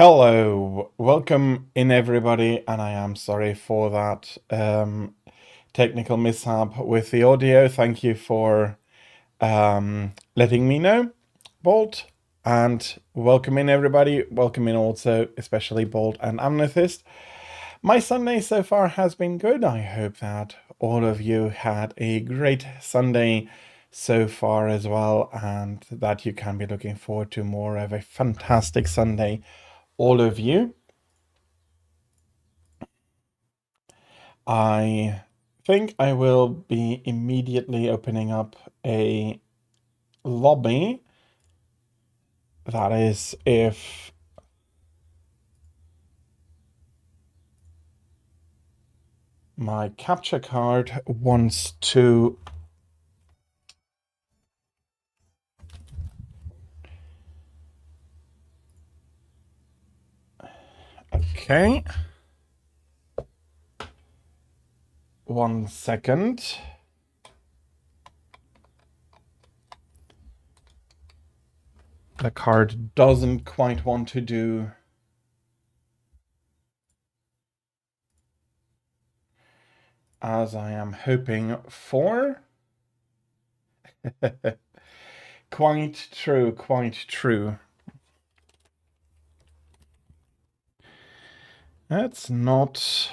Hello, welcome in everybody, and I am sorry for that technical mishap with the audio. Thank you for letting me know, Bolt, and welcome in everybody. Welcome in also, especially Bolt and Amethyst. My Sunday so far has been good. I hope that all of you had a great Sunday so far as well, and that you can be looking forward to more of a fantastic Sunday, all of you. I think I will be immediately opening up a lobby. That is if my capture card wants to okay. 1 second. The card doesn't quite want to do as I am hoping for. Quite true, quite true. That's not...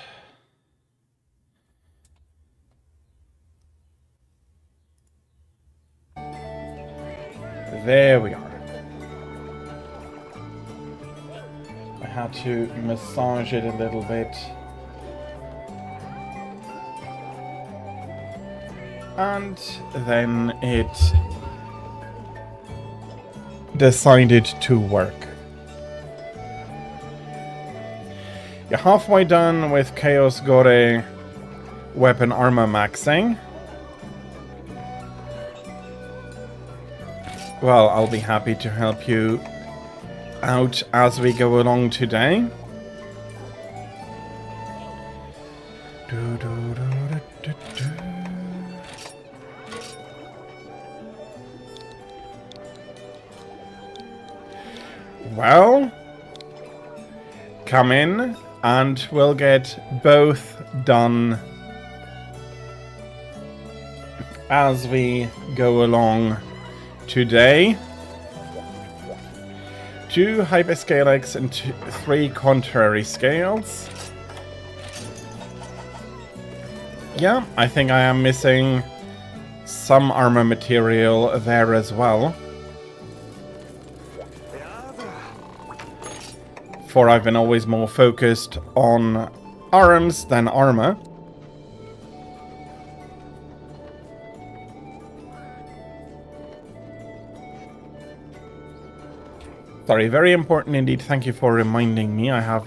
There we are. I had to massage it a little bit. And then it decided to work. You're halfway done with Chaos Gore weapon armor maxing. Well, I'll be happy to help you out as we go along today. Well, come in and we'll get both done as we go along today. 2 hyperscalics and 3 contrary scales. Yeah, I think I am missing some armor material there as well. For I've been always more focused on arms than armor. Sorry, very important indeed. Thank you for reminding me. I've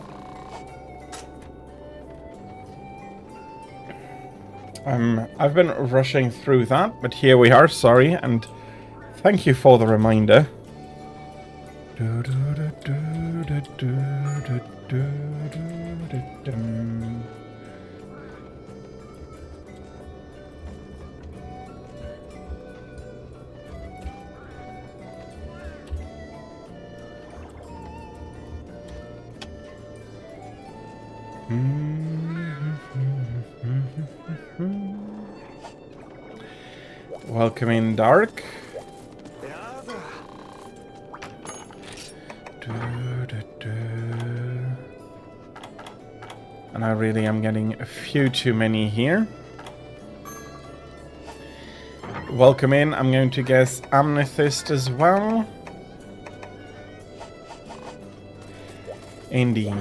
been rushing through that, but here we are. Sorry, and thank you for the reminder. Welcome in, Dark. And I really am getting a few too many here. Welcome in. I'm going to guess Amethyst as well. Indeed.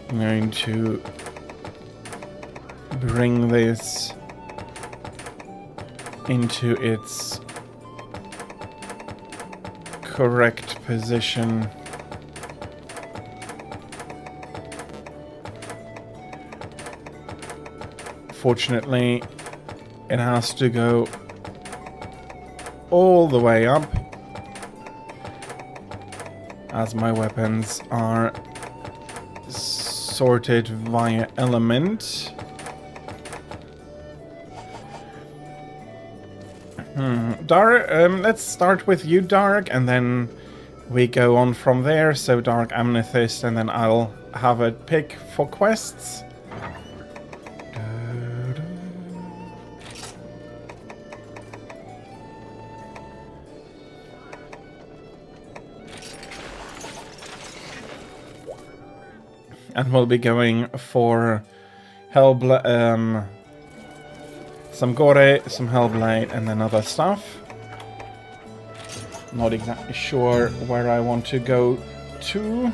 I'm going to bring this into its correct position. Fortunately, it has to go all the way up, as my weapons are sorted via element. Dark, let's start with you, Dark, and then we go on from there. So Dark Amethyst, and then I'll have a pick for quests. And we'll be going for some Gore, some Hellblade, and then other stuff. Not exactly sure where I want to go to.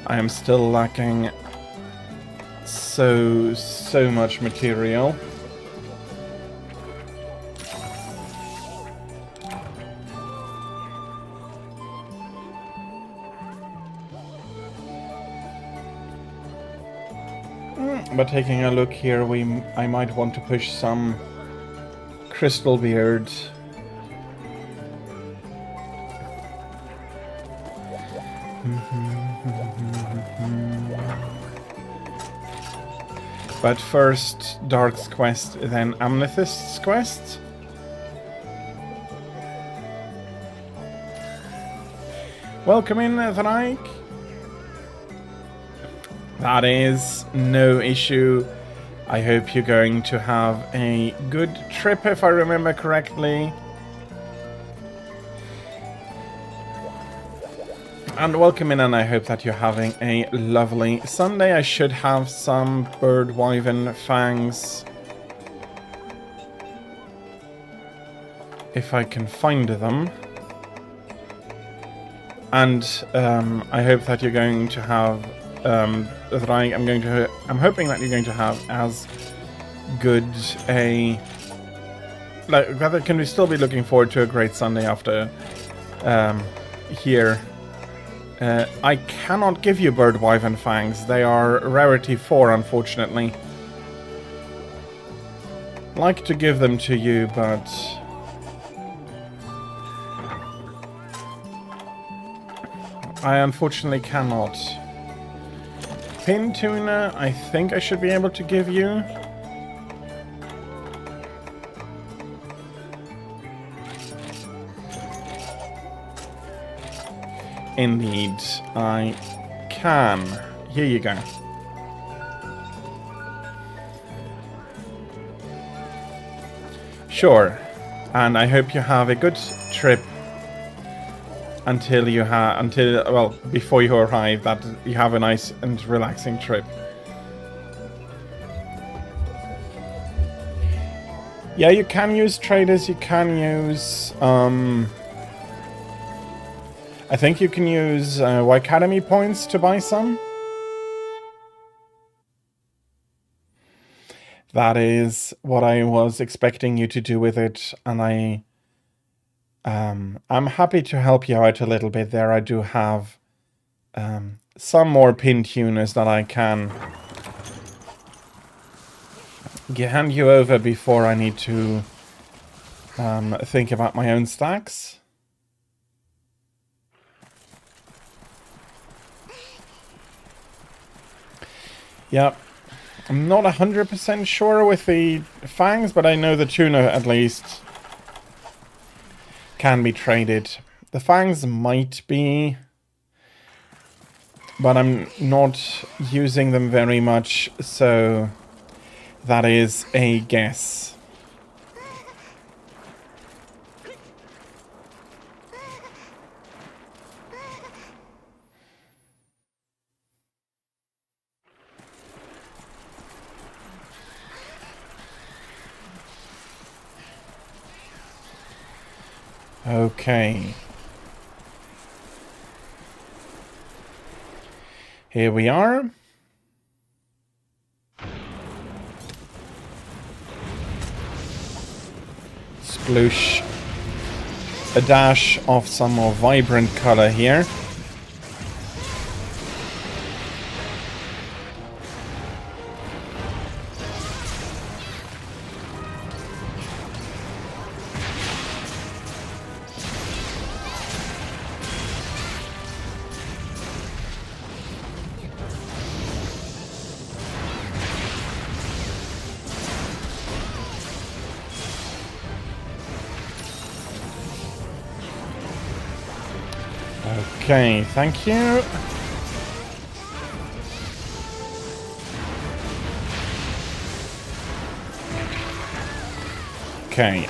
I am still lacking so much material. But taking a look here, I might want to push some Crystal Beard. But first, Dark's quest, then Amethyst's quest. Welcome in, Thraik. That is no issue. I hope you're going to have a good trip, if I remember correctly. And welcome in, and I hope that you're having a lovely Sunday. I should have some bird wyvern fangs, if I can find them. And I hope that you're going to have I'm hoping that you're going to have as good a, like, rather can we still be looking forward to a great Sunday after here. I cannot give you bird wyvern fangs. They are rarity 4, unfortunately. Like to give them to you, but I unfortunately cannot. Pin tuna, I think I should be able to give you. Indeed, I can. Here you go. Sure, and I hope you have a good trip before you arrive, that you have a nice and relaxing trip. Yeah, you can use traders, you can use I think you can use Academy points to buy some. That is what I was expecting you to do with it, and I'm happy to help you out a little bit there. I do have some more pin tuners that I can hand you over before I need to think about my own stacks. Yeah, I'm not 100% sure with the fangs, but I know the tuna at least can be traded. The fangs might be, but I'm not using them very much, so that is a guess. Okay. Here we are. Sploosh. A dash of some more vibrant color here. Okay, thank you. Okay.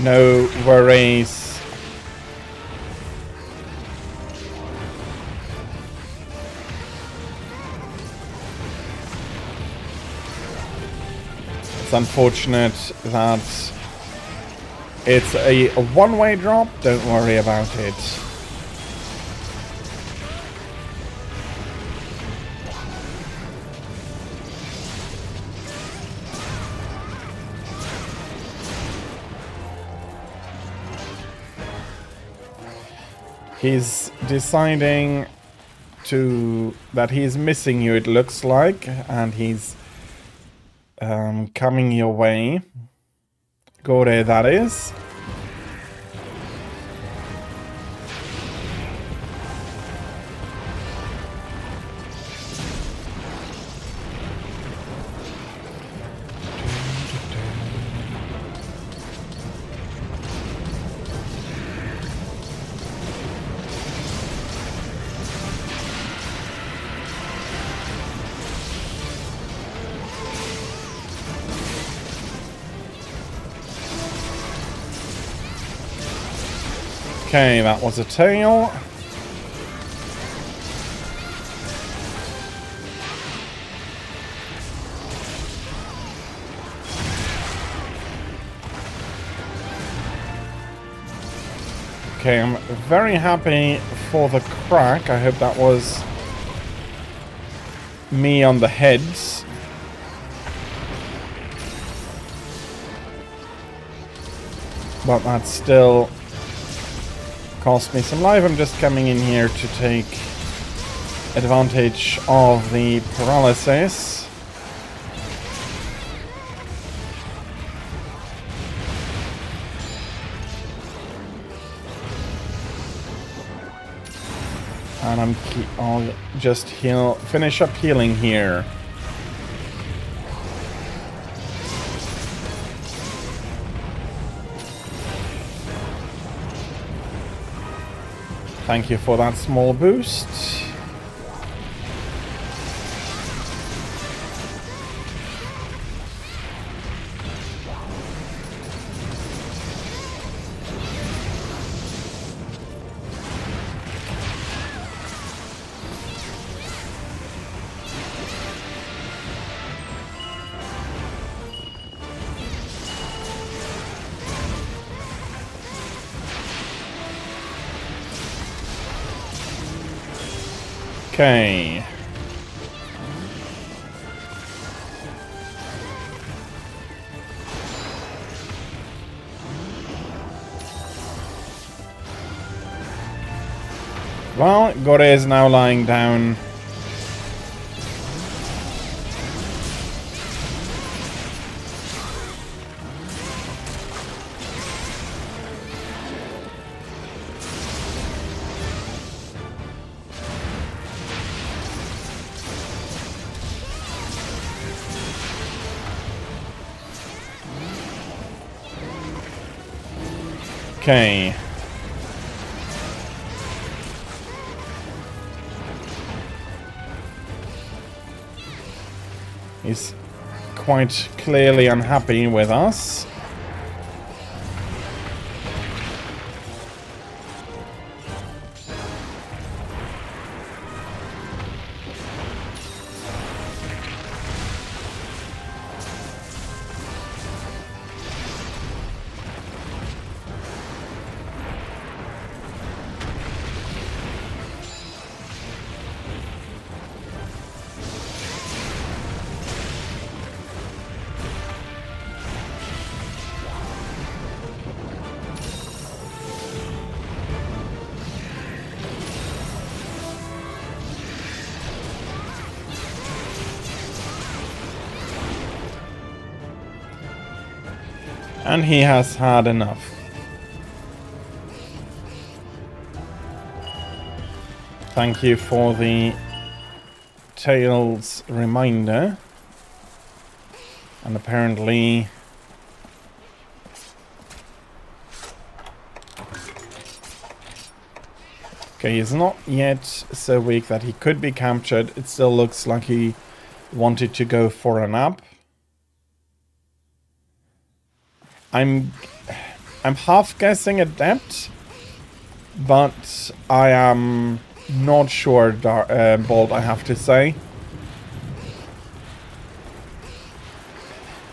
No worries. It's unfortunate that it's a one-way drop. Don't worry about it. He's deciding that he's missing you, it looks like, and he's coming your way. Gore, that is. Okay, that was a tail. Okay, I'm very happy for the crack. I hope that was me on the heads. But that still cost me some life. I'm just coming in here to take advantage of the paralysis. And I'll just finish up healing here. Thank you for that small boost. Okay. Well, Gore is now lying down. Okay. He's quite clearly unhappy with us. And he has had enough. Thank you for the Tails reminder. And apparently... Okay, he's not yet so weak that he could be captured. It still looks like he wanted to go for a nap. I'm half guessing Adept, but I am not sure, Bolt, I have to say.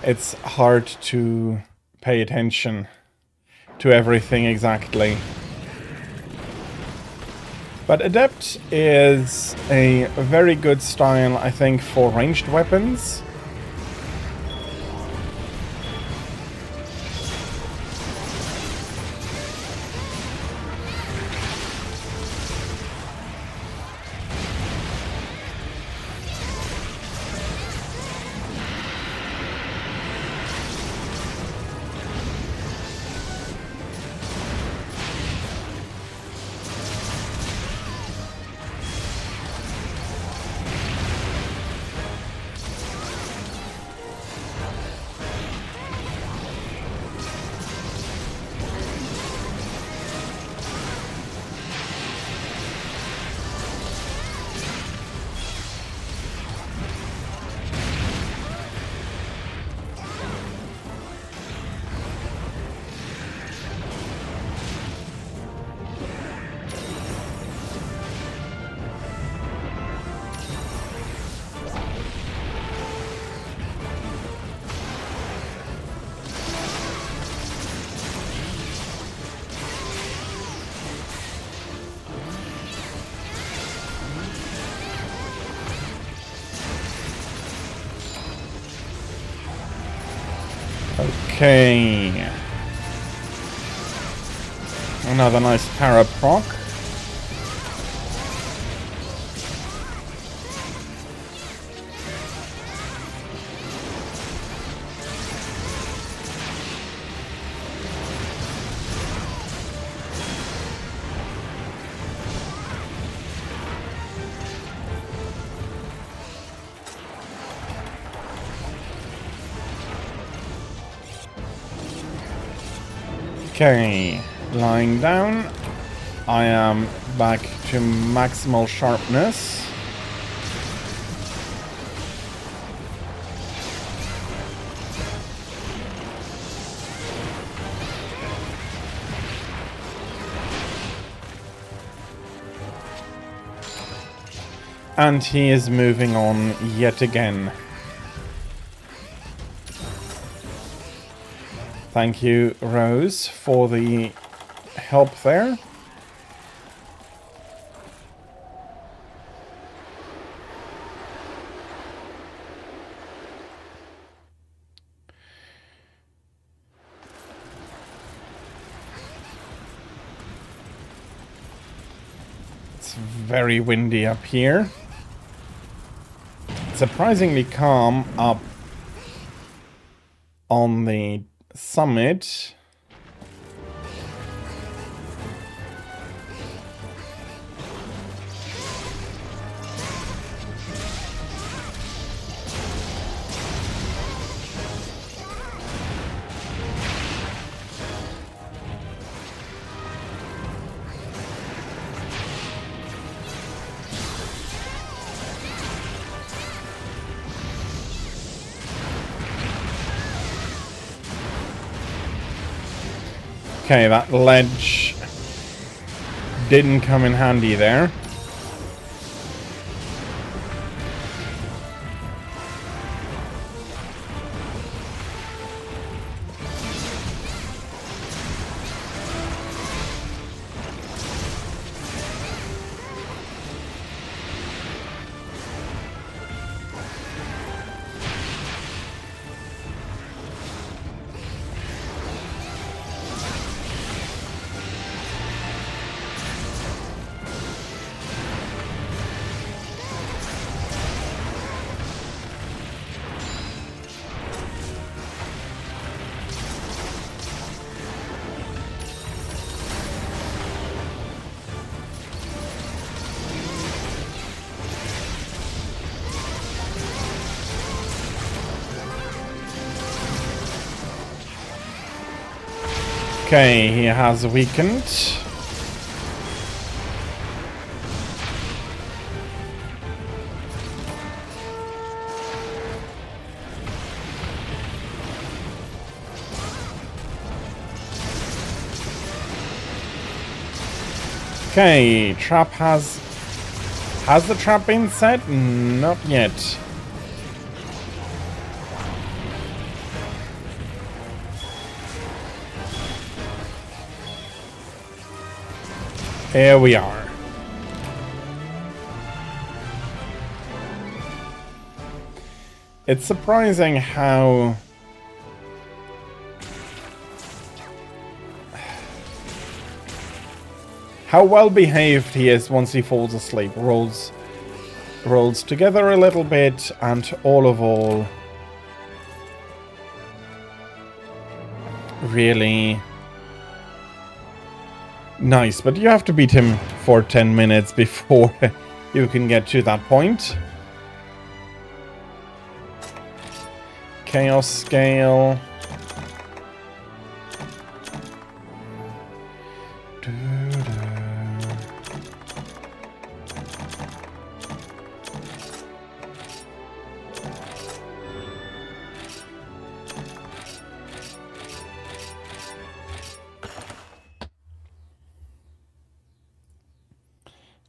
It's hard to pay attention to everything exactly. But Adept is a very good style, I think, for ranged weapons. Okay. Another nice para proc. Okay, lying down, I am back to maximal sharpness. And he is moving on yet again. Thank you, Rose, for the help there. It's very windy up here. Surprisingly calm up on the summit. Okay, that ledge didn't come in handy there. Okay, he has weakened. Okay, trap has the trap been set? Not yet. Here we are. It's surprising how well behaved he is once he falls asleep. Rolls together a little bit, and all of all, really nice. But you have to beat him for 10 minutes before you can get to that point. Chaos scale.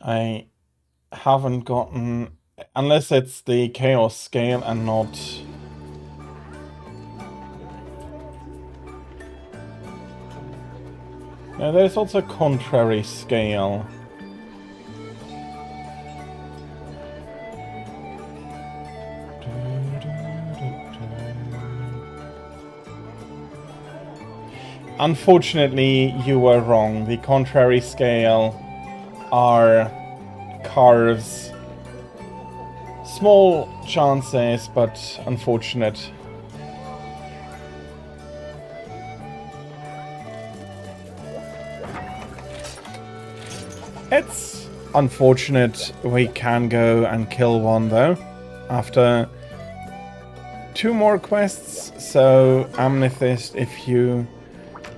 I haven't gotten, unless it's the chaos scale and not. No, there's also contrary scale. Unfortunately, you were wrong. The contrary scale are carves. Small chances, but unfortunate. It's unfortunate we can go and kill one though, after 2 more quests. So Amethyst, if you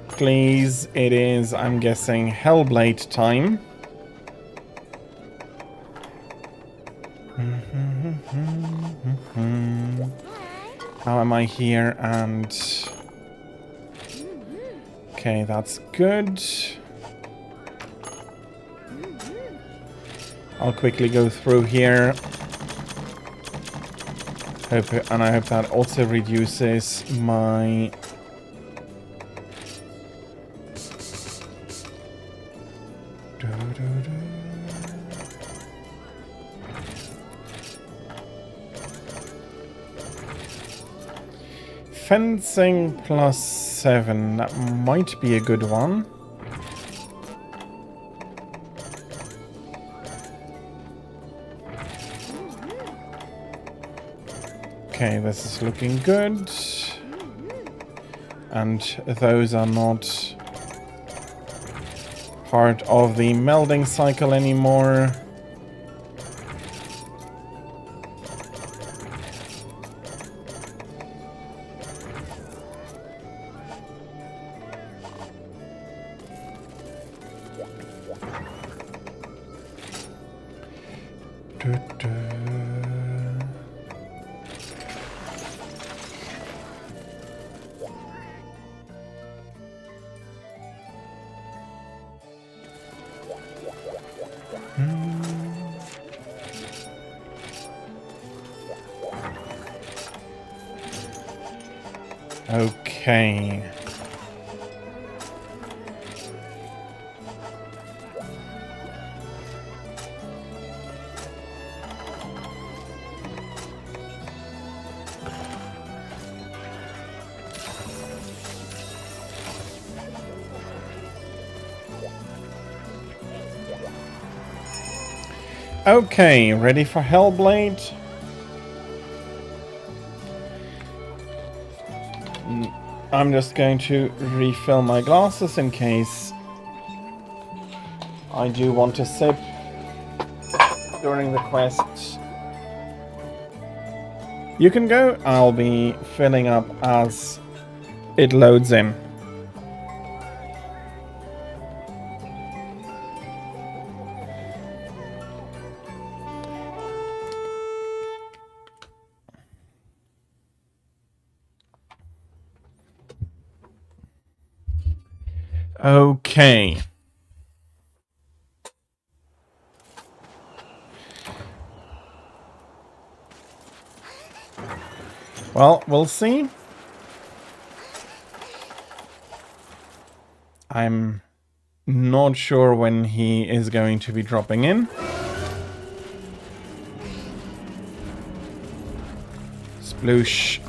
please, it is, I'm guessing, Hellblade time. How am I here? And okay, that's good. I'll quickly go through here. And I hope that also reduces my fencing +7. That might be a good one. Okay, this is looking good. And those are not part of the melding cycle anymore. Okay. Okay, ready for Hellblade? I'm just going to refill my glasses in case I do want to sip during the quest. You can go. I'll be filling up as it loads in. Okay. Well, we'll see. I'm not sure when he is going to be dropping in. Sploosh.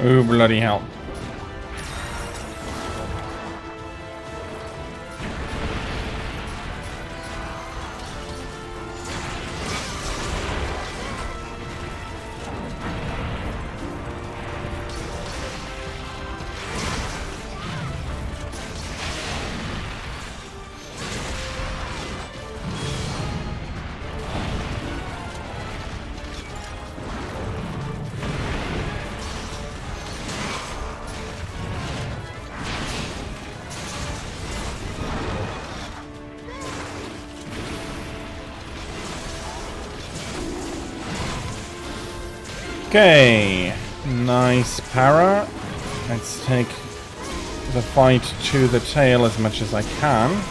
Oh, bloody hell. Okay, nice para. Let's take the fight to the tail as much as I can.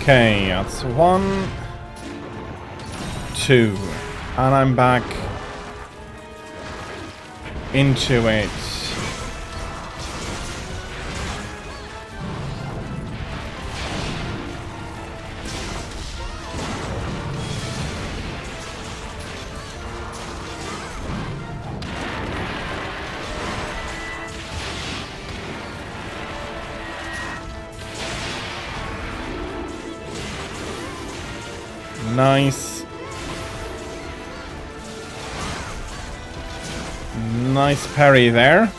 Okay, that's 1, 2, and I'm back into it. Nice. Nice parry there.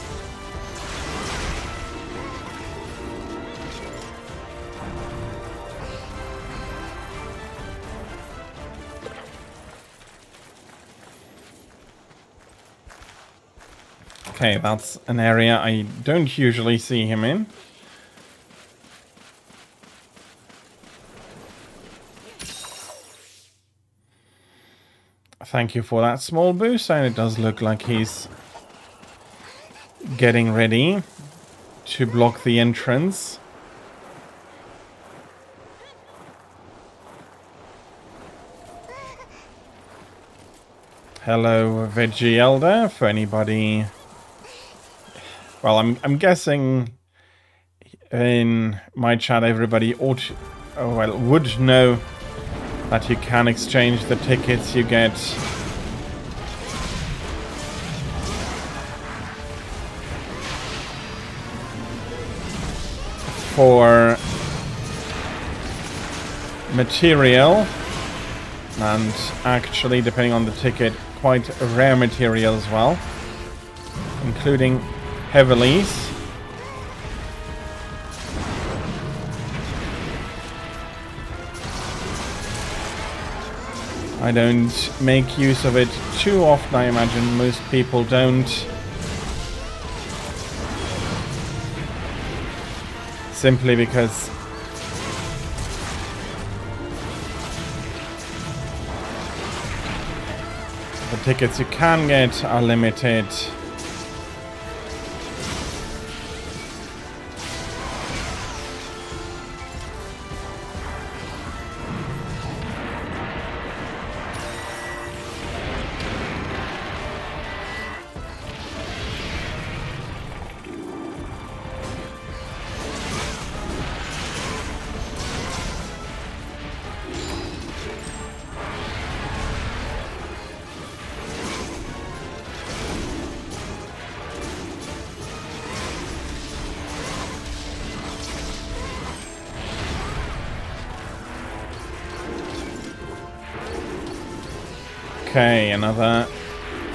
Okay, that's an area I don't usually see him in. Thank you for that small boost, and it does look like he's getting ready to block the entrance. Hello, Veggie Elder, for anybody. Well, I'm guessing in my chat everybody would know that you can exchange the tickets you get for material, and actually, depending on the ticket, quite rare material as well, including heavilies. I don't make use of it too often, I imagine most people don't. Simply because the tickets you can get are limited. Okay, another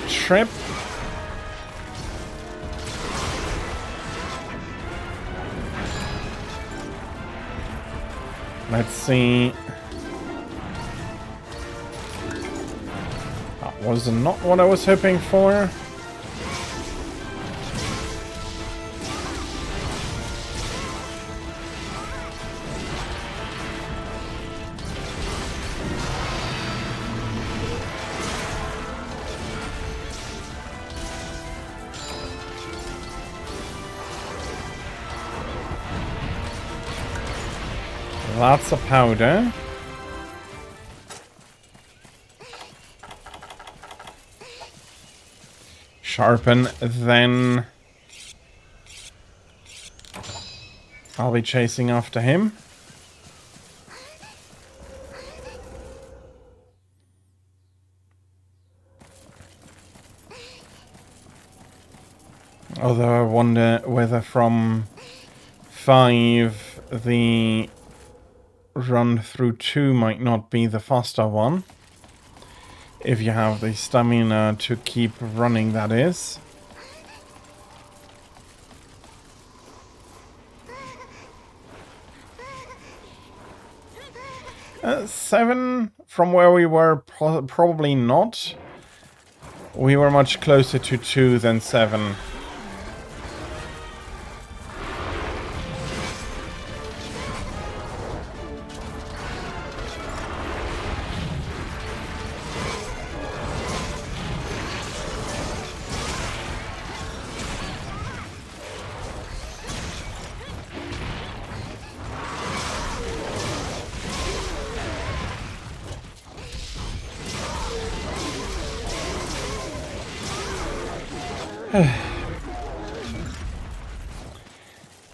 trip. Let's see. That was not what I was hoping for. Lots of powder. Sharpen, then I'll be chasing after him. Although I wonder whether from 5 the run through 2 might not be the faster one. If you have the stamina to keep running, that is. Seven, from where we were, probably not. We were much closer to 2 than 7.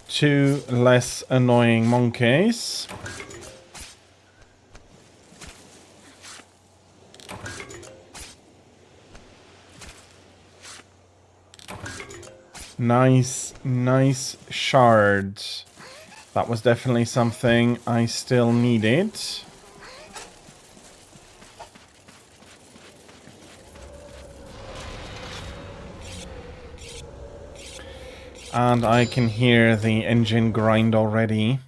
Two less annoying monkeys. Nice shards. That was definitely something I still needed. And I can hear the engine grind already.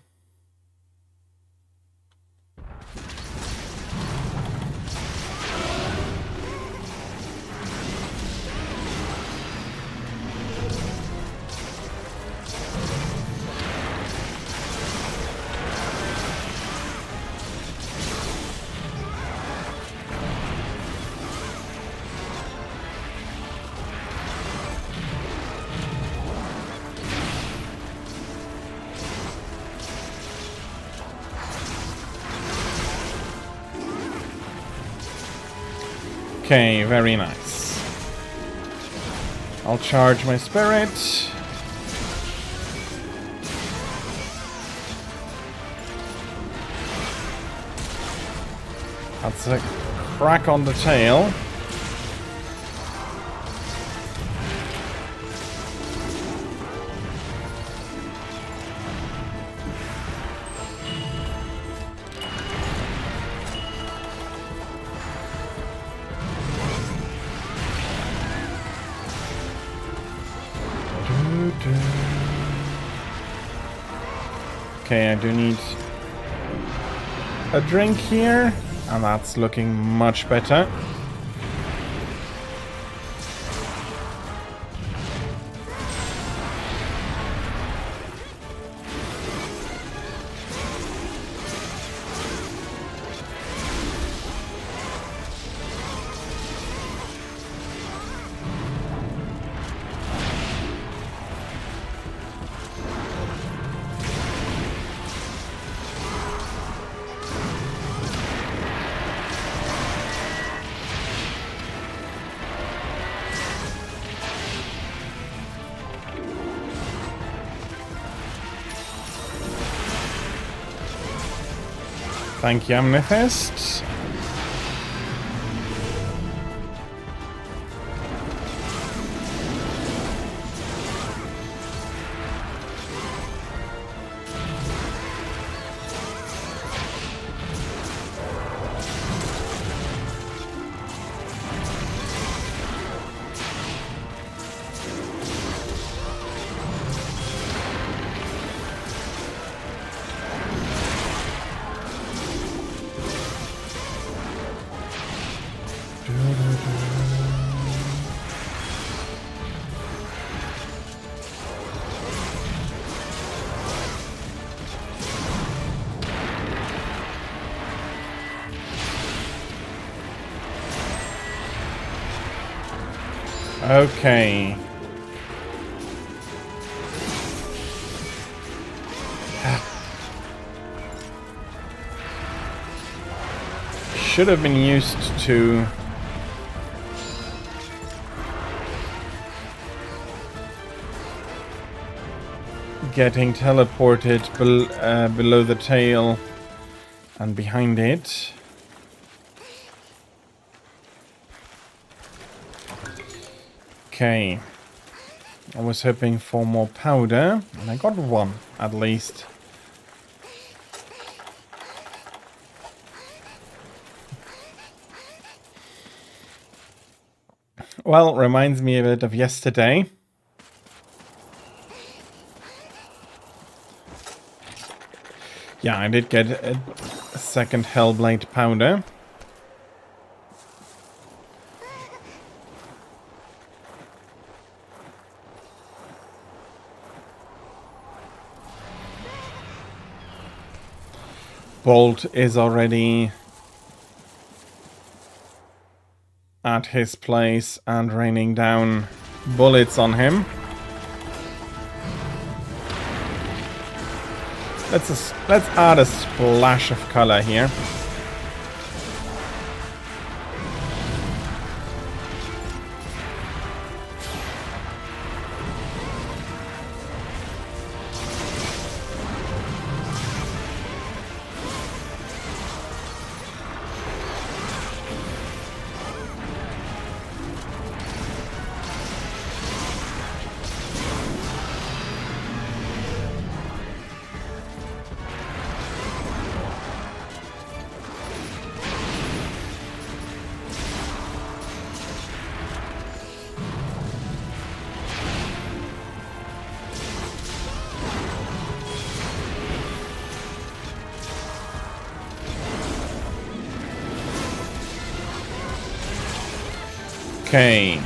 Okay, very nice. I'll charge my spirit. That's a crack on the tail. Okay, I do need a drink here, and that's looking much better. Thank you, Amethyst. Okay. Should have been used to getting teleported below the tail and behind it. Okay. I was hoping for more powder, and I got one at least. Well, reminds me a bit of yesterday. Yeah, I did get a second Hellblade powder. Bolt is already at his place and raining down bullets on him. Let's add a splash of color here. Okay.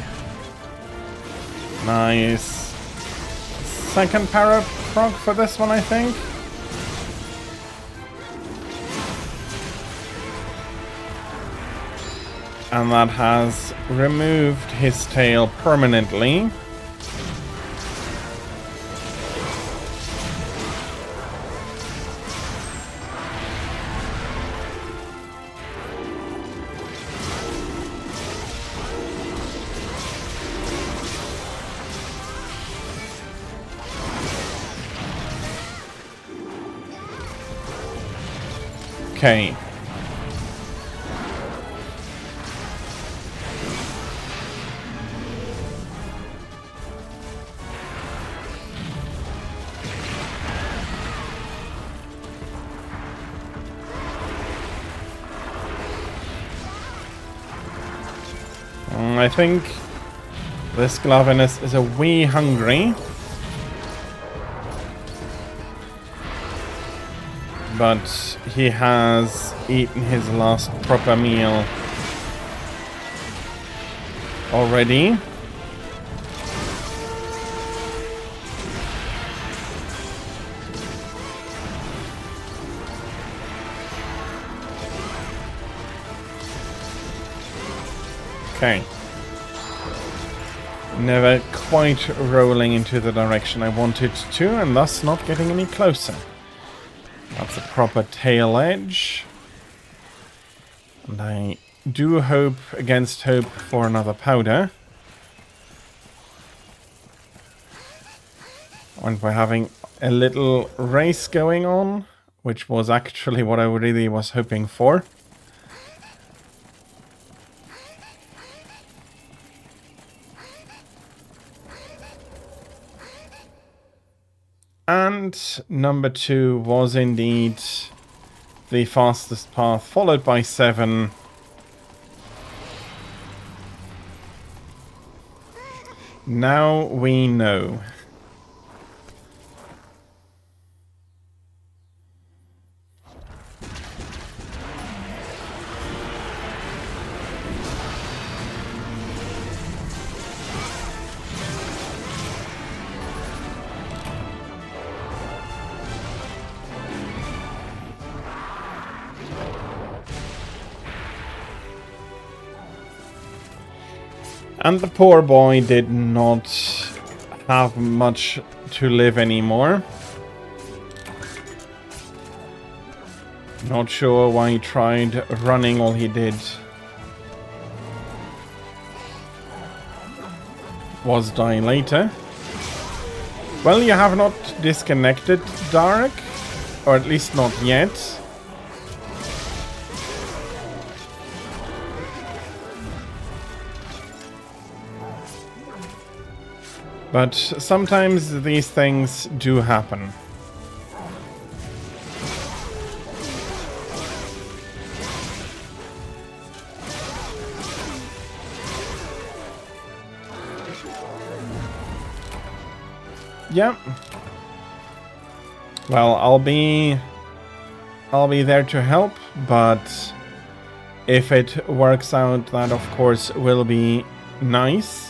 Nice. Second power proc for this one, I think. And that has removed his tail permanently. Okay. I think this Glavinus is a wee hungry. but he has eaten his last proper meal already. Okay. Never quite rolling into the direction I wanted to, and thus not getting any closer. That's a proper tail edge. And I do hope against hope for another powder. And we're having a little race going on, which was actually what I really was hoping for. And number 2 was indeed the fastest path, followed by 7. Now we know. And the poor boy did not have much to live anymore. Not sure why he tried running all he did. Was die later. Well, you have not disconnected, Dark. Or at least not yet. But sometimes these things do happen. Yep. Well, I'll be there to help, but if it works out, that of course will be nice.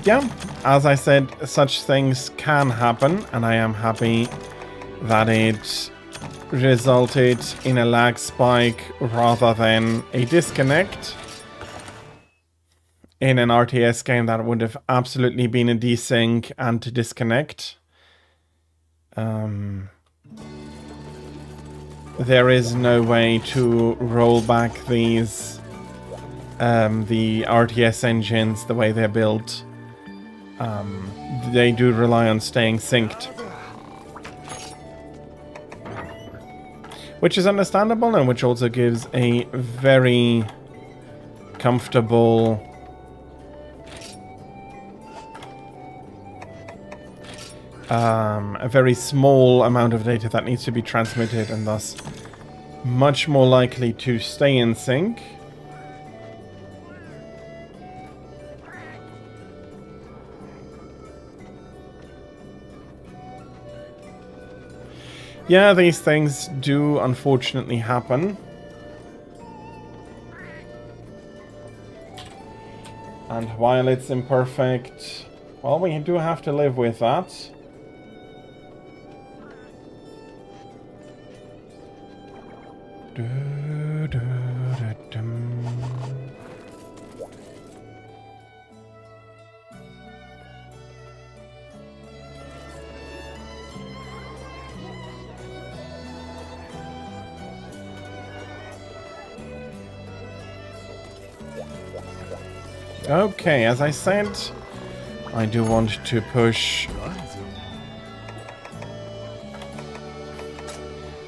Yeah, as I said, such things can happen, and I am happy that it resulted in a lag spike rather than a disconnect. In an RTS game, that would have absolutely been a desync and to disconnect. There is no way to roll back these the RTS engines the way they're built. They do rely on staying synced. Which is understandable and which also gives a very comfortable a very small amount of data that needs to be transmitted and thus much more likely to stay in sync. Yeah, these things do unfortunately happen. And while it's imperfect, well, we do have to live with that. Okay, as I said, I do want to push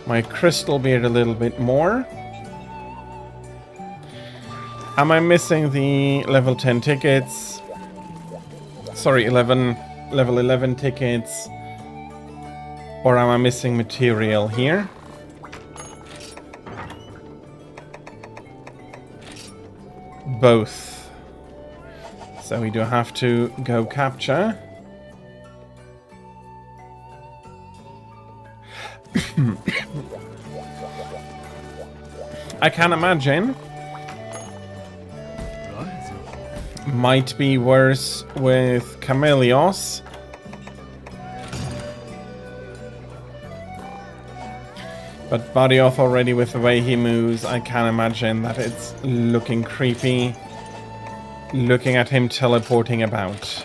my crystal beard a little bit more. Am I missing the level 10 tickets? Sorry, level 11 tickets. Or am I missing material here? Both. So we do have to go capture. I can imagine. Might be worse with Chameleos. But Barioth already, with the way he moves, I can imagine that it's looking creepy. Looking at him teleporting about.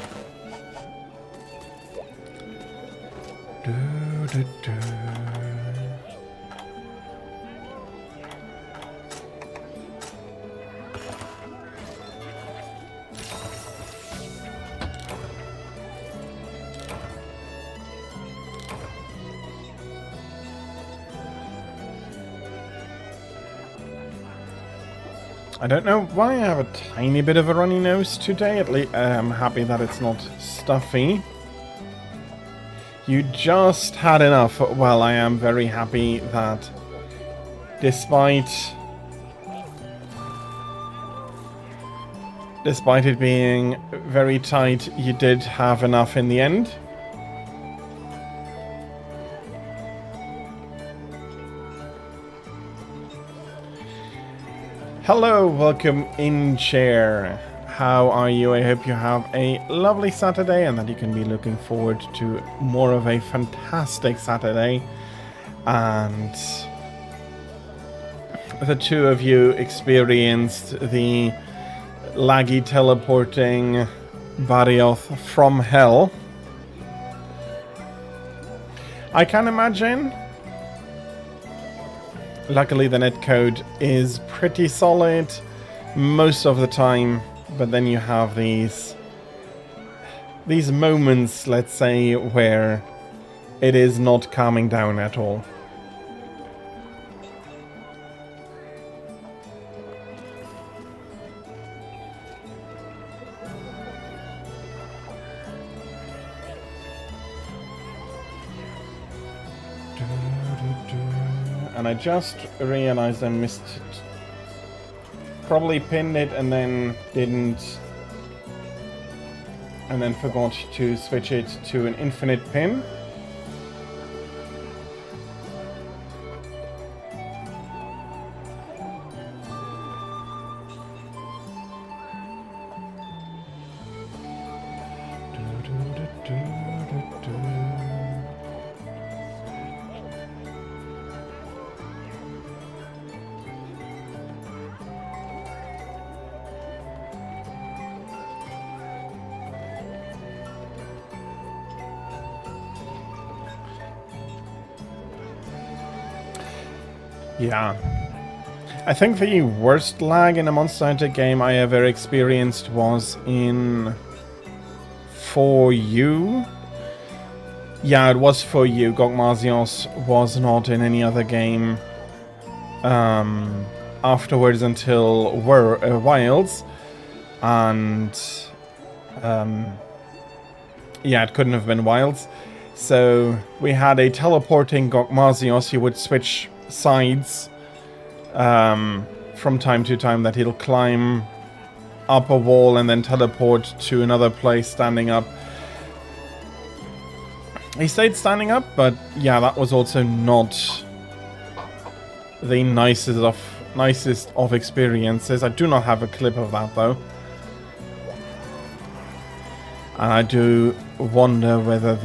I don't know why I have a tiny bit of a runny nose today. At least I'm happy that it's not stuffy. You just had enough. Well, I am very happy that despite it being very tight, you did have enough in the end. Hello, welcome in chair. How are you? I hope you have a lovely Saturday and that you can be looking forward to more of a fantastic Saturday. And the two of you experienced the laggy teleporting Barioth from hell. I can imagine. Luckily the netcode is pretty solid most of the time, but then you have these moments, let's say, where it is not calming down at all. And I just realized I missed it. Probably pinned it and then didn't. And then forgot to switch it to an infinite pin. Yeah. I think the worst lag in a Monster Hunter game I ever experienced was in 4U. Yeah, it was 4U. Gogmazios was not in any other game afterwards until Wilds. And yeah, it couldn't have been Wilds. So we had a teleporting Gogmazios. He would switch sides from time to time, that he'll climb up a wall and then teleport to another place standing up. He stayed standing up, but yeah, that was also not the nicest of experiences. I do not have a clip of that though. And I do wonder whether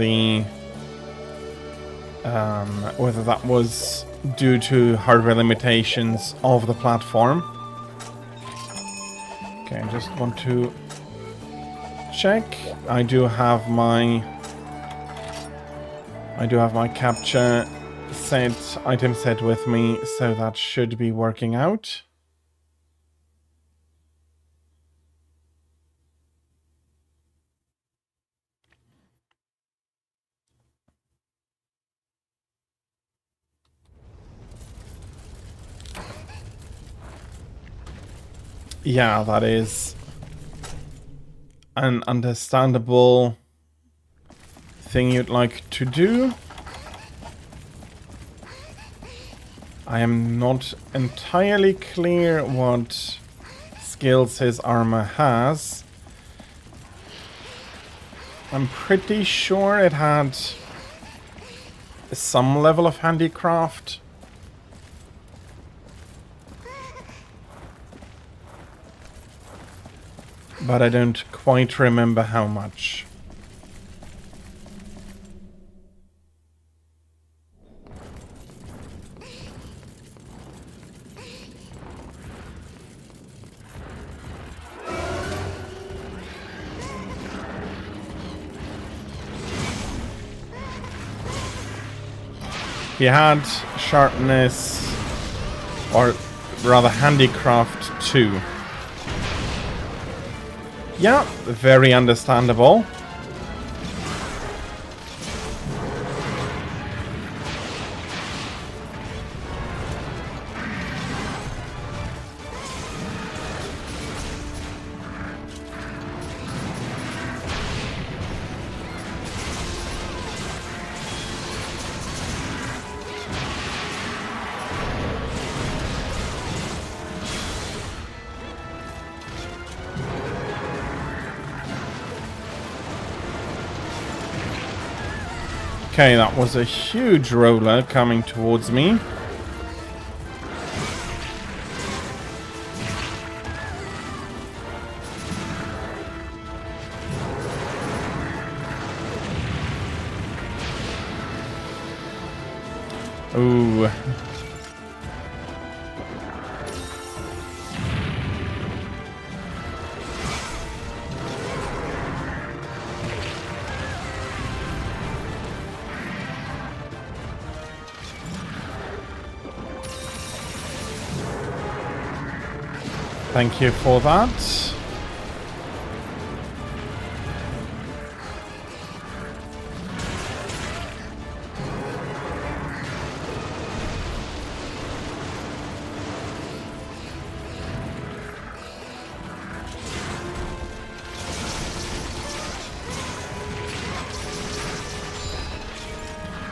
whether that was due to hardware limitations of the platform. Okay, I just want to check. I do have my capture item set with me, so that should be working out. Yeah, that is an understandable thing you'd like to do. I am not entirely clear what skills his armor has. I'm pretty sure it had some level of handicraft. But I don't quite remember how much. He had sharpness, or rather handicraft 2. Yeah, very understandable. Okay, that was a huge roller coming towards me. Ooh. Thank you for that.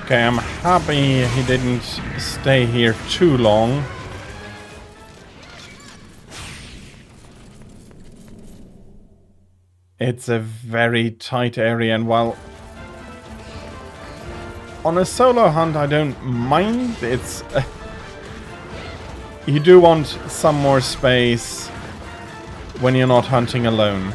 Okay, I'm happy he didn't stay here too long. It's a very tight area, and while on a solo hunt I don't mind, it's you do want some more space when you're not hunting alone.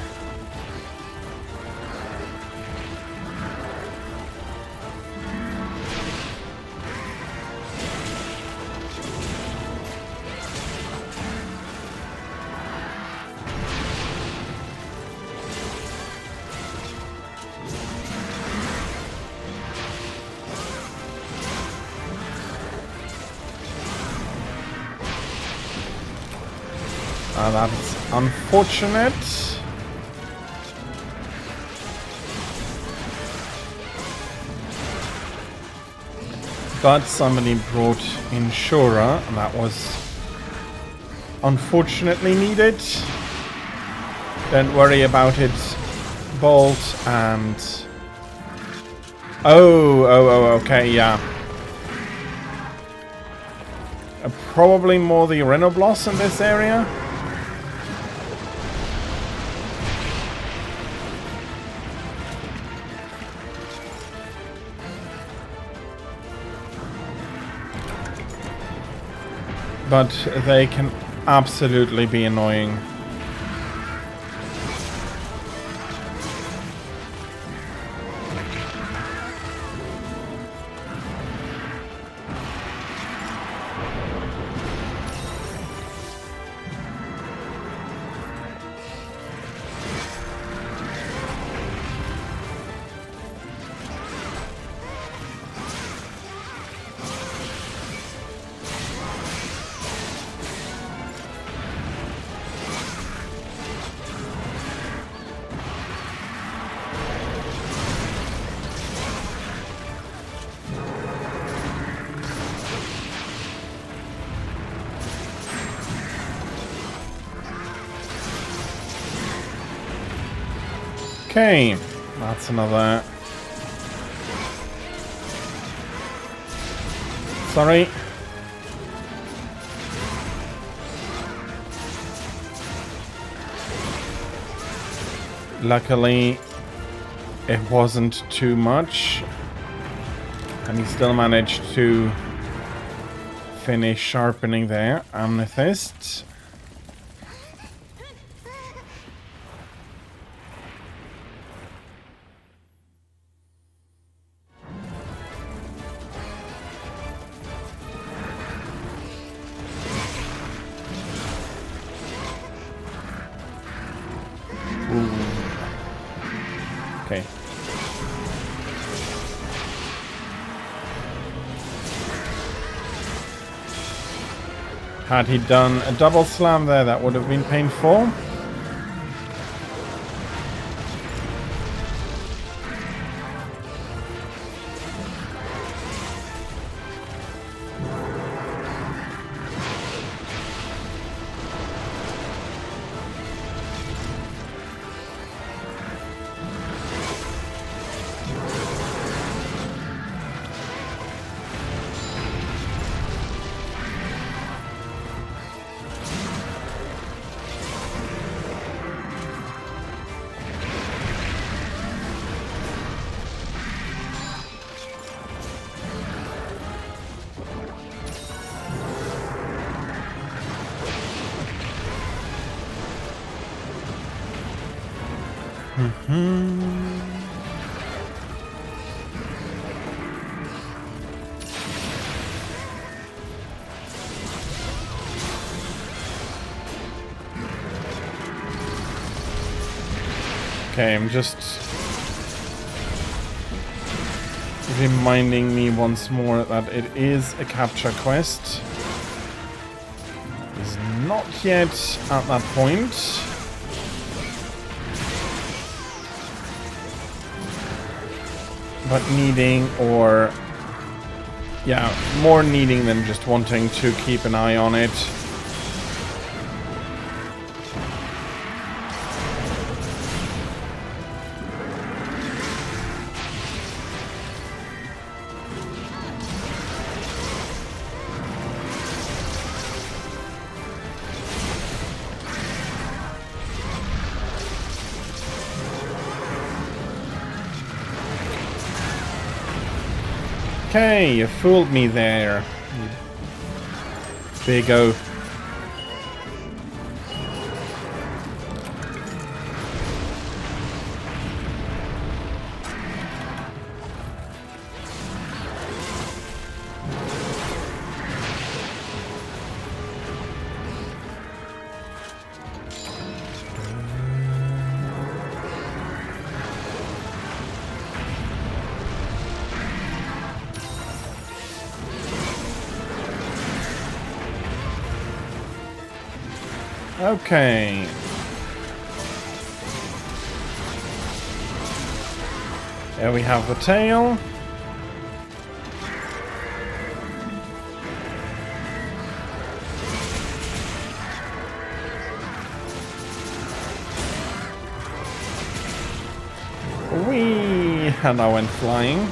That's unfortunate. But somebody brought Insurer, and that was unfortunately needed. Don't worry about it, Bolt, and... Oh, okay, yeah. Probably more the Renobloss in this area. But they can absolutely be annoying. Okay, that's another... Sorry. Luckily, it wasn't too much. And he still managed to finish sharpening their amethyst. Okay. Had he done a double slam there, that would have been painful. Okay, I'm just reminding me once more that it is a capture quest. He's not yet at that point. But needing, or yeah, more needing than just wanting to keep an eye on it. Okay, you fooled me there, you big O. Okay. There we have the tail. Whee! And I went flying.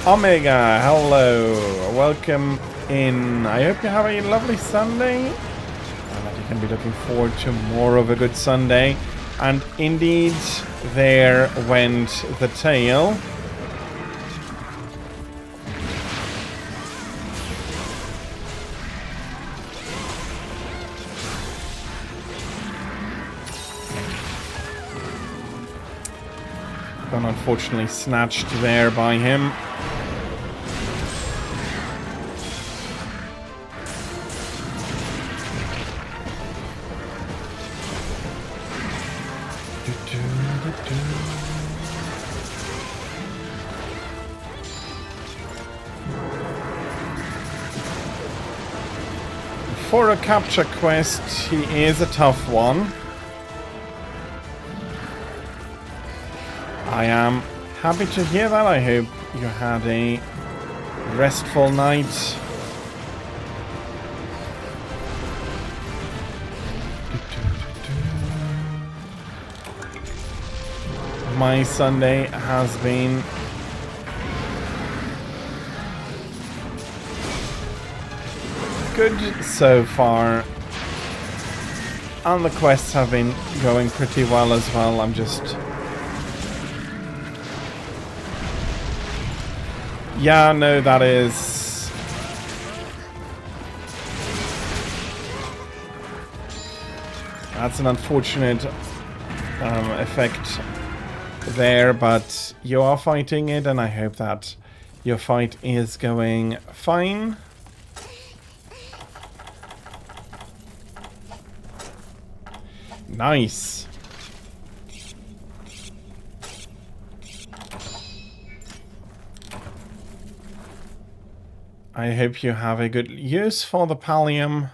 Omega, hello, welcome in. I hope you have a lovely Sunday and that you can be looking forward to more of a good Sunday. And indeed, there went the tail. Got unfortunately snatched there by him. For a capture quest, he is a tough one. I am happy to hear that. I hope you had a restful night. My Sunday has been good so far. And the quests have been going pretty well as well. I'm just... Yeah, no, that is... That's an unfortunate effect there, but you are fighting it, and I hope that your fight is going fine. Nice. I hope you have a good use for the pallium.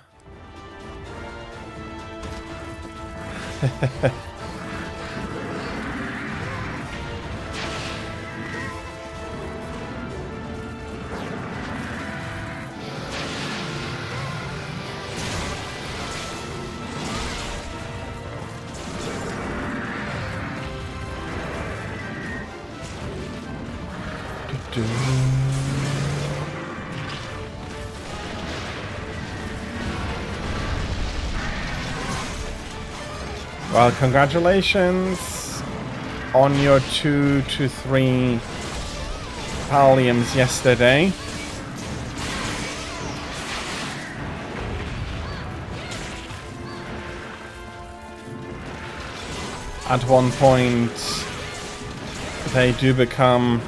Well, congratulations on your 2 to 3 palliums yesterday. At one point, they do become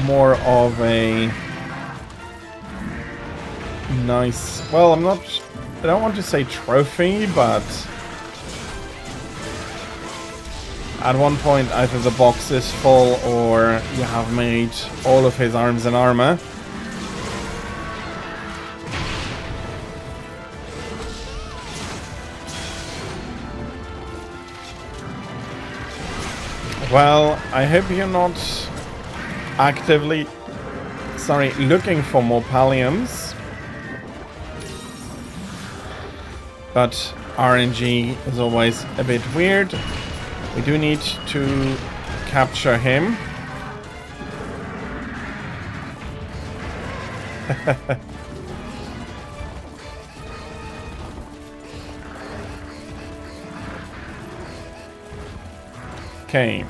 more of a nice, well, I don't want to say trophy, but at one point either the box is full or you have made all of his arms and armor. Well, I hope you're not actively, looking for more palliums. But RNG is always a bit weird. We do need to capture him. Okay.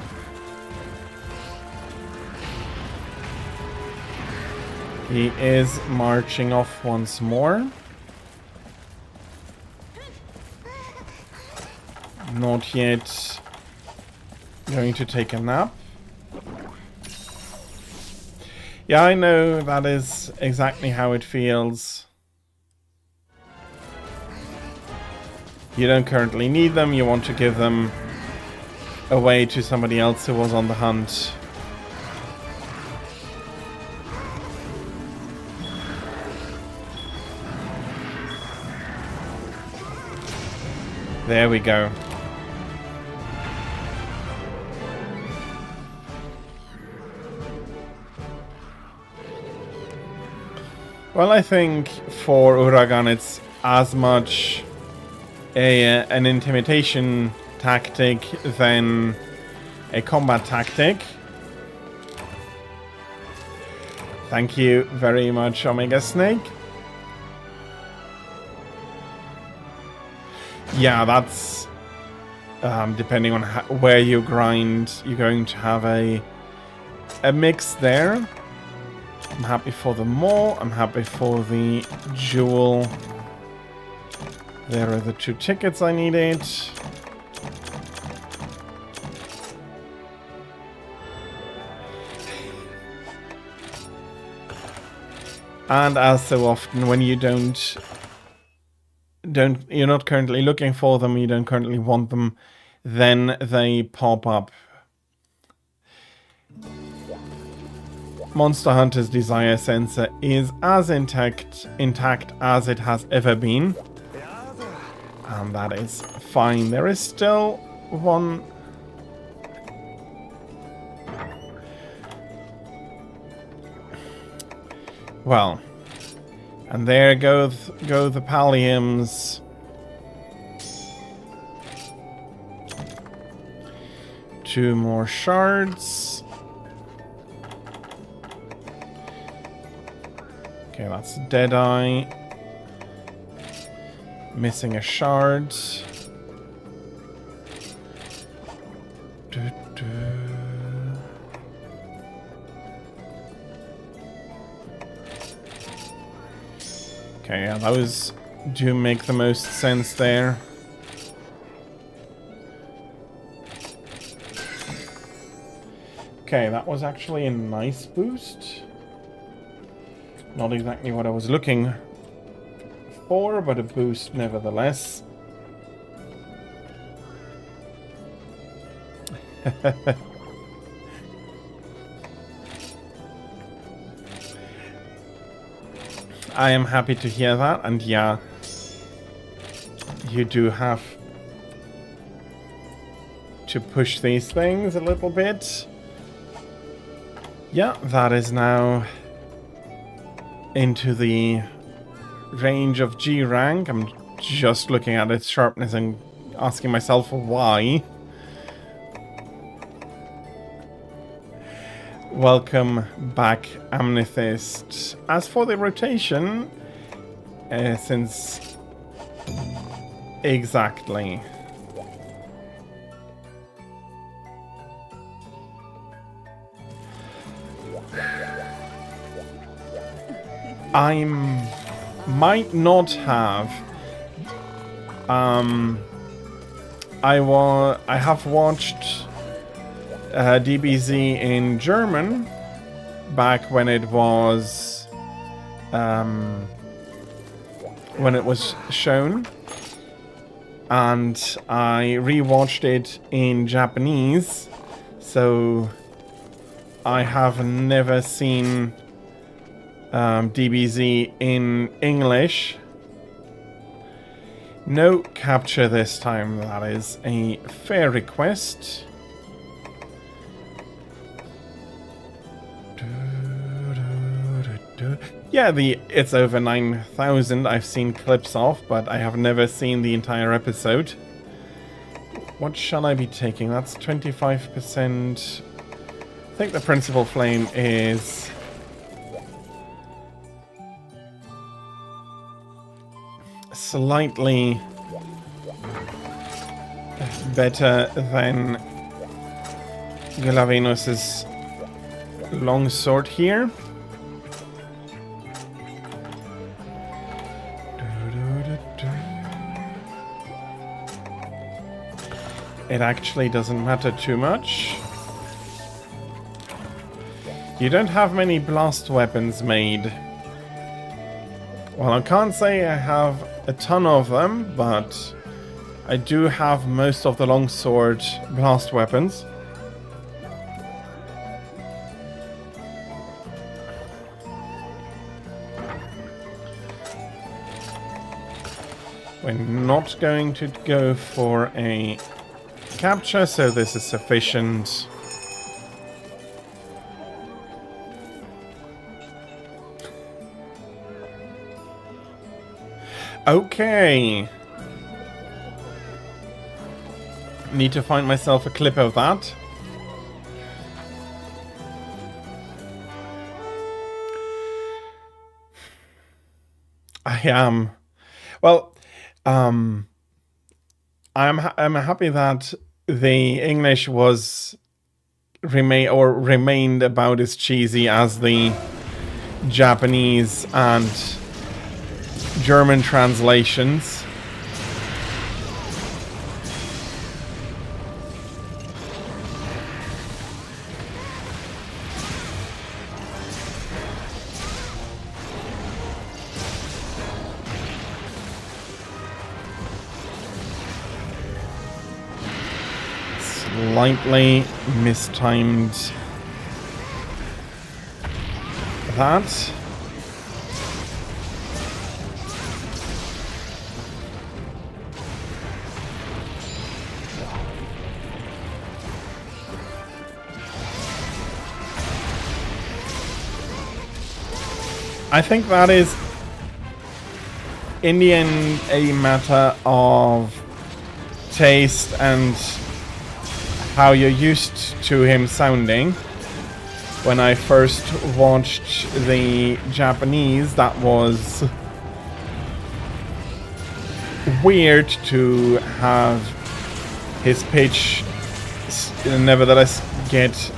He is marching off once more. Not yet going to take a nap. Yeah, I know that is exactly how it feels. You don't currently need them, you want to give them away to somebody else who was on the hunt. There we go. Well, I think for Uragan it's as much an intimidation tactic than a combat tactic. Thank you very much, Omega Snake. Yeah, that's depending on where you grind, you're going to have a mix there. I'm happy for the mole. I'm happy for the jewel. There are the 2 tickets I needed. And as so often, when you you're not currently looking for them, you don't currently want them, then they pop up. Monster Hunter's desire sensor is as intact as it has ever been. And that is fine. There is still one... Well, and there go the palliums. Two more shards. Okay, that's Deadeye. Missing a shard. Okay, yeah, those do make the most sense there. Okay, that was actually a nice boost. Not exactly what I was looking for, but a boost nevertheless. I am happy to hear that, and yeah, you do have to push these things a little bit. Yeah, that is now into the range of G rank. I'm just looking at its sharpness and asking myself why. Welcome back, Amethyst. As for the rotation, since... Exactly. I might not have. I have watched DBZ in German back when it was shown, and I rewatched it in Japanese, so I have never seen DBZ in English. No capture this time. That is a fair request. Yeah, it's over 9,000 I've seen clips of, but I have never seen the entire episode. What shall I be taking? That's 25%. I think the principal flame is... slightly better than Galavenus's longsword here. It actually doesn't matter too much. You don't have many blast weapons made. Well, I can't say I have a ton of them, but I do have most of the longsword blast weapons. We're not going to go for a capture, so this is sufficient. Okay. Need to find myself a clip of that. I am... Well, I'm happy that the English was remained about as cheesy as the Japanese and German translations. Slightly mistimed that. I think that is in the end a matter of taste and how you're used to him sounding. when I first watched the Japanese, that was weird to have his pitch nevertheless get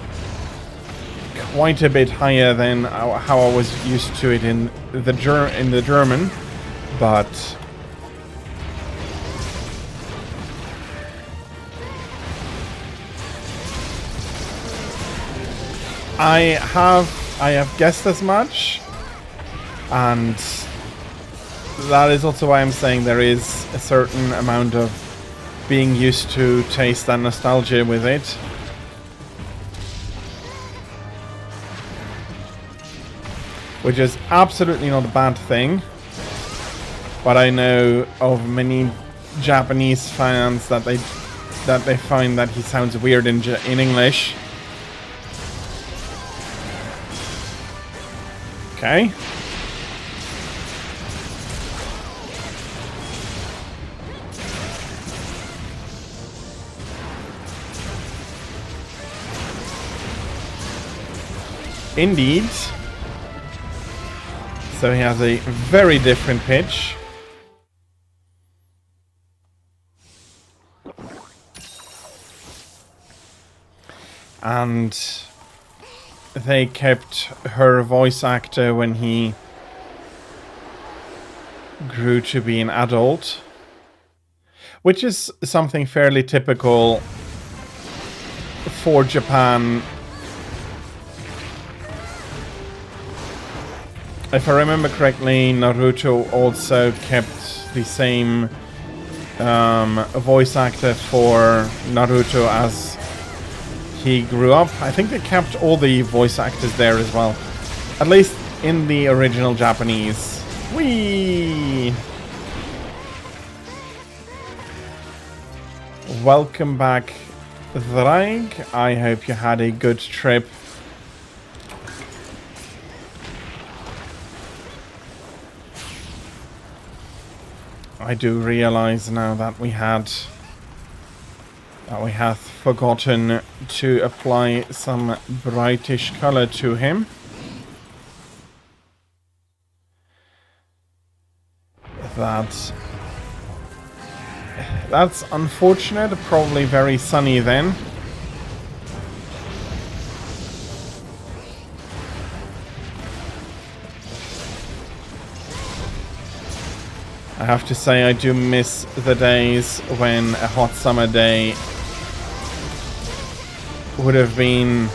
quite a bit higher than how I was used to it in the German, but I have guessed as much, and that is also why I'm saying there is a certain amount of being used to taste and nostalgia with it. Which is absolutely not a bad thing. But I know of many Japanese fans that they find that he sounds weird in English. Okay. Indeed. So he has a very different pitch. And they kept her voice actor when he grew to be an adult, which is something fairly typical for Japan. If I remember correctly, Naruto also kept the same voice actor for Naruto as he grew up. I think they kept all the voice actors there as well, at least in the original Japanese. Whee! Welcome back, Drag. I hope you had a good trip. I do realize now that we have forgotten to apply some brightish color to him. That's unfortunate. Probably very sunny then. I have to say I do miss the days when a hot summer day would have been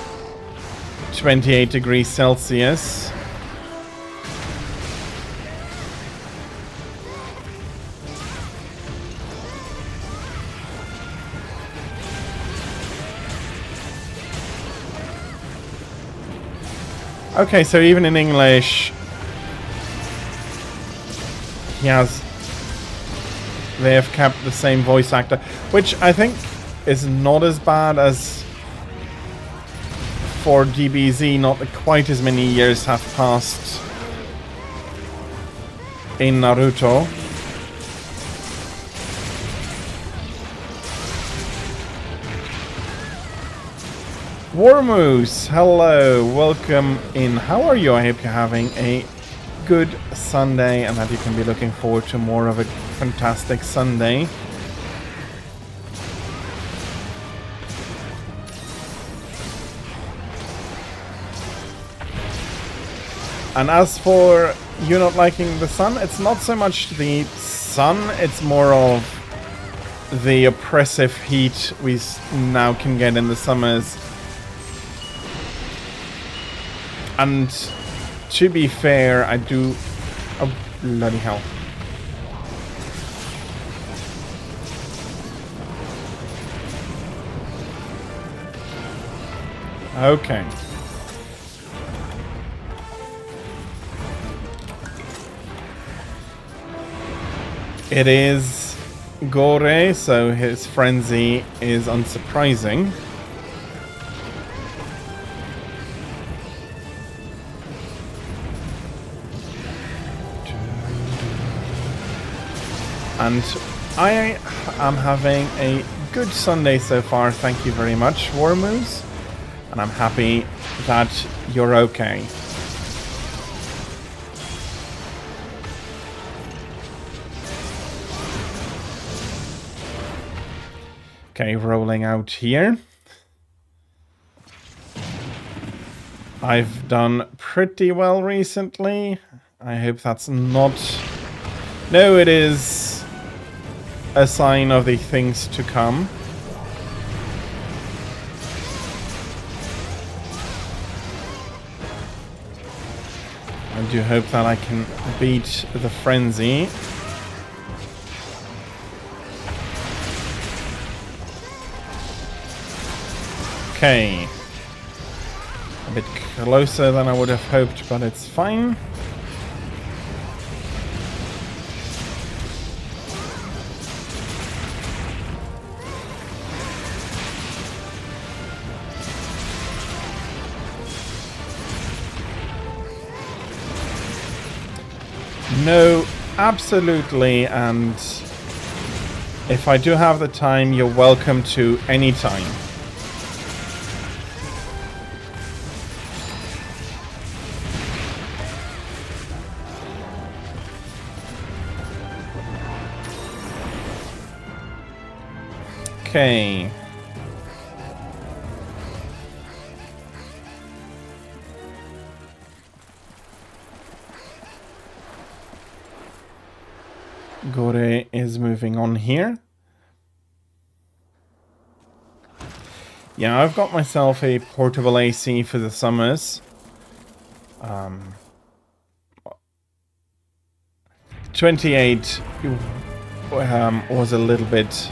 28 degrees Celsius. Okay, so even in English, they have kept the same voice actor, which I think is not as bad as for DBZ. Not quite as many years have passed in Naruto. Warmoose, hello, welcome in. How are you? I hope you're having a good Sunday and that you can be looking forward to more of a fantastic Sunday. And as for you not liking the sun, it's not so much the sun, it's more of the oppressive heat we now can get in the summers. And to be fair, I do... Oh, bloody hell. Okay. It is Gore, so his frenzy is unsurprising. And I am having a good Sunday so far, thank you very much, Warmoose. And I'm happy that you're okay. Okay, rolling out here. I've done pretty well recently. I hope that's not... No, it is a sign of the things to come. I do hope that I can beat the frenzy. Okay. A bit closer than I would have hoped, but it's fine. No, absolutely, and if I do have the time, you're welcome to any time. Okay. Gore is moving on here. Yeah, I've got myself a portable AC for the summers. 28 was a little bit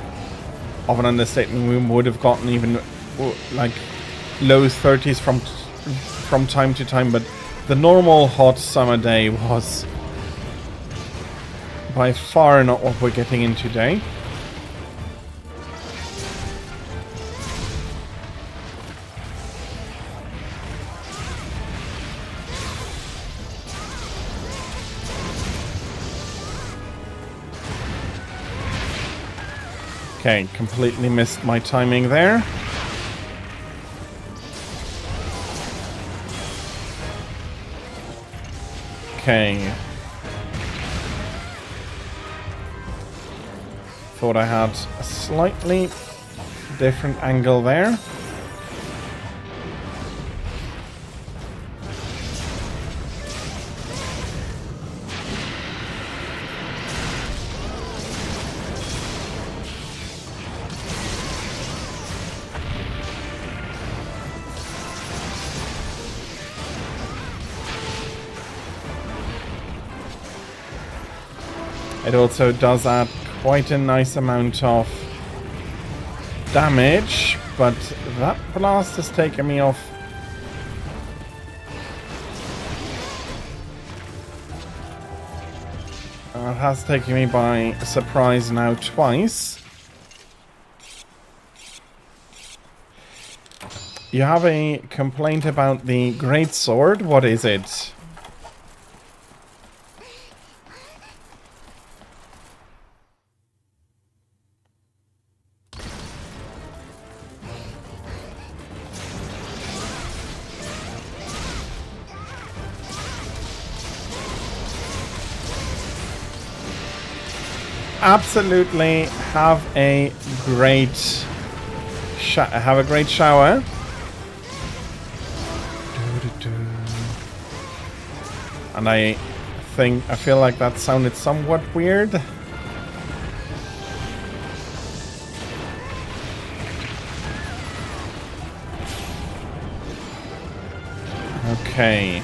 of an understatement. We would have gotten even like low 30s from time to time, but the normal hot summer day was by far not what we're getting in today. Okay, completely missed my timing there. Okay. Thought I had a slightly different angle there. It also does add quite a nice amount of damage, but that blast has taken me off. It has taken me by surprise now twice. You have a complaint about the greatsword. What is it? Absolutely have a great shower. And I feel like that sounded somewhat weird. Okay.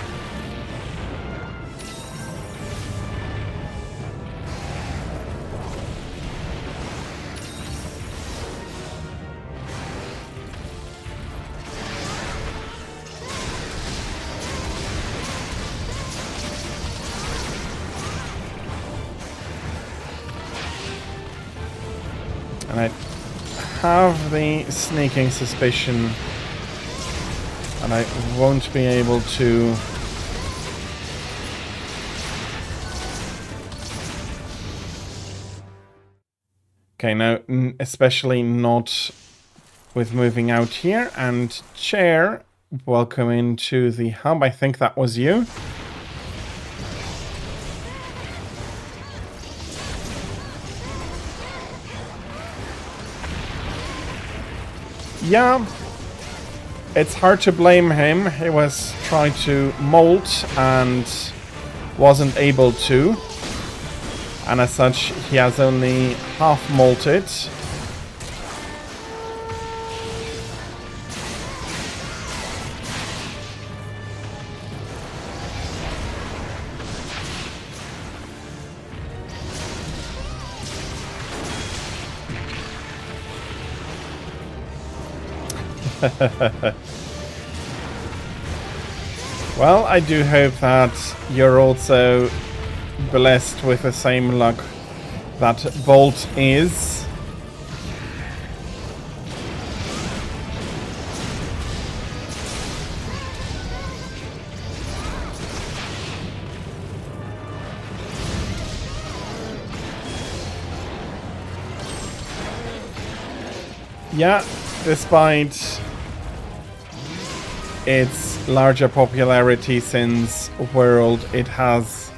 And I have the sneaking suspicion and I won't be able to okay, now especially not with moving out here, and chair welcome into the hub. I think that was you. Yeah, it's hard to blame him. He was trying to molt and wasn't able to. And as such, he has only half molted. Well, I do hope that you're also blessed with the same luck that Bolt is. Yeah, despite its larger popularity since World, it has...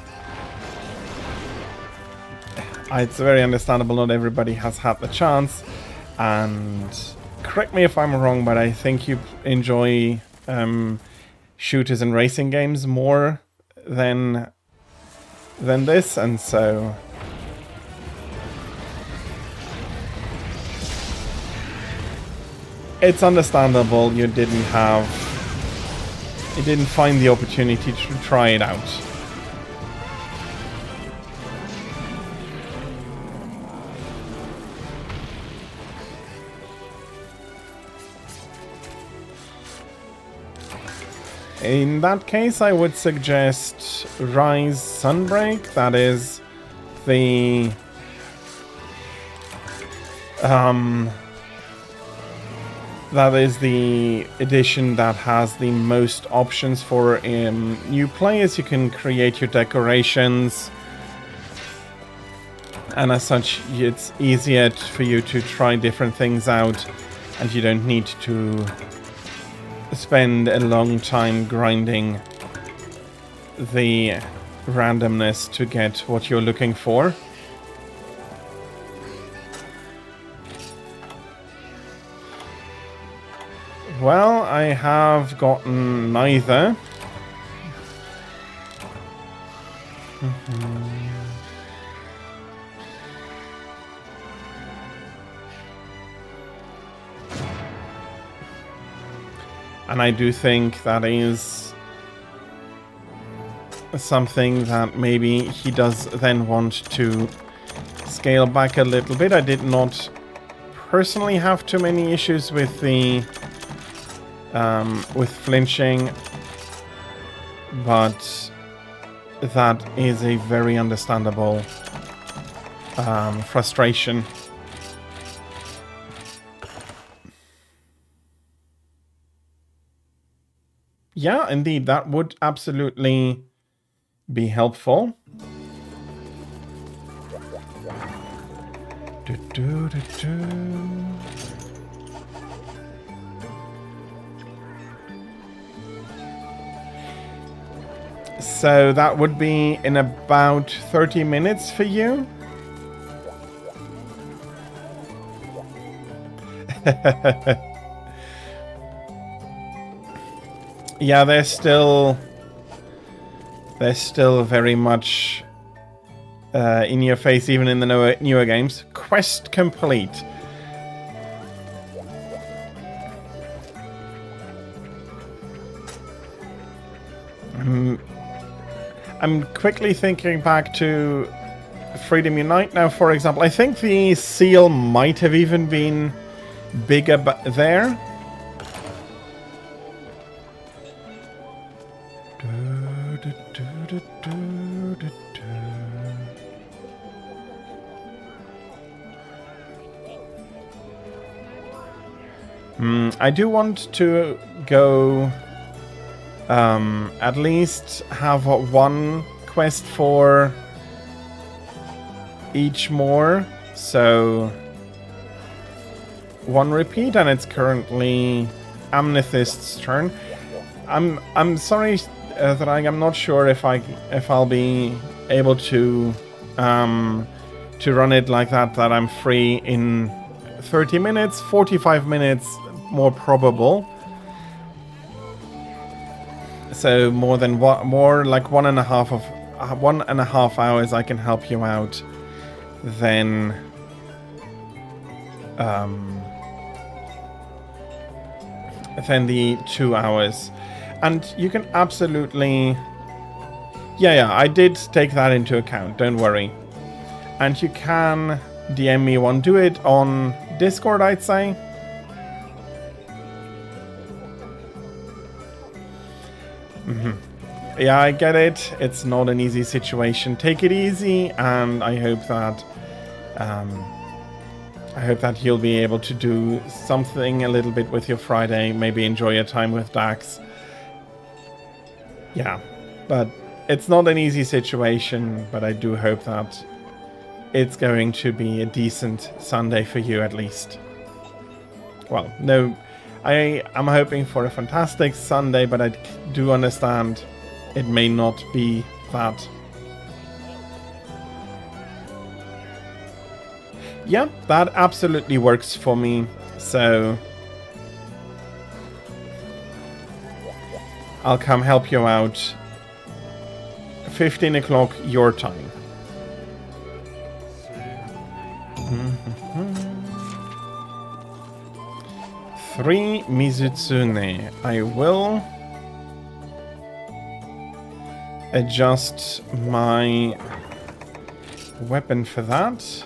It's very understandable not everybody has had the chance, and correct me if I'm wrong, but I think you enjoy shooters and racing games more than this, and so... It's understandable you didn't find the opportunity to try it out. In that case, I would suggest Rise Sunbreak. That is the edition that has the most options for new players. You can create your decorations, and as such, it's easier for you to try different things out, and you don't need to spend a long time grinding the randomness to get what you're looking for. Well, I have gotten neither. And I do think that is something that maybe he does then want to scale back a little bit. I did not personally have too many issues with the with flinching, but that is a very understandable frustration. Yeah, indeed, that would absolutely be helpful. So that would be in about 30 minutes for you. Yeah, they're still very much in your face, even in the newer games. Quest complete. I'm quickly thinking back to Freedom Unite now, for example. I think the seal might have even been bigger there. I do want to go at least have one quest for each more, so one repeat, and it's currently Amnethyst's turn. I'm sorry that I'm not sure if I'll be able to run it like that I'm free in 30 minutes, 45 minutes more probable. So more like 1.5 hours I can help you out than the 2 hours. And you can absolutely... Yeah, I did take that into account, don't worry. And you can DM me one. Do it on Discord, I'd say. Yeah, I get it. It's not an easy situation. Take it easy, and I hope that you'll be able to do something a little bit with your Friday. Maybe enjoy your time with Dax. Yeah, but it's not an easy situation, but I do hope that it's going to be a decent Sunday for you at least. Well, no, I am hoping for a fantastic Sunday, but I do understand it may not be that. Yeah, that absolutely works for me, so I'll come help you out 15 o'clock your time. Three Mizutsune. I will adjust my weapon for that.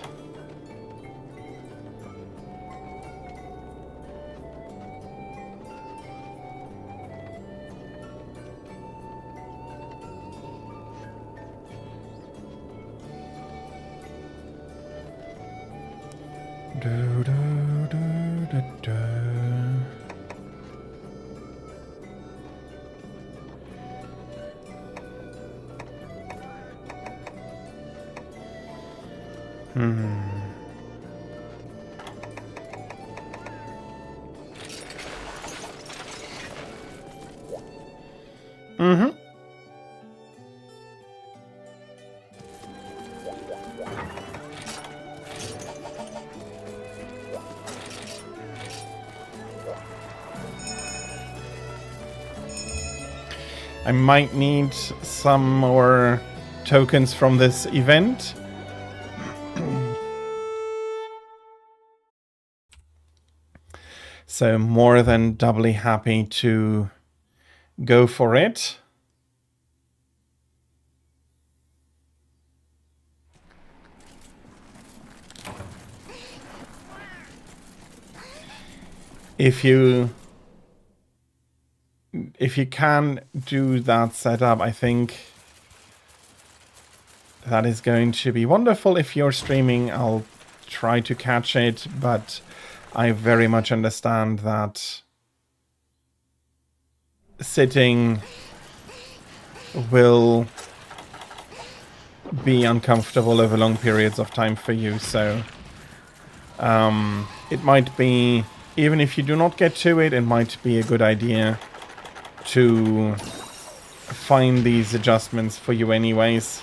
I might need some more tokens from this event. So more than doubly happy to go for it. If you can do that setup, I think that is going to be wonderful. If you're streaming, I'll try to catch it, but I very much understand that sitting will be uncomfortable over long periods of time for you, so it might be, even if you do not get to it, it might be a good idea to find these adjustments for you anyways.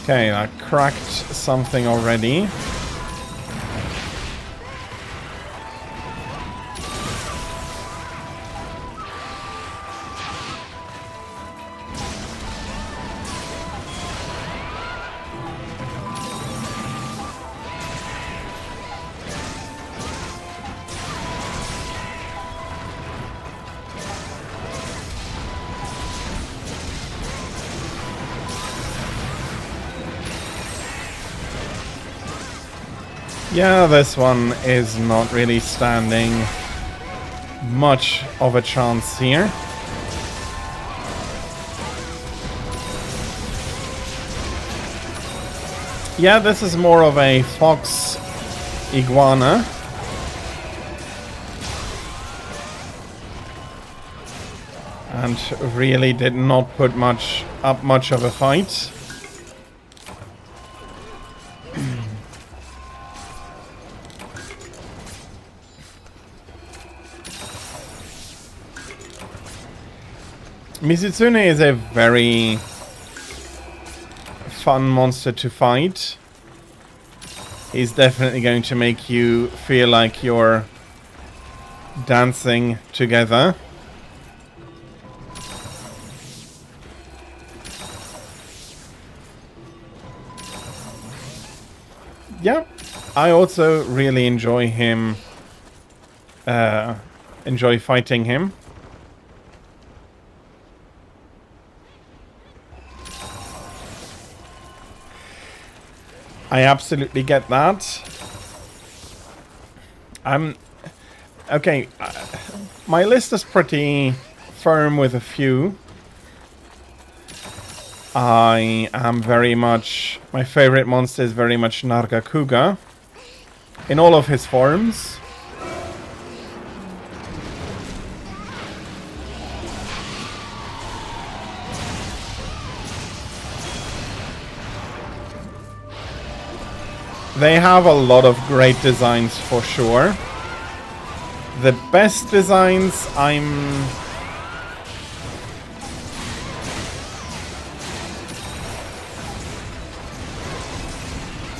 Okay, I cracked something already. Yeah, this one is not really standing much of a chance here. Yeah, this is more of a fox iguana. and really did not put much of a fight. Mizutsune is a very fun monster to fight. He's definitely going to make you feel like you're dancing together. Yeah, I also really enjoy him. Enjoy fighting him. I absolutely get that. Okay. My list is pretty firm with a few. I am very much... My favorite monster is very much Nargacuga. In all of his forms. They have a lot of great designs for sure. The best designs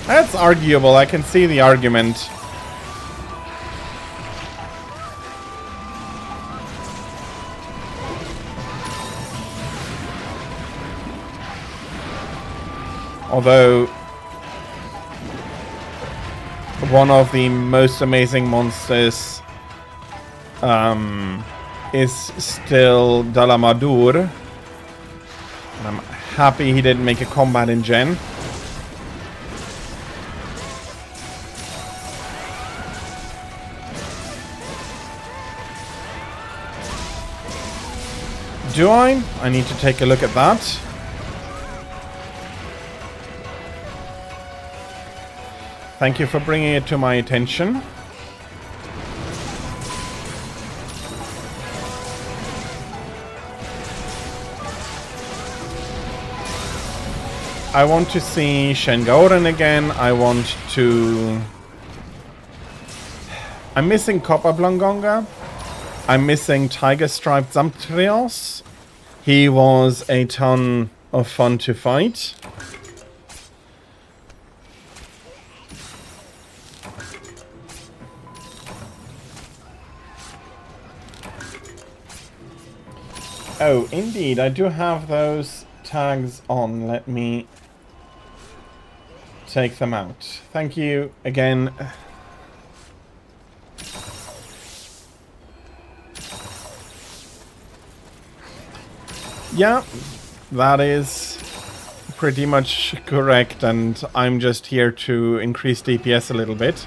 That's arguable, I can see the argument. Although one of the most amazing monsters is still Dalamadur. And I'm happy he didn't make a combat in Gen. Do I? I need to take a look at that. Thank you for bringing it to my attention. I want to see Shengoren again. I want to... I'm missing Copper Blangonga. I'm missing Tiger Striped Zamtrios. He was a ton of fun to fight. Oh, indeed, I do have those tags on. Let me take them out. Thank you again. Yeah, that is pretty much correct, and I'm just here to increase DPS a little bit.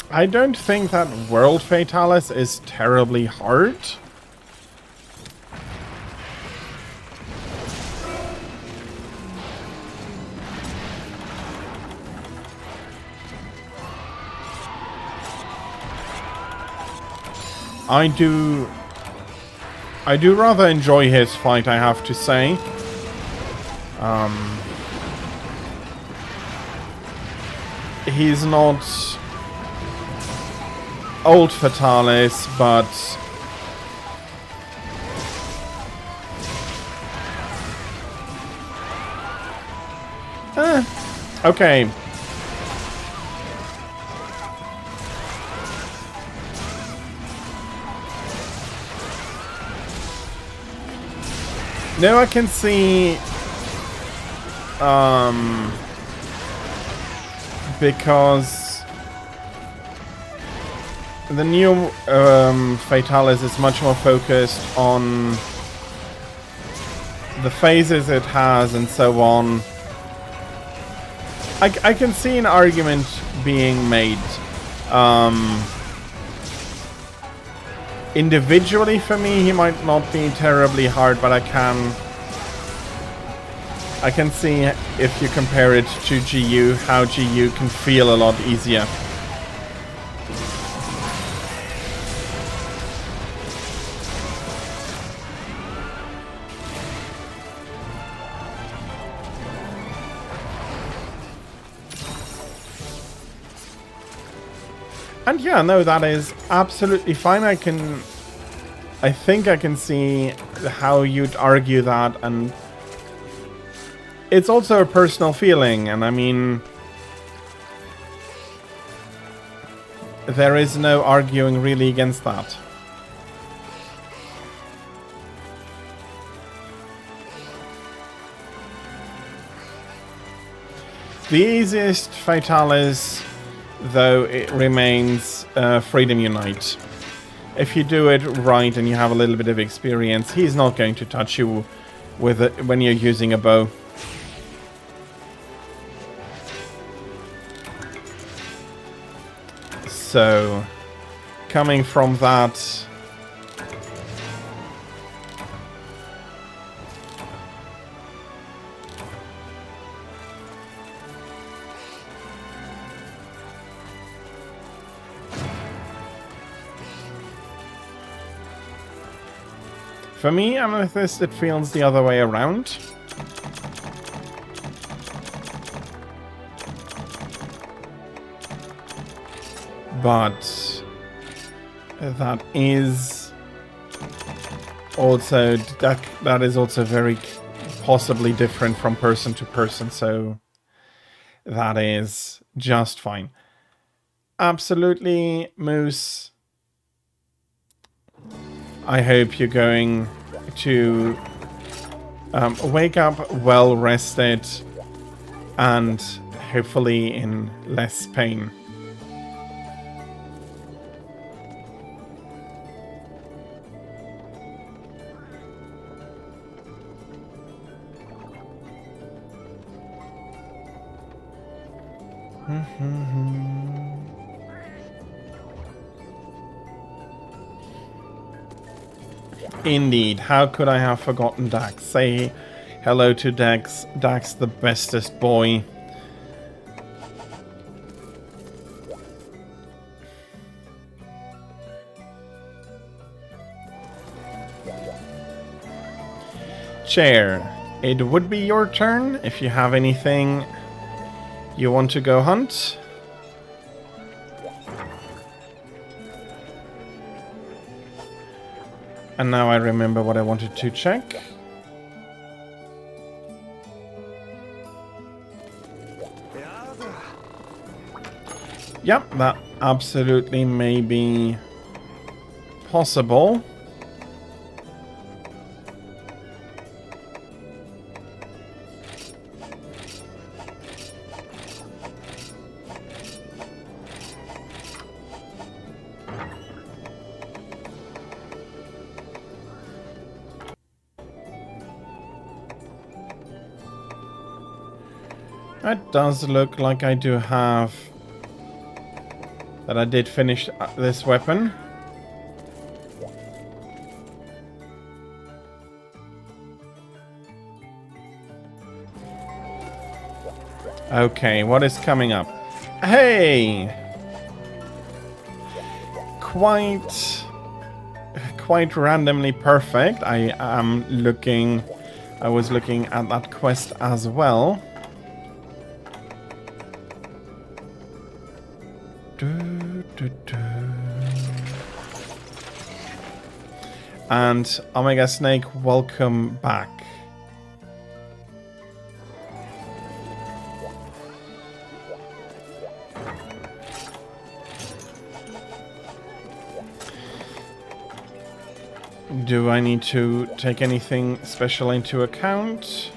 I don't think that World Fatalis is terribly hard. I do rather enjoy his fight, I have to say. He's not old Fatalis, but okay. Now I can see because the new Fatalis is much more focused on the phases it has and so on. I can see an argument being made. individually for me he might not be terribly hard, but I can see if you compare it to GU, how GU can feel a lot easier. And yeah, no, that is absolutely fine. I think I can see how you'd argue that, and it's also a personal feeling, and I mean, there is no arguing really against that. The easiest Fatalis, though, it remains Freedom Unite. If you do it right and you have a little bit of experience, he's not going to touch you with it when you're using a bow. So, coming from that, for me, Amethyst, it feels the other way around. But that is also that is also very possibly different from person to person, so that is just fine. Absolutely, Moose. I hope you're going to wake up well rested and hopefully in less pain. Indeed, how could I have forgotten Dax? Say hello to Dax. Dax, the bestest boy. Chair, it would be your turn if you have anything you want to go hunt. And now I remember what I wanted to check. Yep, that absolutely may be possible. It does look like I do have... that I did finish this weapon. Okay, what is coming up? Hey! Quite randomly perfect. I was looking at that quest as well. And Omega Snake, welcome back. Do I need to take anything special into account?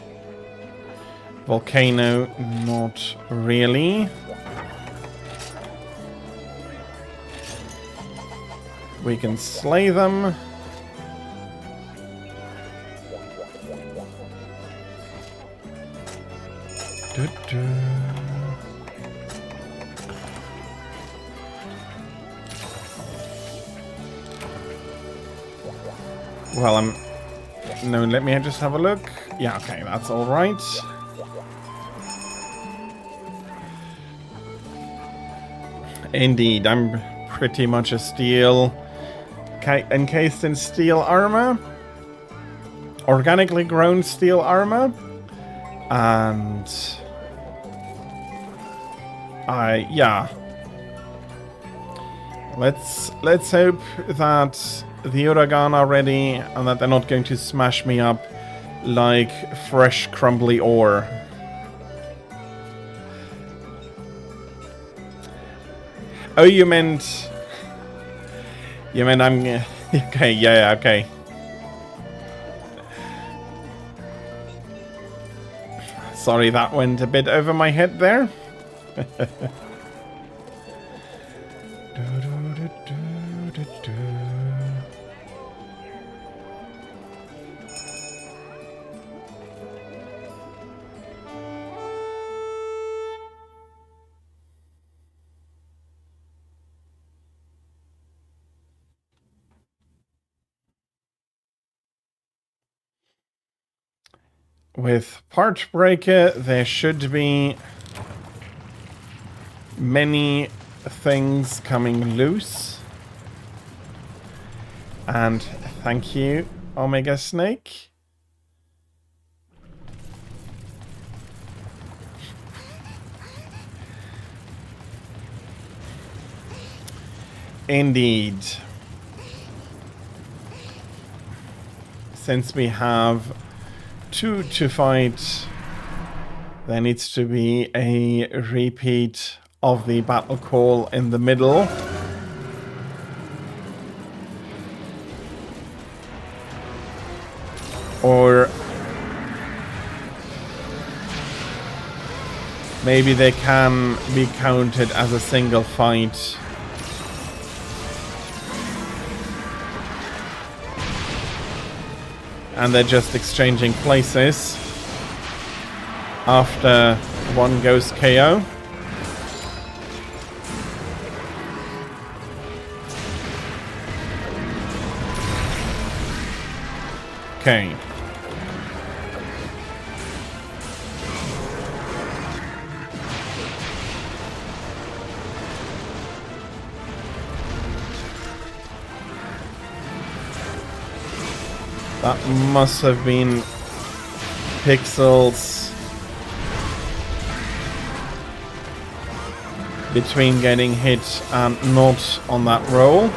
Volcano, not really. We can slay them. Well, no, let me just have a look. Yeah, okay, that's all right. Indeed, I'm pretty much a steel, encased in steel armor. Organically grown steel armor. And yeah. Let's hope that the Uragan are ready and that they're not going to smash me up like fresh crumbly ore. Oh, you meant I'm okay, yeah, okay. Sorry, that went a bit over my head there. With Part Breaker, there should be many things coming loose. And thank you, Omega Snake. Indeed. Since we have 2 to fight, there needs to be a repeat of the battle call in the middle. Or maybe they can be counted as a single fight. And they're just exchanging places after one goes KO. Okay. That must have been pixels between getting hit and not on that roll.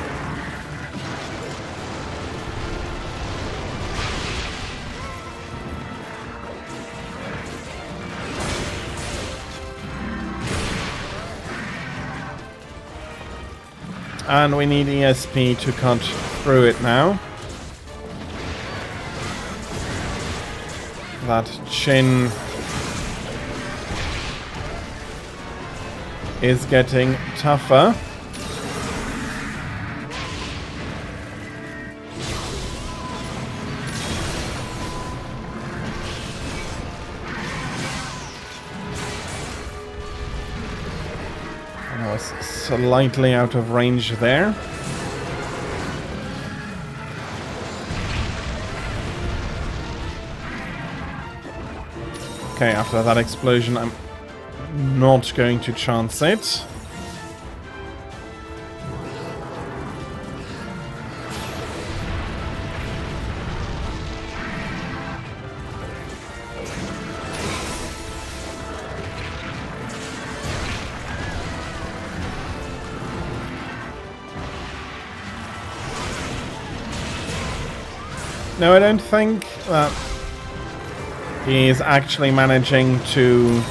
And we need ESP to cut through it now. That chin is getting tougher. I was slightly out of range there. Okay, after that explosion, I'm not going to chance it. No, I don't think that he is actually managing to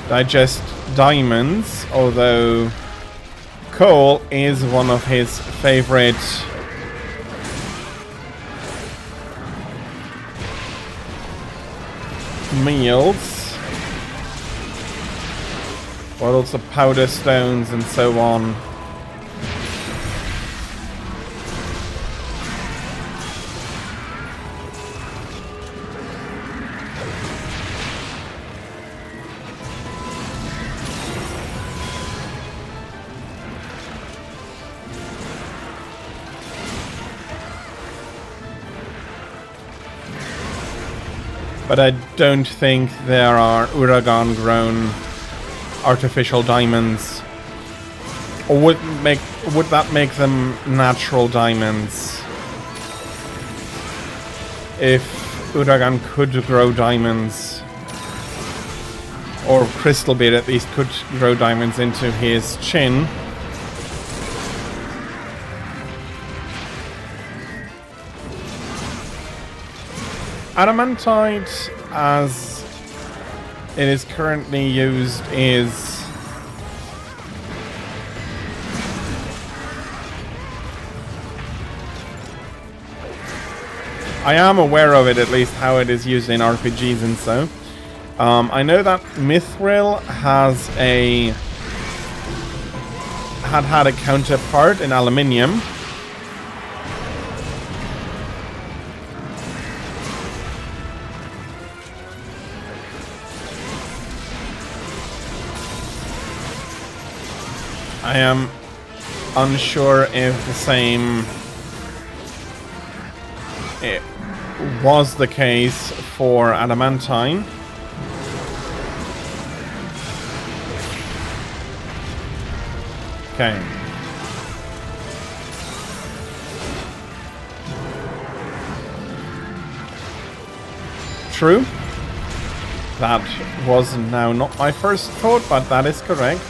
digest diamonds, although coal is one of his favorite meals, but also powder stones and so on. But I don't think there are Uragan-grown artificial diamonds. Or would that make them natural diamonds? If Uragan could grow diamonds, or Crystalbeard at least could grow diamonds into his chin. Adamantite, as it is currently used, is I am aware of it, at least how it is used in RPGs and so. I know that Mithril had a counterpart in aluminium. I am unsure if the same it was the case for adamantine. Okay. True. That was now not my first thought, but that is correct.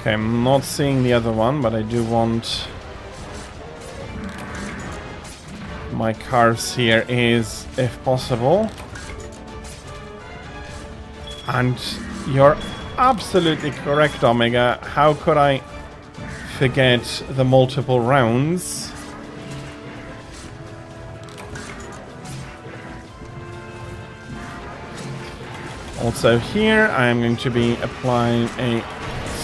Okay, I'm not seeing the other one, but I do want my carves here is, if possible. And you're absolutely correct, Omega. How could I forget the multiple rounds? Also here, I am going to be applying a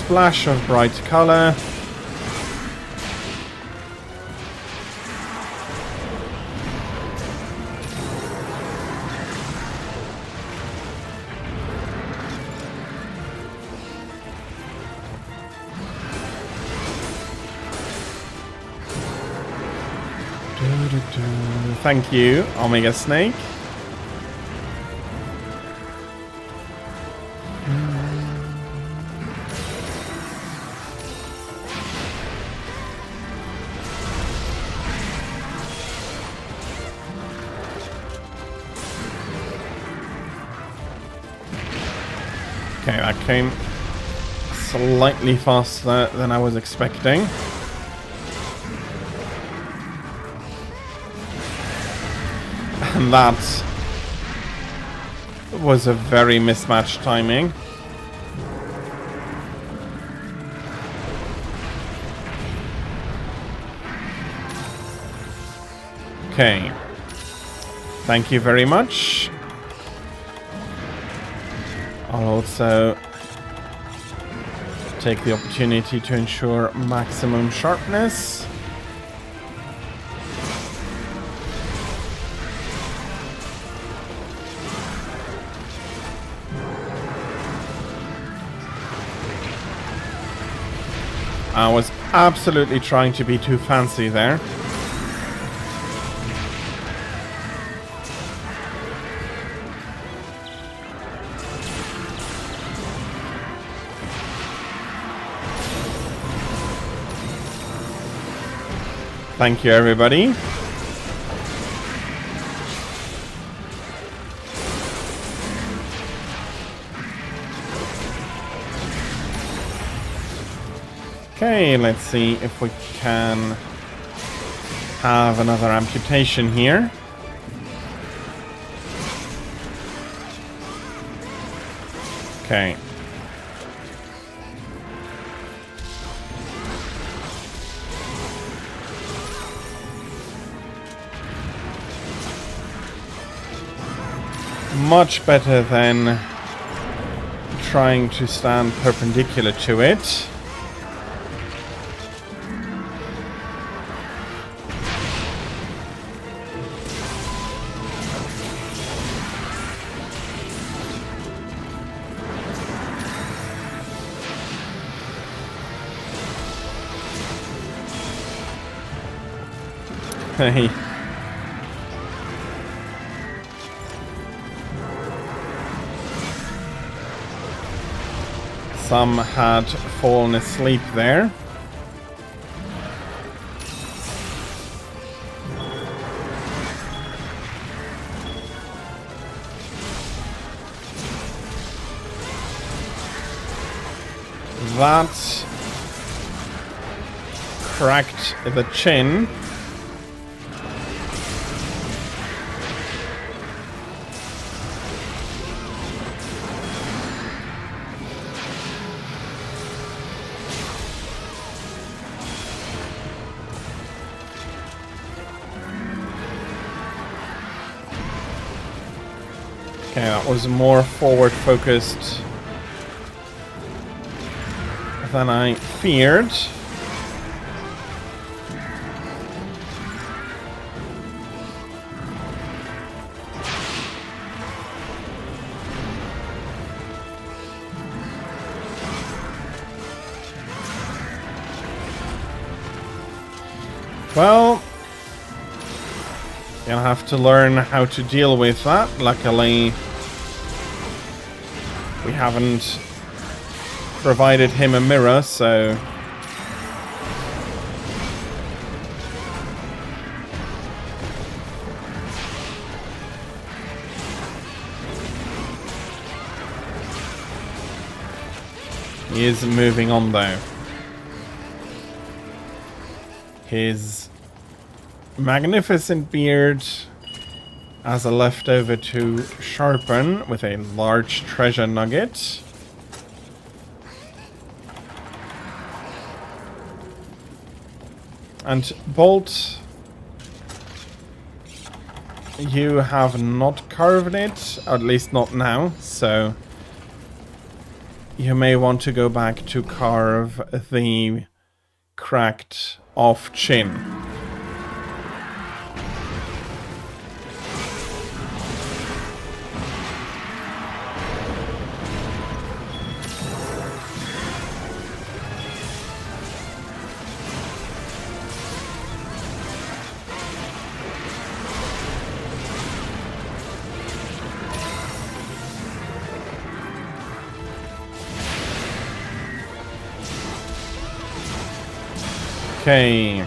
splash of bright color. Thank you, Omega Snake. Okay, that came slightly faster than I was expecting. And that was a very mismatched timing. Okay. Thank you very much. I'll also take the opportunity to ensure maximum sharpness. I was absolutely trying to be too fancy there. Thank you, everybody. Okay, let's see if we can have another amputation here. Okay. Much better than trying to stand perpendicular to it. Hey. Some had fallen asleep there. That cracked the chin. Okay, that was more forward focused than I feared. Well, you'll have to learn how to deal with that. Luckily, we haven't provided him a mirror, so he is moving on though. His magnificent beard as a leftover to sharpen with a large treasure nugget. And Bolt, you have not carved it, or at least not now, so you may want to go back to carve the cracked off chin. Okay.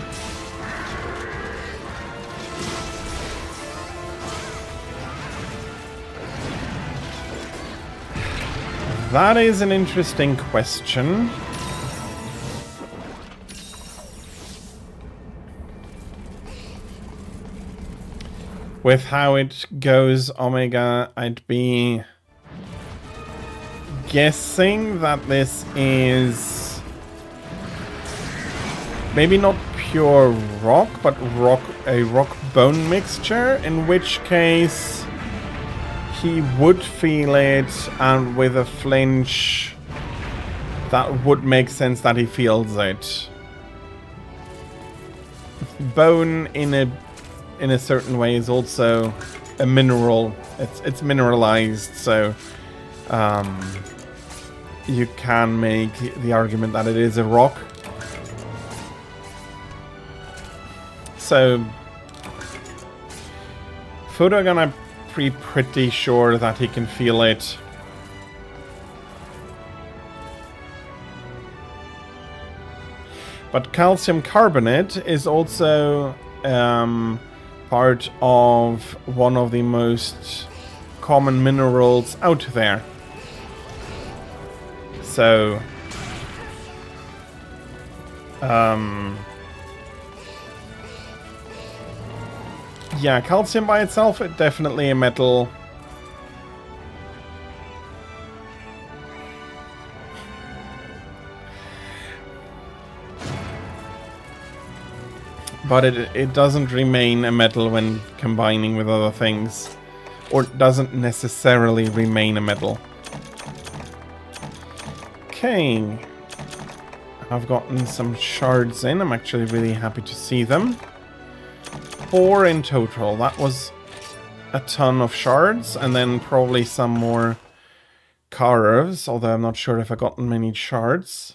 That is an interesting question. With how it goes, Omega, I'd be guessing that this is maybe not pure rock, but a rock bone mixture, in which case he would feel it, and with a flinch that would make sense that he feels it. Bone in a certain way is also a mineral. It's mineralized, so you can make the argument that it is a rock. So, Fudogan, I'm pretty sure that he can feel it. But calcium carbonate is also part of one of the most common minerals out there. So, yeah, calcium by itself, it's definitely a metal. But it doesn't remain a metal when combining with other things. Or it doesn't necessarily remain a metal. Okay. I've gotten some shards in. I'm actually really happy to see them. 4 in total. That was a ton of shards, and then probably some more carves, although I'm not sure if I've gotten many shards.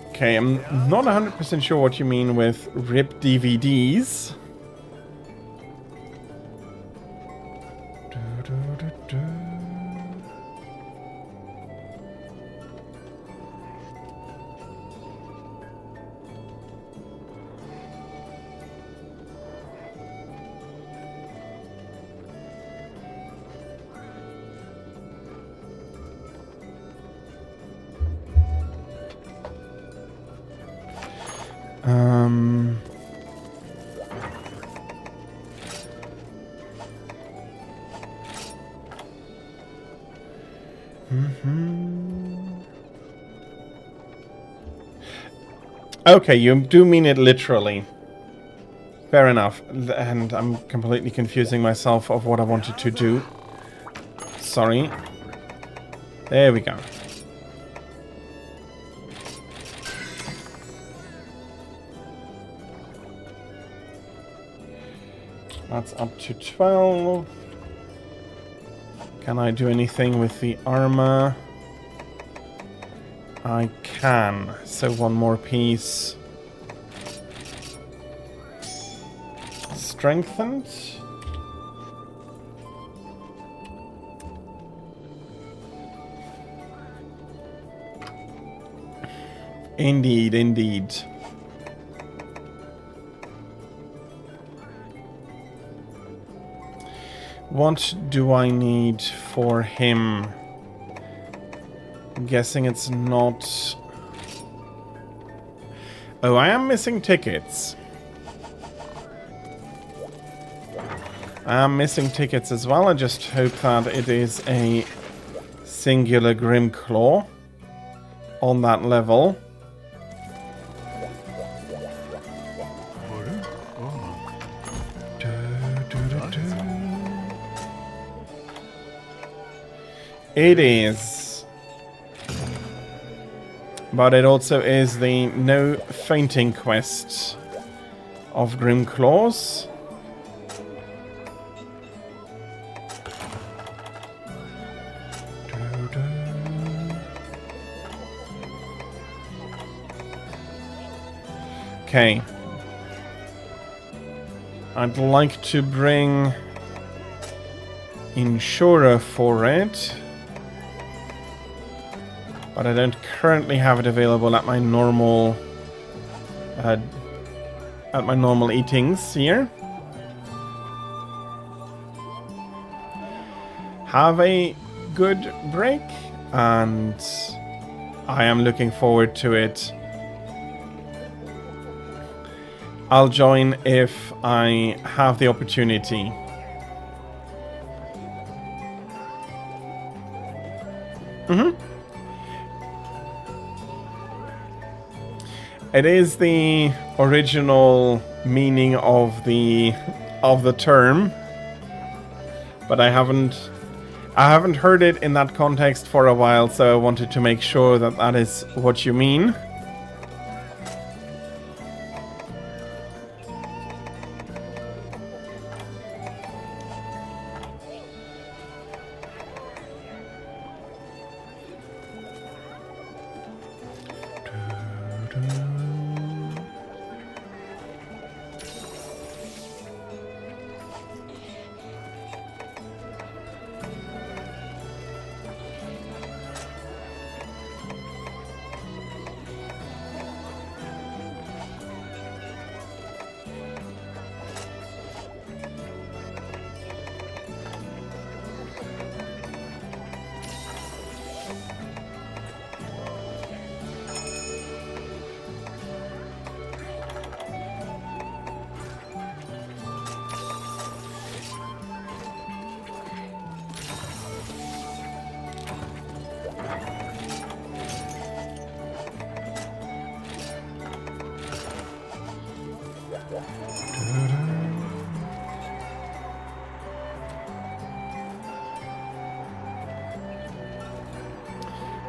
Okay, I'm not 100% sure what you mean with rip DVDs. Okay, you do mean it literally. Fair enough. And I'm completely confusing myself of what I wanted to do. Sorry. There we go. That's up to 12. Can I do anything with the armor? I can. So one more piece. Strengthened. Indeed, indeed. What do I need for him? I'm guessing it's not... Oh, I am missing tickets. I am missing tickets as well. I just hope that it is a singular Grimclaw on that level. It is. But it also is the no fainting quest of Grimclaws. Okay. I'd like to bring Insurer for it. But I don't currently have it available at my normal eatings here. Have a good break, and I am looking forward to it. I'll join if I have the opportunity. It is the original meaning of the term, but I haven't heard it in that context for a while, so I wanted to make sure that that is what you mean.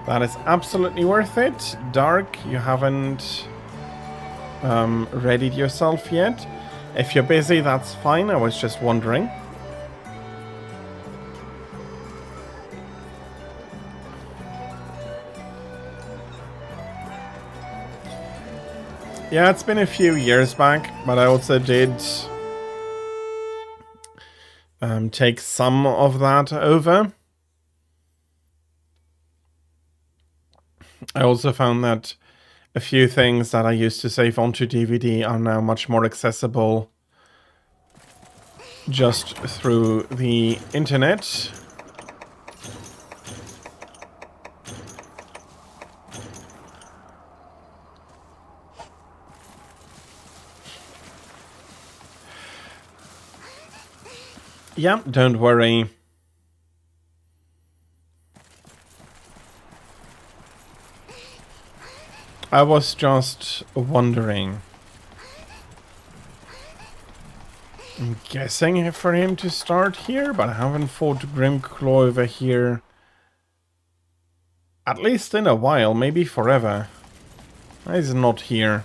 That is absolutely worth it. Dark, you haven't readied yourself yet. If you're busy, that's fine. I was just wondering. Yeah, it's been a few years back, but I also did take some of that over. I also found that a few things that I used to save onto DVD are now much more accessible just through the internet. Yeah, don't worry. I was just wondering. I'm guessing for him to start here, but I haven't fought Grimclaw over here. At least in a while, maybe forever. He's not here.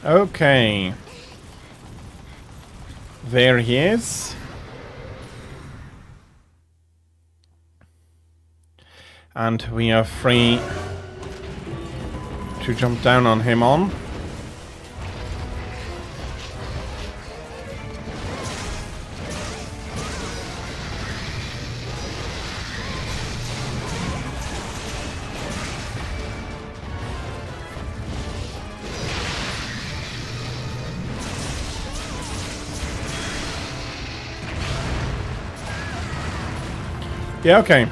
Okay. There he is. And we are free to jump down on him on. Yeah, okay.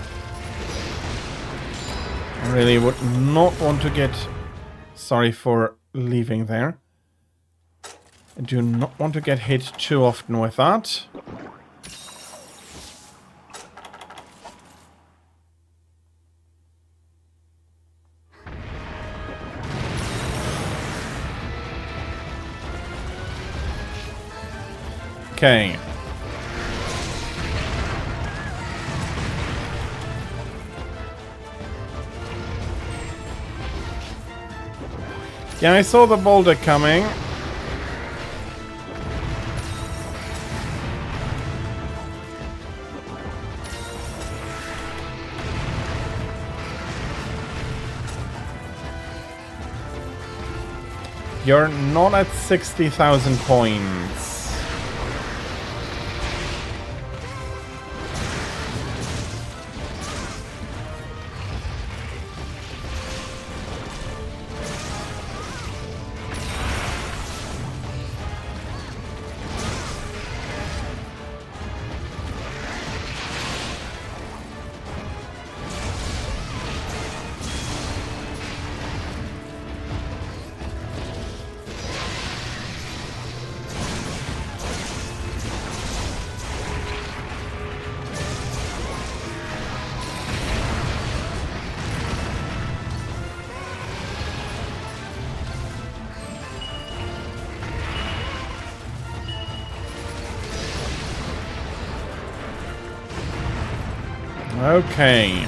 I really would not want to get... Sorry for leaving there. I do not want to get hit too often with that. Okay. Yeah, I saw the boulder coming. You're not at 60,000 coins. Okay.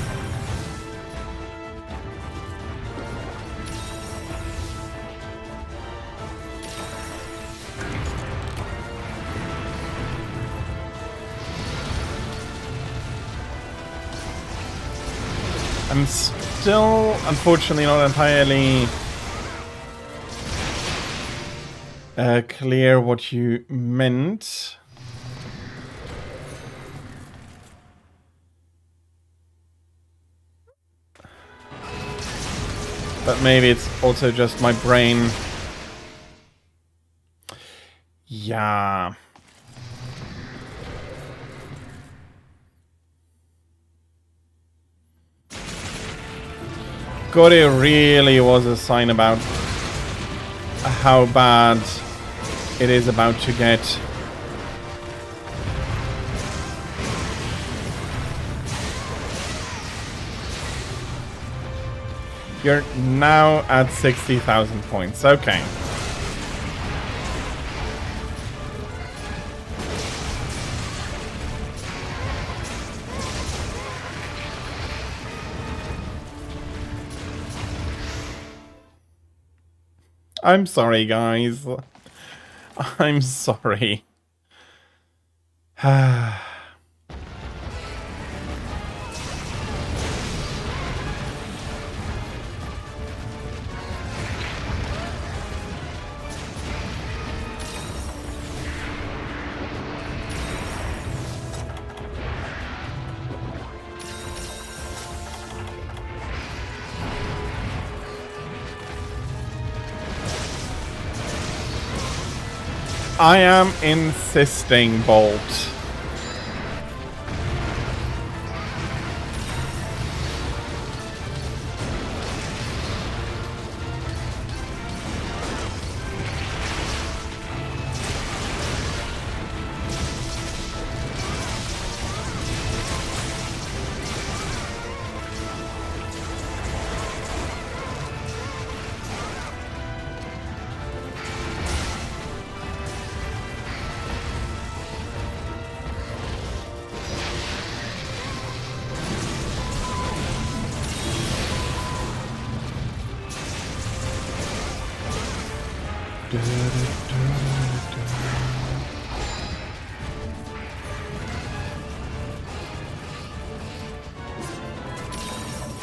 I'm still, unfortunately, not entirely clear what you meant. But maybe it's also just my brain. Yeah. God, it really was a sign about how bad it is about to get. You're now at 60,000 points. Okay. I'm sorry, guys. I'm sorry. I am insisting, Bolt.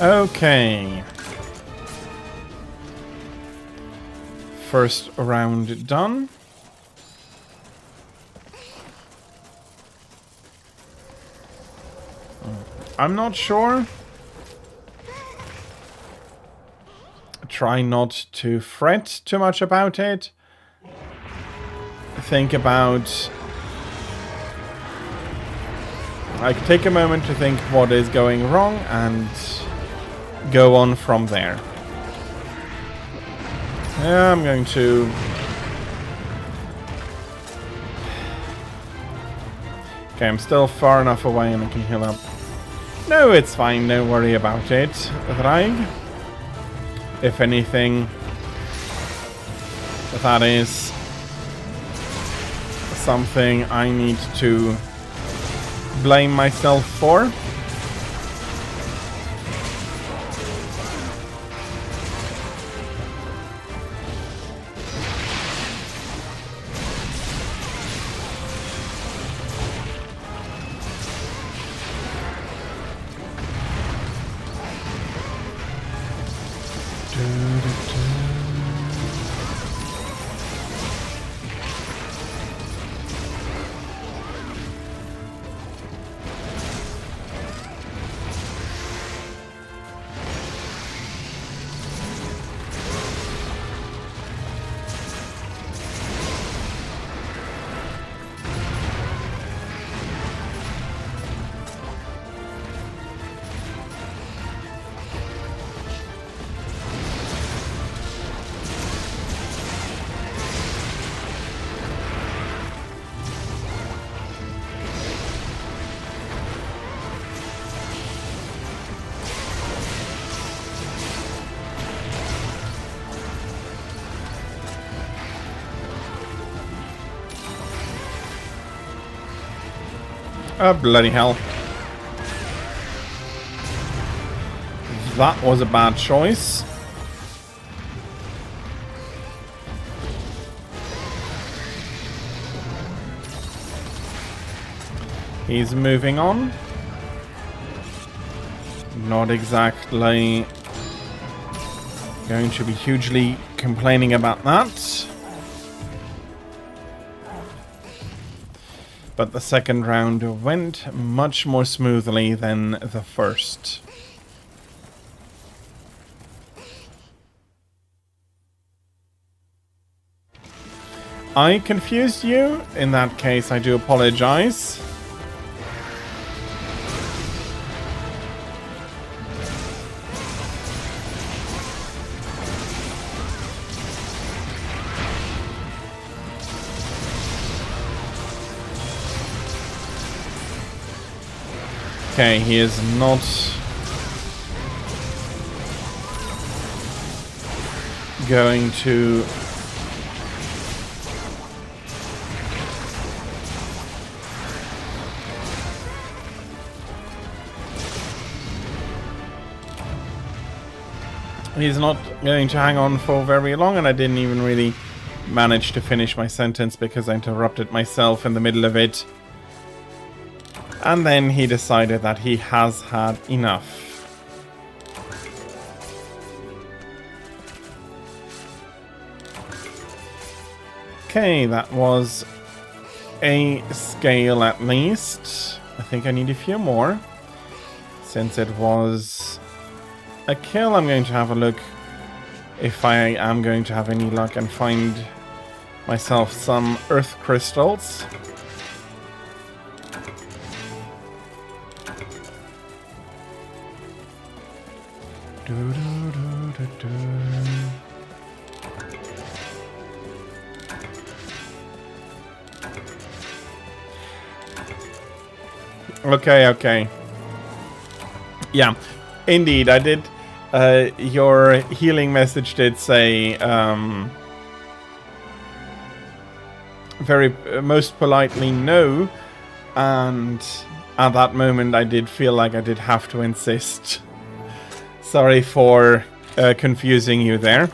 Okay. First round done. I'm not sure. Try not to fret too much about it. Think about... like, take a moment to think what is going wrong and go on from there. Yeah, I'm going to... okay, I'm still far enough away and I can heal up. No, it's fine, don't worry about it, Drag. If anything, that is something I need to blame myself for. Oh, bloody hell. That was a bad choice. He's moving on. Not exactly going to be hugely complaining about that. But the second round went much more smoothly than the first. I confused you. In that case, I do apologize. Okay, he is not going to hang on for very long, and I didn't even really manage to finish my sentence because I interrupted myself in the middle of it. And then he decided that he has had enough. Okay, that was a scale at least. I think I need a few more. Since it was a kill, I'm going to have a look if I am going to have any luck and find myself some earth crystals. Okay. Yeah, indeed, I did. Your healing message did say, most politely no, and at that moment I did feel like I did have to insist. Sorry for confusing you there.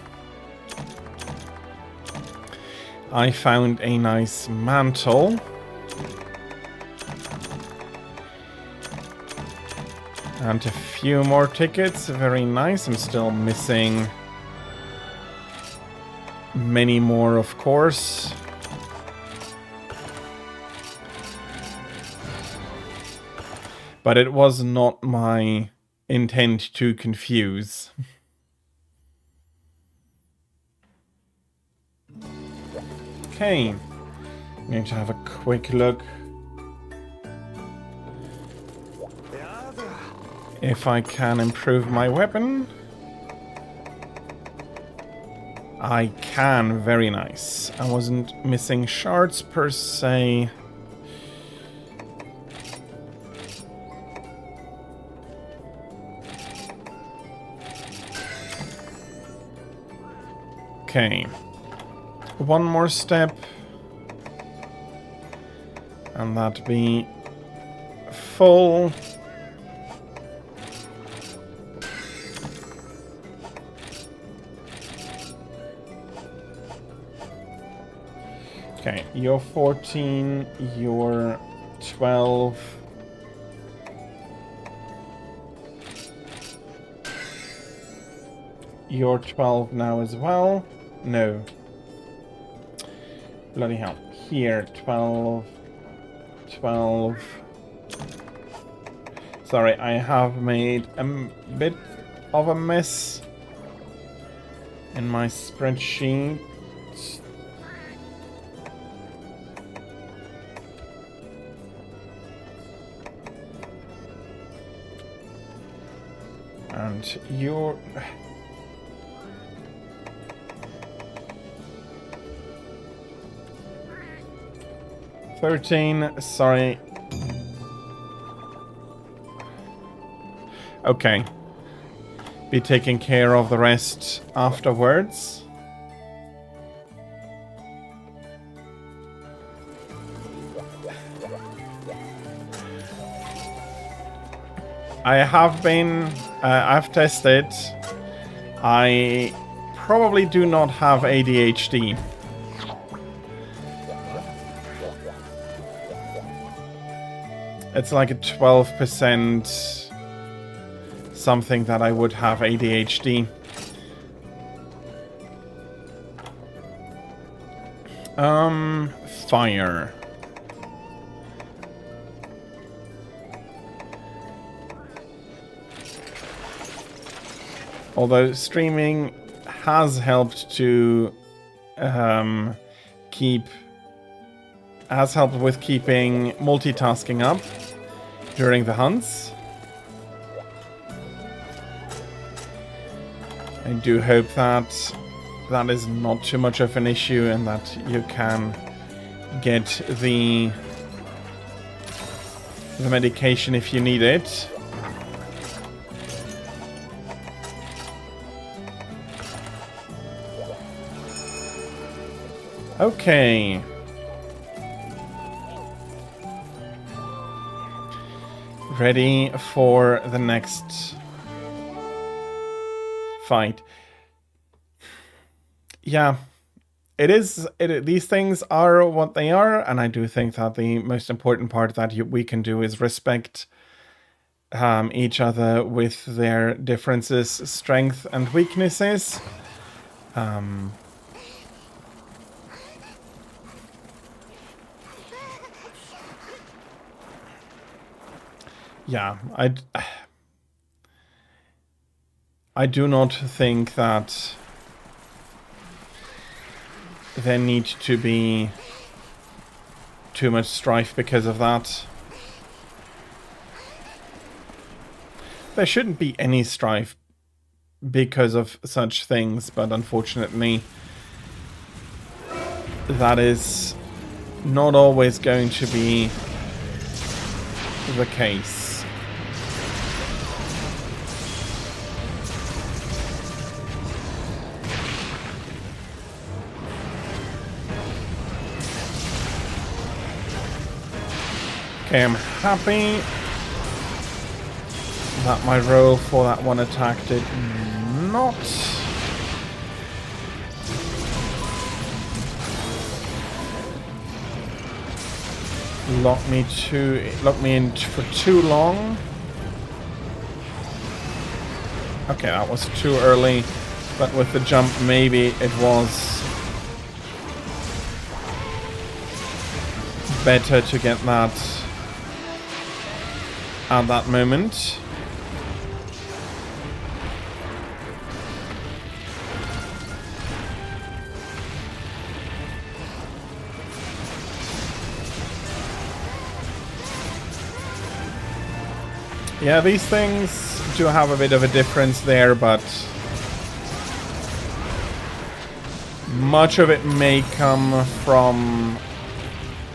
I found a nice mantle. And a few more tickets. Very nice. I'm still missing many more, of course. But it was not my intent to confuse. Okay. I'm going to have a quick look if I can improve my weapon. I can, very nice. I wasn't missing shards per se. Okay. One more step. And that be full. Okay, you're 14, you're 12. You're 12 now as well. No. Bloody hell. Here, 12. 12. Sorry, I have made a bit of a mess in my spreadsheet. And you're... $13, sorry. Okay. Be taking care of the rest afterwards. I have been... I've tested. I probably do not have ADHD. It's like a 12% something that I would have ADHD. Fire. Although streaming has helped to has helped with keeping multitasking up during the hunts. I do hope that that is not too much of an issue and that you can get the the medication if you need it. Okay. Ready for the next fight. Yeah, these things are what they are, and I do think that the most important part that we can do is respect each other with their differences, strengths and weaknesses. Yeah, I do not think that there needs to be too much strife because of that. There shouldn't be any strife because of such things, but unfortunately that is not always going to be the case. Okay, I'm happy that my roll for that one attack did not lock me in for too long. Okay, that was too early, but with the jump maybe it was better to get that at that moment. Yeah, these things do have a bit of a difference there, but much of it may come from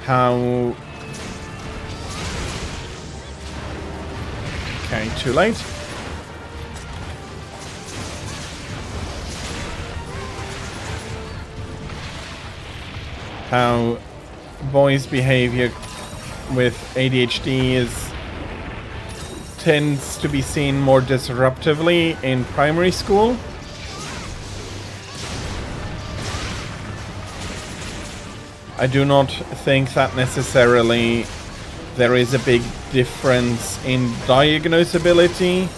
how... Okay, too late. How boys' behavior with ADHD tends to be seen more disruptively in primary school. I do not think that necessarily there is a big difference in diagnosability.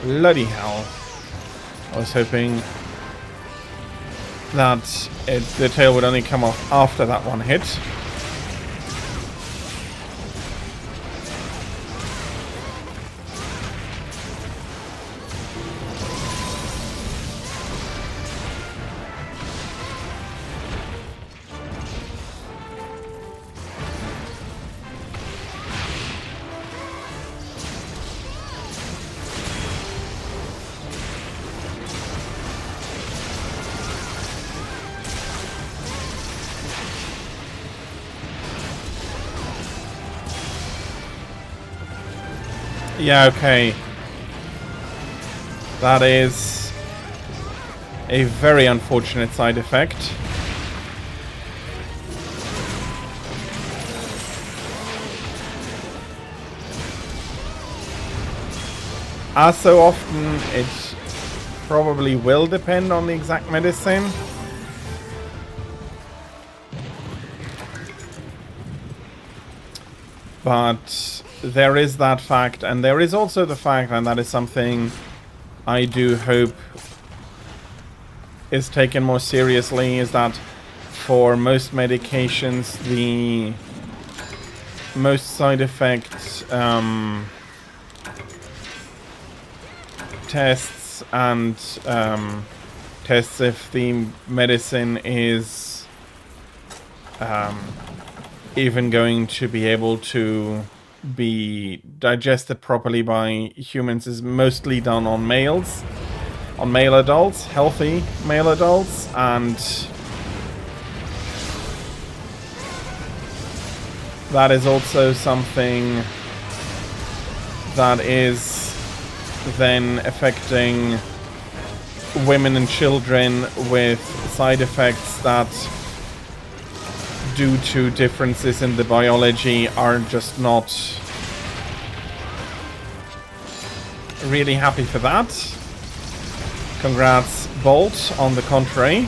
Bloody hell. I was hoping that the tail would only come off after that one hit. Yeah, okay. That is a very unfortunate side effect. As so often, it probably will depend on the exact medicine. But there is that fact, and there is also the fact, and that is something I do hope is taken more seriously, is that for most medications, the most side effect tests and tests if the medicine is even going to be able to be digested properly by humans is mostly done on males, on male adults, healthy male adults, and that is also something that is then affecting women and children with side effects that, due to differences in the biology, are just not really happy for that. Congrats, Bolt, on the contrary.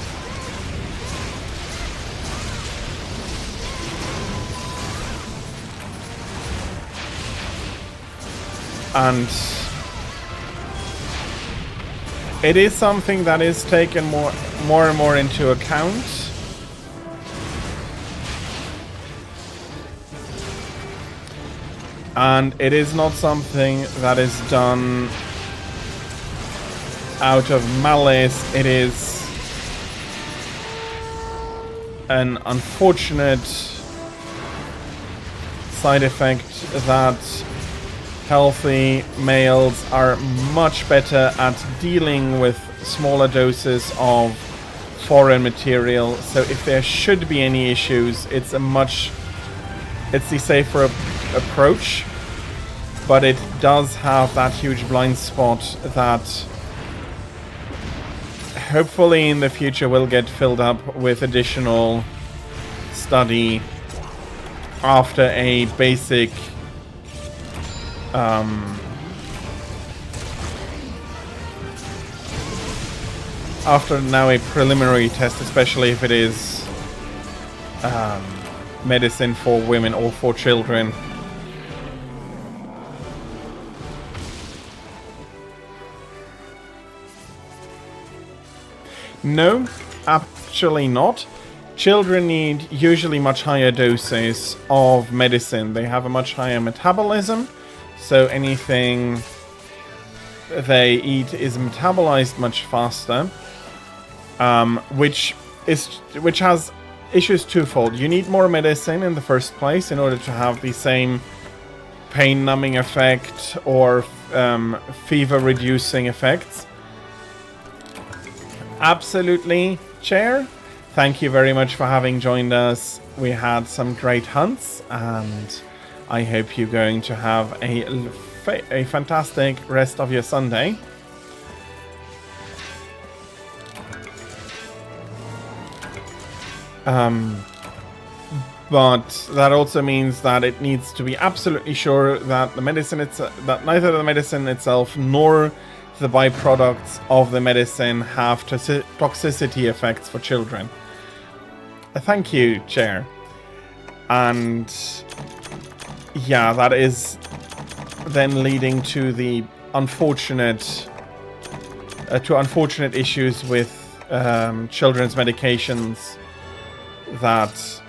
And it is something that is taken more and more into account. And it is not something that is done out of malice. It is an unfortunate side effect that healthy males are much better at dealing with smaller doses of foreign material. So if there should be any issues, it's the safer approach, but it does have that huge blind spot that hopefully in the future will get filled up with additional study after a basic after now a preliminary test, especially if it is medicine for women or for children. No, actually not. Children need usually much higher doses of medicine. They have a much higher metabolism, so anything they eat is metabolized much faster, which has issues twofold. You need more medicine in the first place in order to have the same pain numbing effect or fever reducing effects. Absolutely, Chair. Thank you very much for having joined us. We had some great hunts, and I hope you're going to have a fantastic rest of your Sunday. But that also means that it needs to be absolutely sure that that neither the medicine itself nor the byproducts of the medicine have toxicity effects for children. Thank you, Chair. And yeah, that is then leading to the unfortunate issues with children's medications, that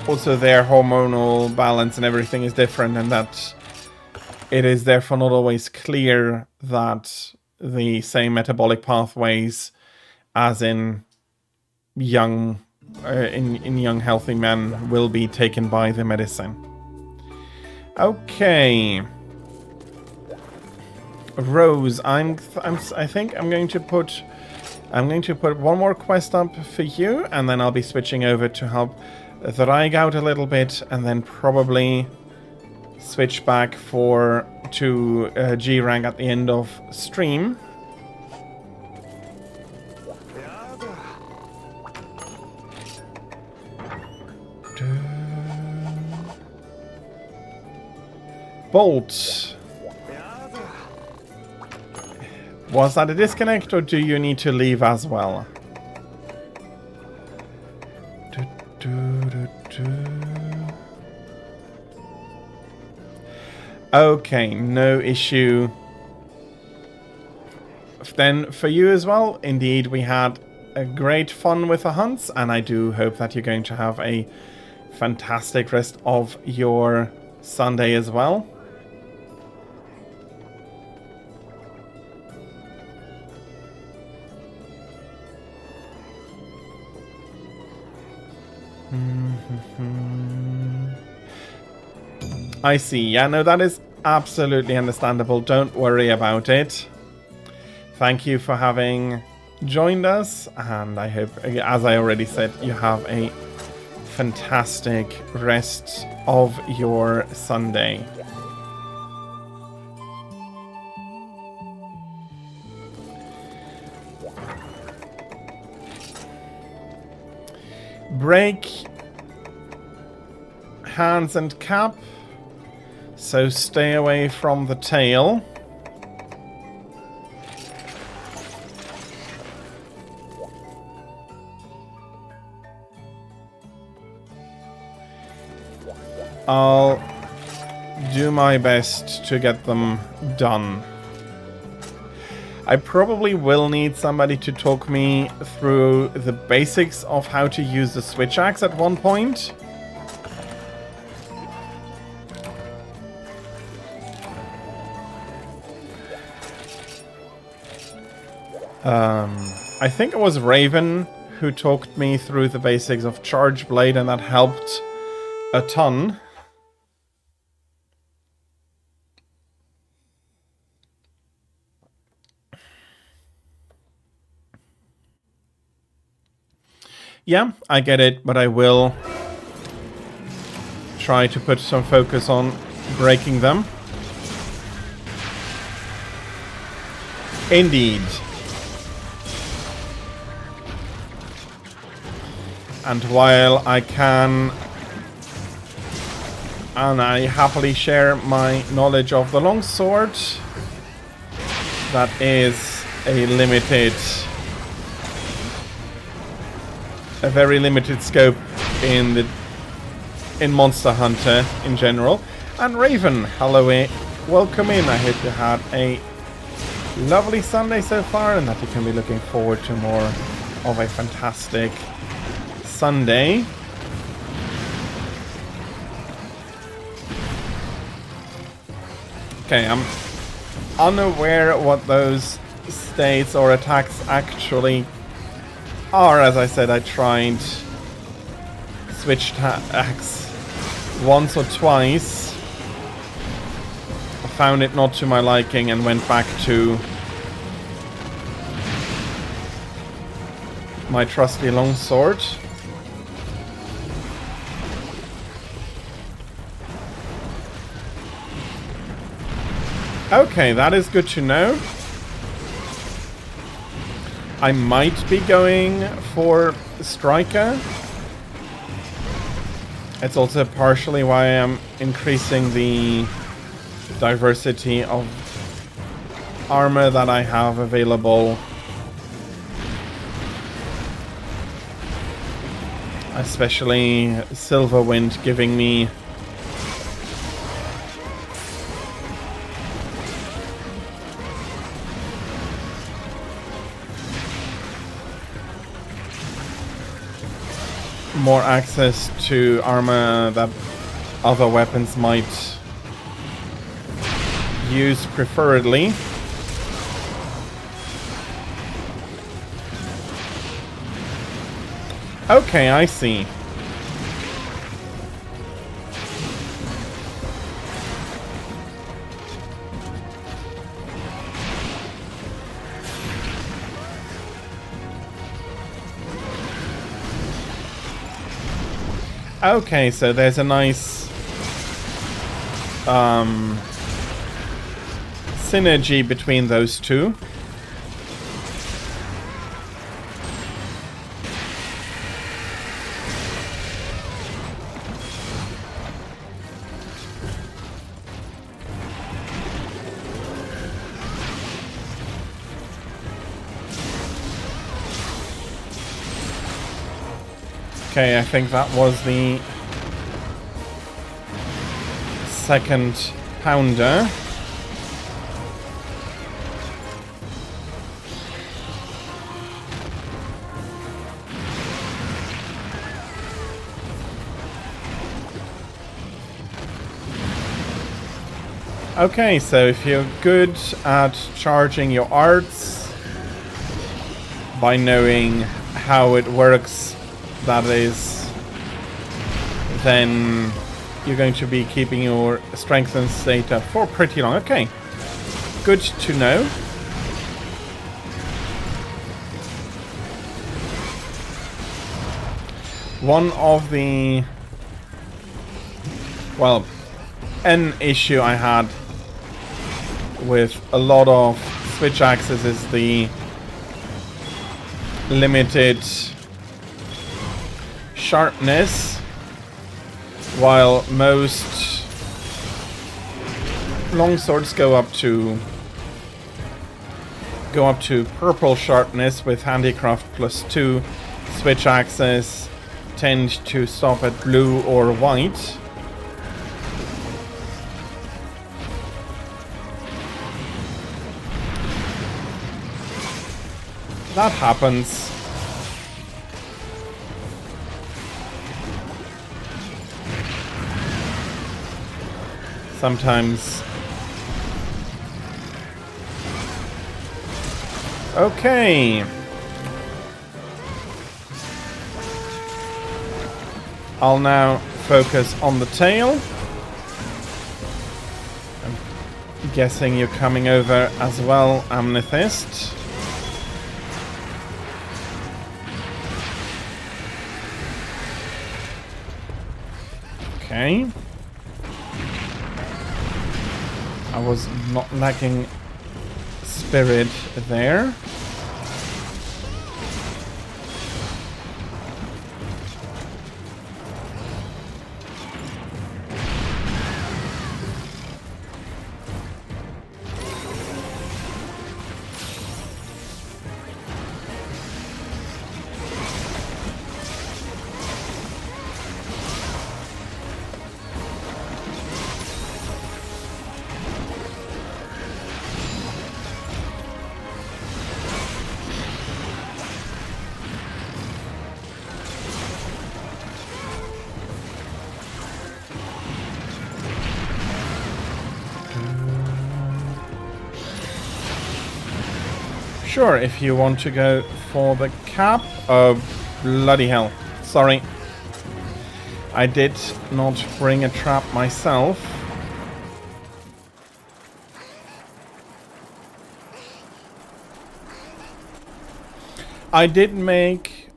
also their hormonal balance and everything is different, and that it is therefore not always clear that the same metabolic pathways as in young healthy men will be taken by the medicine. Okay, Rose, I think I'm going to put one more quest up for you, and then I'll be switching over to help the Raig out a little bit, and then probably switch back to G rank at the end of stream. Bolt. Was that a disconnect, or do you need to leave as well? Okay, no issue. Then for you as well, indeed, we had a great fun with the hunts, and I do hope that you're going to have a fantastic rest of your Sunday as well. I see. Yeah, no, that is absolutely understandable. Don't worry about it. Thank you for having joined us, and I hope, as I already said, you have a fantastic rest of your Sunday. Break hands and cap, so stay away from the tail. I'll do my best to get them done. I probably will need somebody to talk me through the basics of how to use the switch axe at one point. I think it was Raven who talked me through the basics of Charge Blade, and that helped a ton. Yeah, I get it, but I will try to put some focus on breaking them. Indeed. And while I can, and I happily share my knowledge of the longsword, that is a very limited scope in Monster Hunter in general. And Raven, hello, welcome in. I hope you had a lovely Sunday so far, and that you can be looking forward to more of a fantastic Sunday. Okay, I'm unaware what those states or attacks actually are. As I said, I tried switch axe once or twice. I found it not to my liking and went back to my trusty longsword. Okay, that is good to know. I might be going for Striker. It's also partially why I'm increasing the diversity of armor that I have available. Especially Silverwind giving me more access to armor that other weapons might use preferably. Okay, I see. Okay, so there's a nice synergy between those two. Okay, I think that was the second pounder. Okay, so if you're good at charging your arts by knowing how it works, that is, then you're going to be keeping your strength and state up for pretty long. Okay, good to know. One of the... well, an issue I had with a lot of switch axes is the limited sharpness, while most longswords go up to purple sharpness with handicraft +2. Switch axes tend to stop at blue or white. That happens. Sometimes. Okay. I'll now focus on the tail. I'm guessing you're coming over as well, Amethyst. Okay. I was not lacking spirit there. Sure, if you want to go for the cap. Oh, bloody hell. Sorry. I did not bring a trap myself. I did make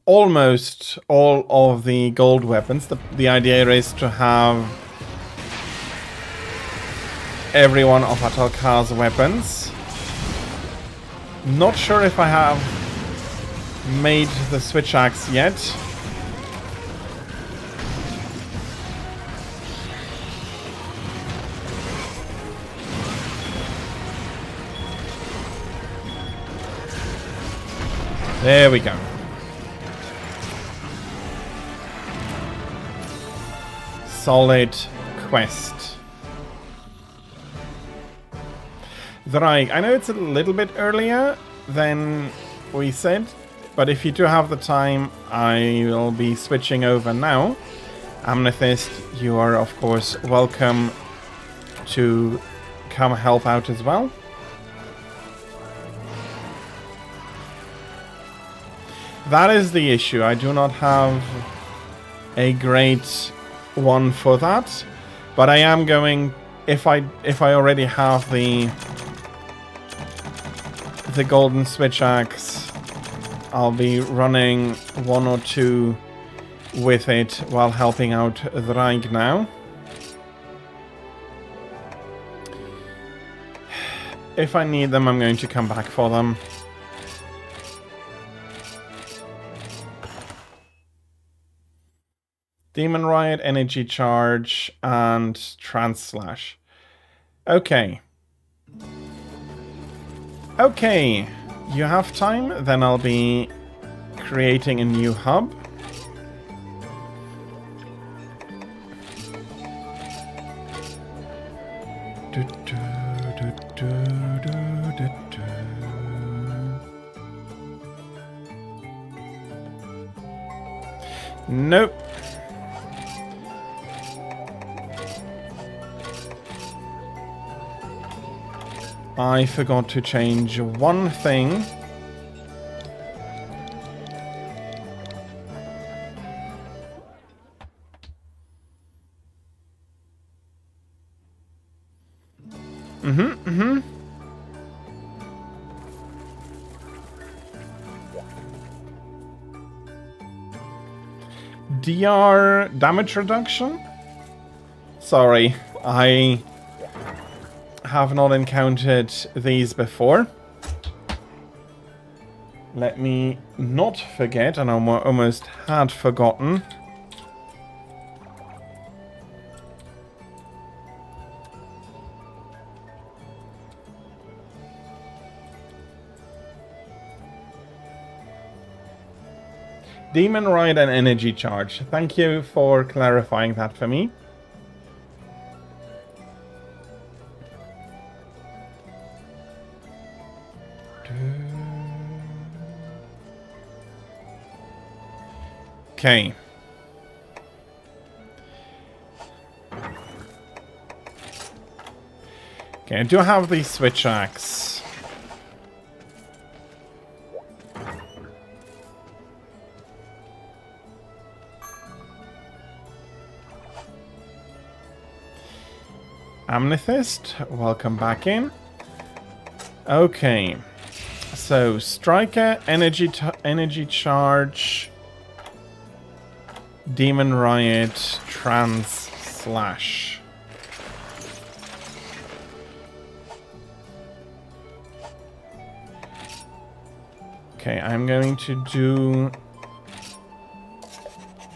almost all of the gold weapons. The idea is to have every one of Atalkar's weapons. Not sure if I have made the switch axe yet. There we go. Solid quest. Drake, I know it's a little bit earlier than we said, but if you do have the time, I will be switching over now. Amethyst, you are of course welcome to come help out as well. That is the issue. I do not have a great one for that, but I am going, if I already have the golden switch axe, I'll be running one or two with it while helping out Drake now. If I need them, I'm going to come back for them. Demon Riot, Energy Charge, and Trans Slash. Okay. Okay, you have time? Then I'll be creating a new hub. Nope. I forgot to change one thing. DR damage reduction? Sorry, I have not encountered these before. Let me not forget, and I almost had forgotten. Demon Ride and Energy Charge. Thank you for clarifying that for me. Okay. Okay, I do have the switch axe. Amethyst, welcome back in. Okay, so Striker, energy charge, Demon Riot, Trans Slash. Okay, I'm going to do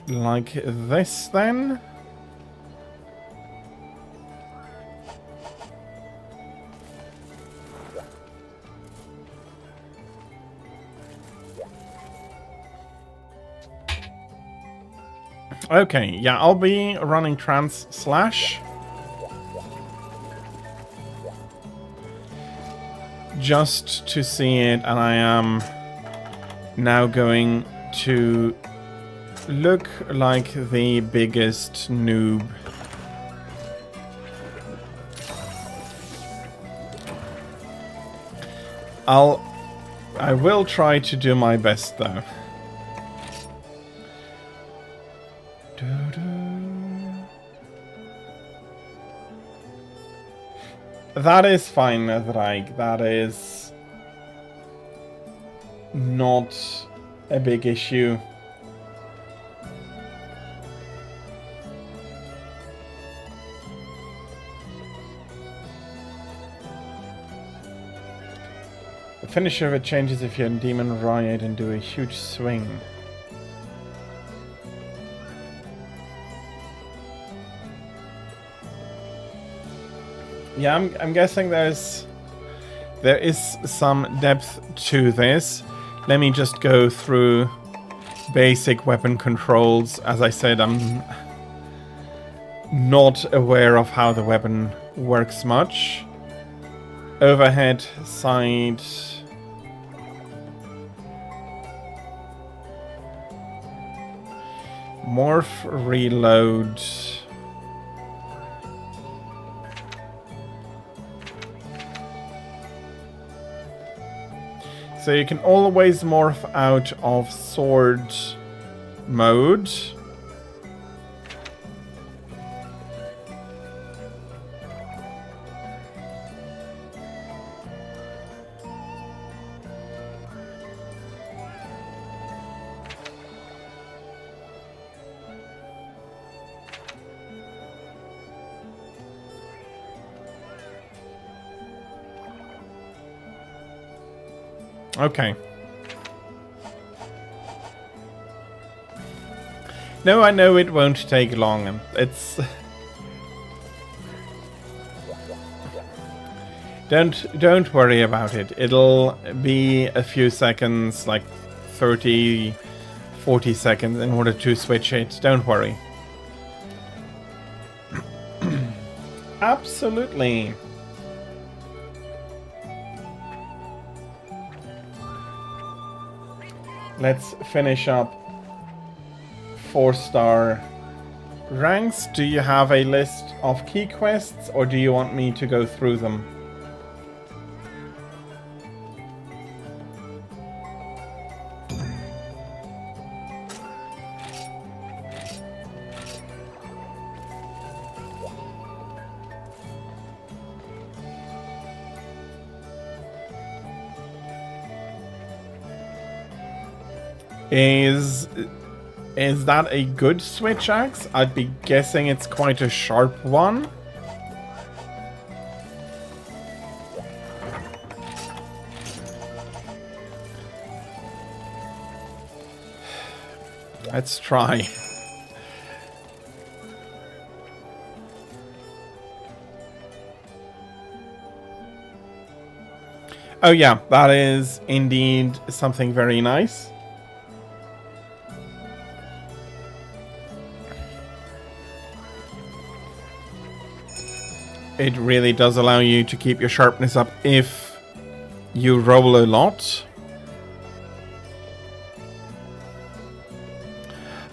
like this then. Okay, yeah, I'll be running Trans Slash. Just to see it, and I am now going to look like the biggest noob. I will try to do my best though. That is fine, Netherite. That is not a big issue. The finisher of it changes if you're in Demon Riot and do a huge swing. Yeah, I'm guessing there is some depth to this. Let me just go through basic weapon controls. As I said, I'm not aware of how the weapon works much. Overhead, side. Morph, reload. So you can always morph out of sword mode. Okay. No, I know it won't take long. It's... Don't worry about it. It'll be a few seconds, like 30, 40 seconds in order to switch it. Don't worry. Absolutely. Let's finish up 4-star ranks. Do you have a list of key quests, or do you want me to go through them? Is Is that a good switch axe? I'd be guessing it's quite a sharp one. Let's try. Oh yeah, that is indeed something very nice. It really does allow you to keep your sharpness up if you roll a lot.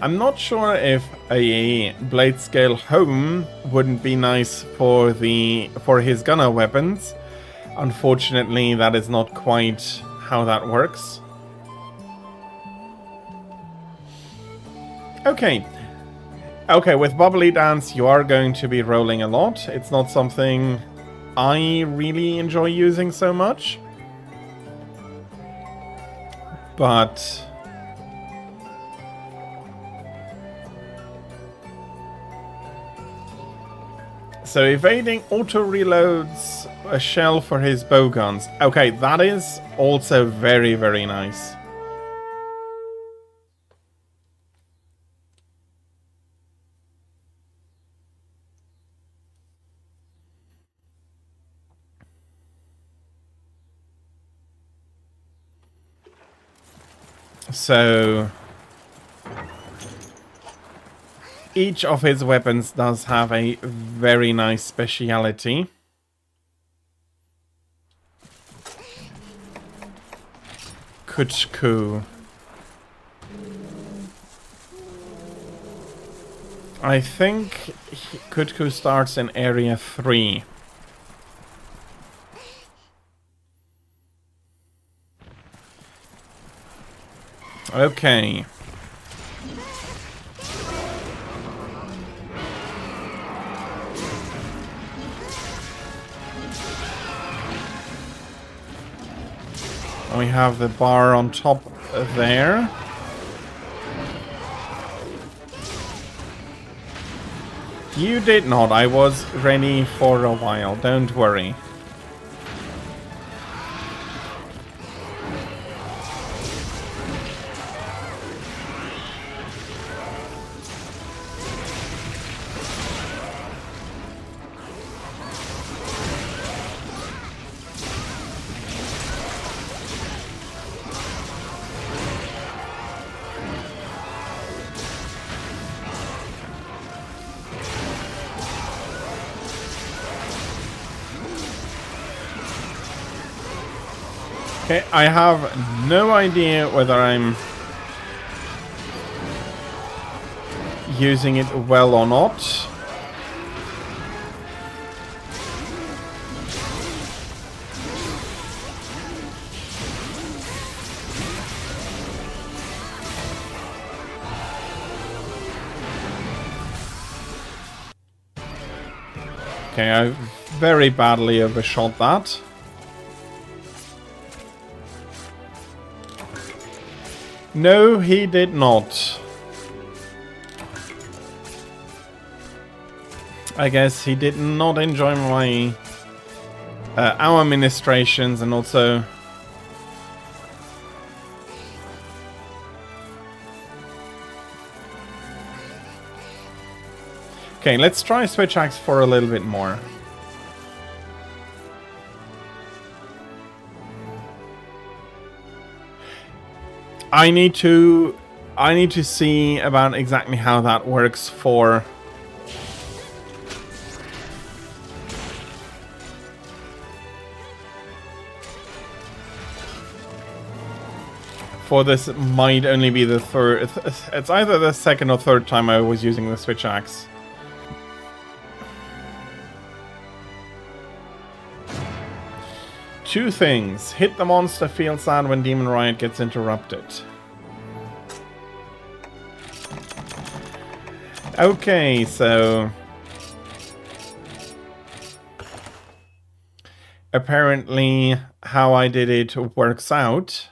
I'm not sure if a blade scale home wouldn't be nice for his gunner weapons. Unfortunately, that is not quite how that works. Okay. Okay, with Bubbly Dance, you are going to be rolling a lot. It's not something I really enjoy using so much. But... so evading auto-reloads a shell for his bowguns. Okay, that is also very, very nice. So... each of his weapons does have a very nice speciality. Kuchku. I think Kutku starts in area 3. Okay. We have the bar on top there. You did not. I was ready for a while. Don't worry. Okay, I have no idea whether I'm using it well or not. Okay, I very badly overshot that. No, he did not. I guess he did not enjoy my our ministrations, and also okay, let's try switch axe for a little bit more. I need to see about exactly how that works for this. Might only be the third. It's either the second or third time I was using the switch axe. Two things. Hit the monster, feel sad when Demon Riot gets interrupted. Okay, so... apparently how I did it works out.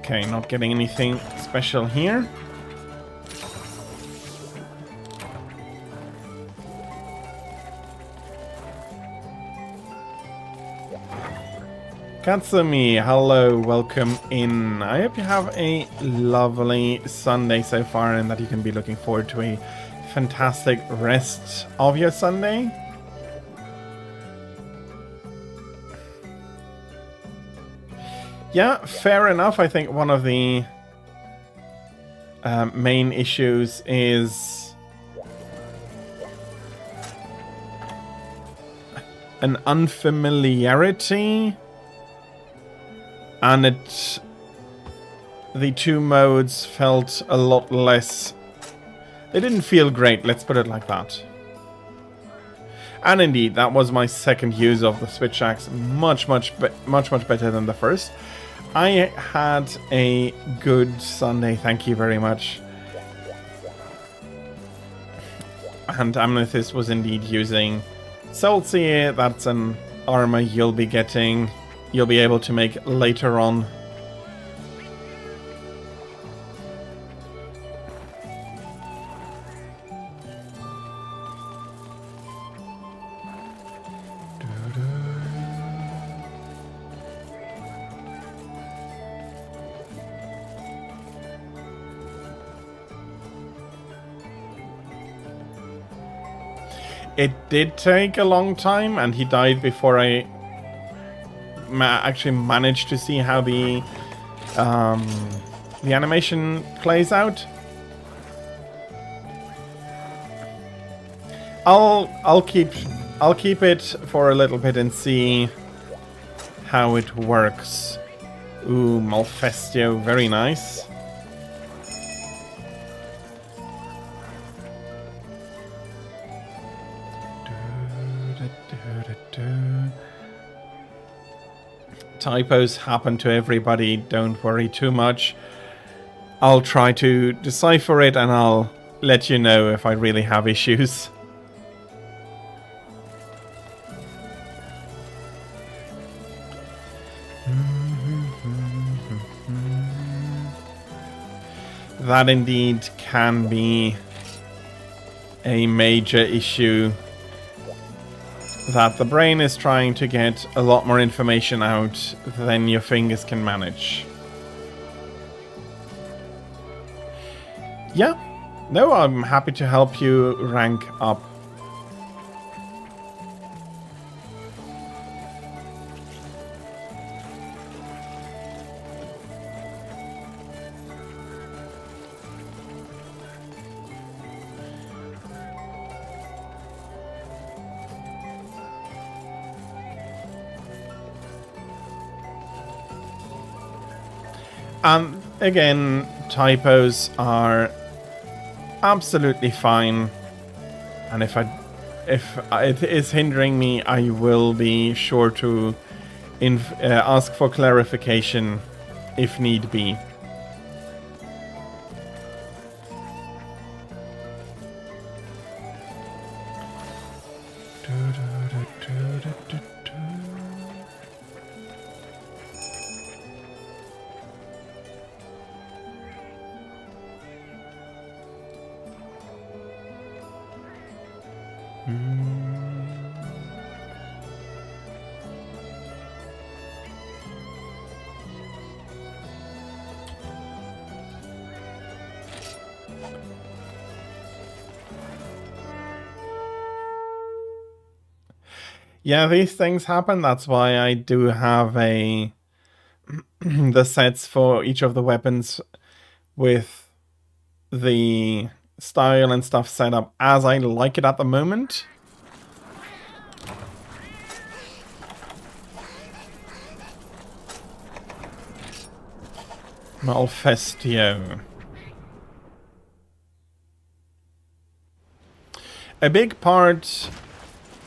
Okay, not getting anything special here. Katsumi, hello, welcome in. I hope you have a lovely Sunday so far and that you can be looking forward to a fantastic rest of your Sunday. Yeah, fair enough. I think one of the main issues is an unfamiliarity, and the two modes felt a lot less. They didn't feel great, let's put it like that. And indeed, that was my second use of the switch axe, much better than the first. I had a good Sunday, thank you very much. And Amethyst was indeed using Soul Seer. That's an armor you'll be able to make later on. It did take a long time, and he died before I actually managed to see how the animation plays out. I'll keep it for a little bit and see how it works. Ooh, Malfestio, very nice. Typos happen to everybody, don't worry too much. I'll try to decipher it and I'll let you know if I really have issues. That indeed can be a major issue, that the brain is trying to get a lot more information out than your fingers can manage. Yeah, no, I'm happy to help you rank up. And again, typos are absolutely fine, and if it is hindering me, I will be sure to ask for clarification if need be. Yeah, these things happen. That's why I do have the sets for each of the weapons with the style and stuff set up as I like it at the moment. Malfestio.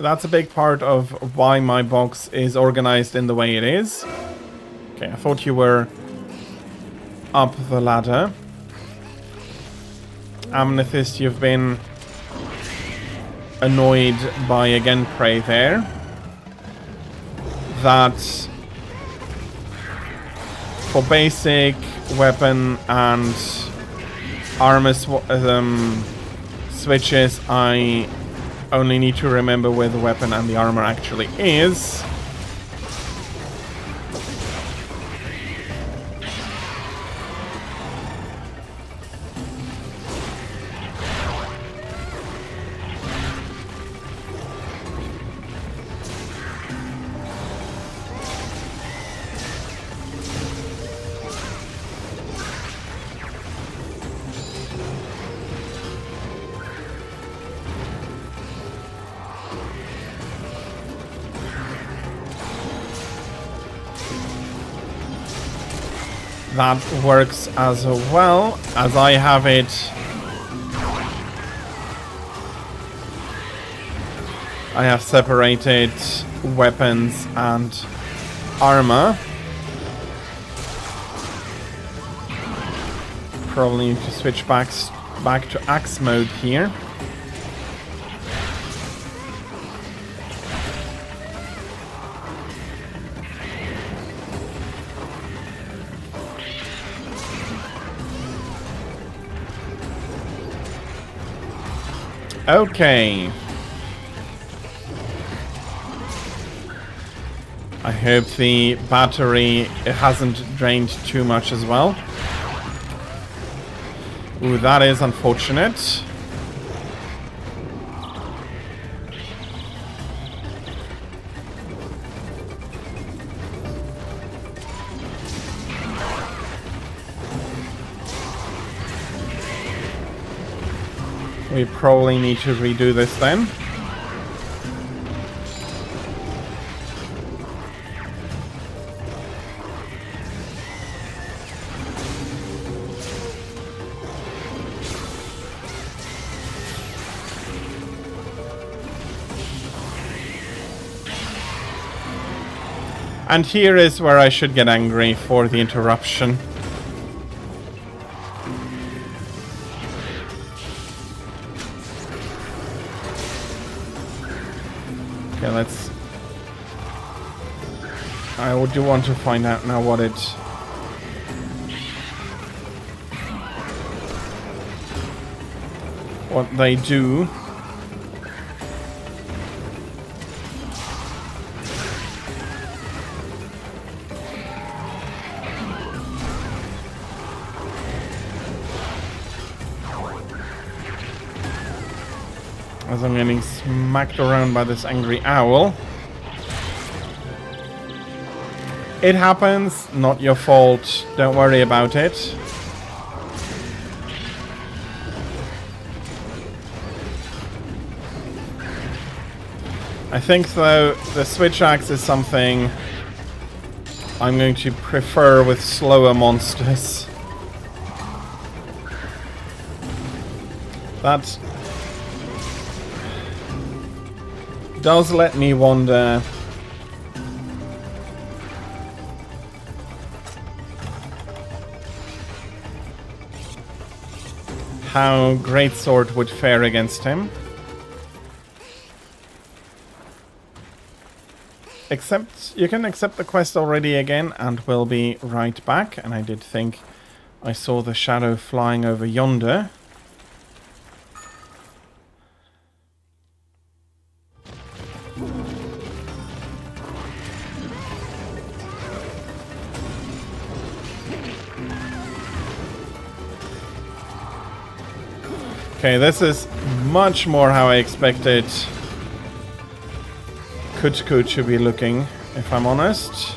That's a big part of why my box is organized in the way it is. Okay, I thought you were up the ladder. Amethyst, you've been annoyed by again prey there. That For basic weapon and armor switches, I only need to remember where the weapon and the armor actually is. That works as well, as I have it. I have separated weapons and armor. Probably need to switch back to axe mode here. Okay. I hope the battery hasn't drained too much as well. Ooh, that is unfortunate. We probably need to redo this then. And here is where I should get angry for the interruption. Okay, let's... I do want to find out now what it... what they do. As I'm getting smacked around by this angry owl. It happens, not your fault, don't worry about it. I think though the switch axe is something I'm going to prefer with slower monsters. That does let me wonder how Greatsword would fare against him. Except you can accept the quest already again, and we'll be right back. And I did think I saw the shadow flying over yonder. Okay, this is much more how I expected Kutku to be looking, if I'm honest.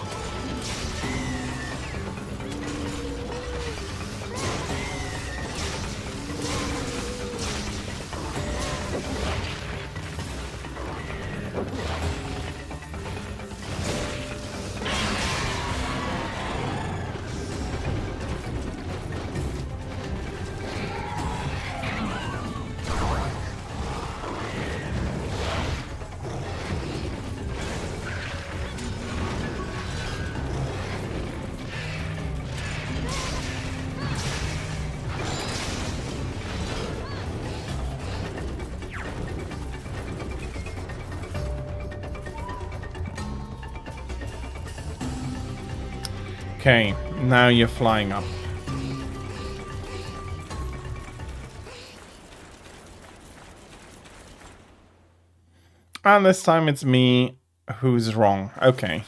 Okay, Now you're flying up. And this time it's me who's wrong. Okay.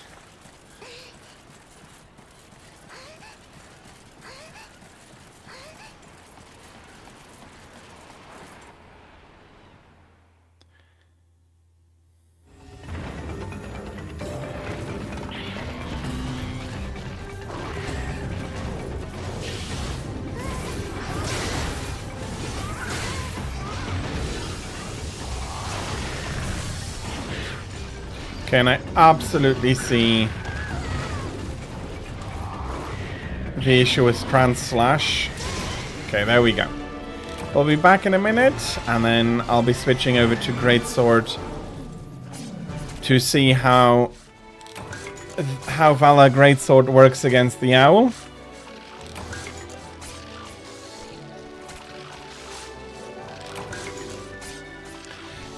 Okay, and I absolutely see the issue with Trans Slash. Okay, there we go. We'll be back in a minute, and then I'll be switching over to Greatsword to see how Valor Greatsword works against the Owl.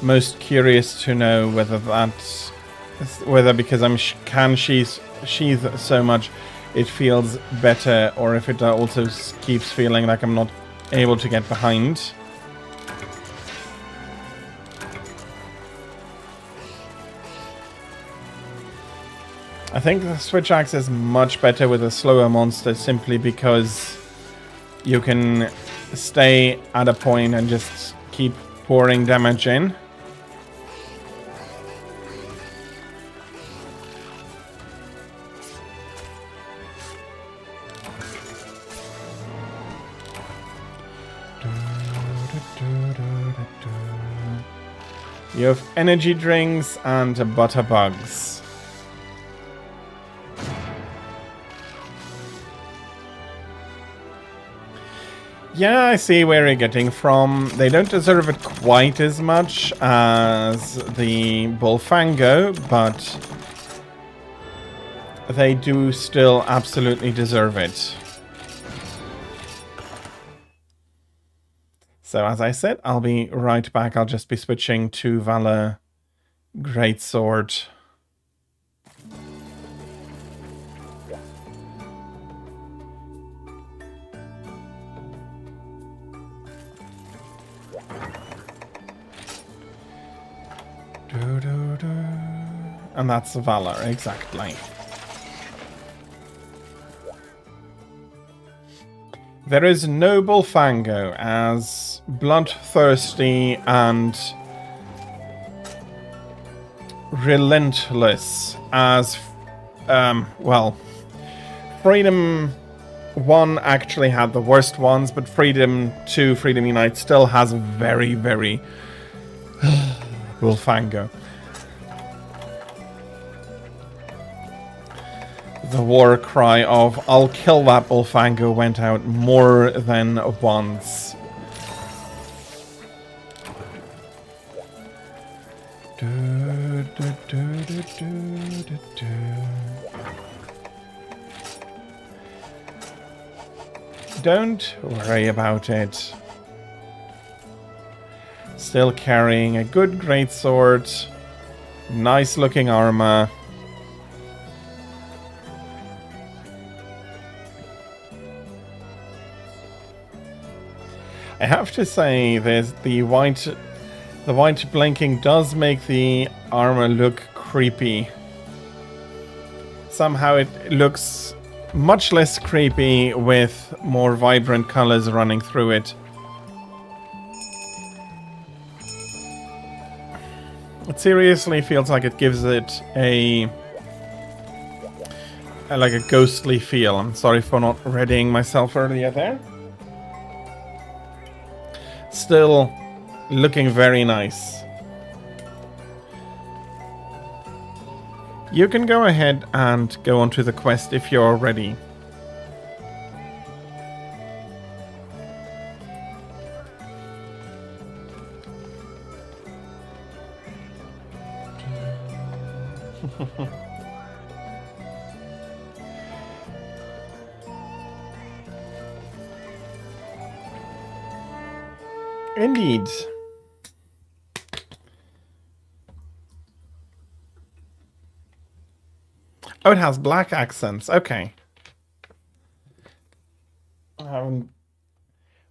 Most curious to know whether that's... whether because I'm can sheath so much it feels better, or if it also keeps feeling like I'm not able to get behind. I think the switch axe is much better with a slower monster, simply because you can stay at a point and just keep pouring damage in. You have energy drinks and butterbugs. Yeah, I see where you're getting from. They don't deserve it quite as much as the Bullfango, but they do still absolutely deserve it. So as I said, I'll be right back. I'll just be switching to Valor Greatsword. And that's Valor, exactly. There is no Bullfango as bloodthirsty and relentless as, well, Freedom 1 actually had the worst ones, but Freedom 2, Freedom Unite, still has very, very Bullfango. The war cry of "I'll kill that Bullfango" went out more than once. Don't worry about it. Still carrying a good greatsword, nice looking armor. I have to say, there's the white blinking does make the armor look creepy. Somehow it looks much less creepy with more vibrant colors running through it. It seriously feels like it gives it like a ghostly feel. I'm sorry for not readying myself earlier there. Still looking very nice. You can go ahead and go on to the quest if you're ready. Indeed. Oh, it has black accents. Okay. I haven't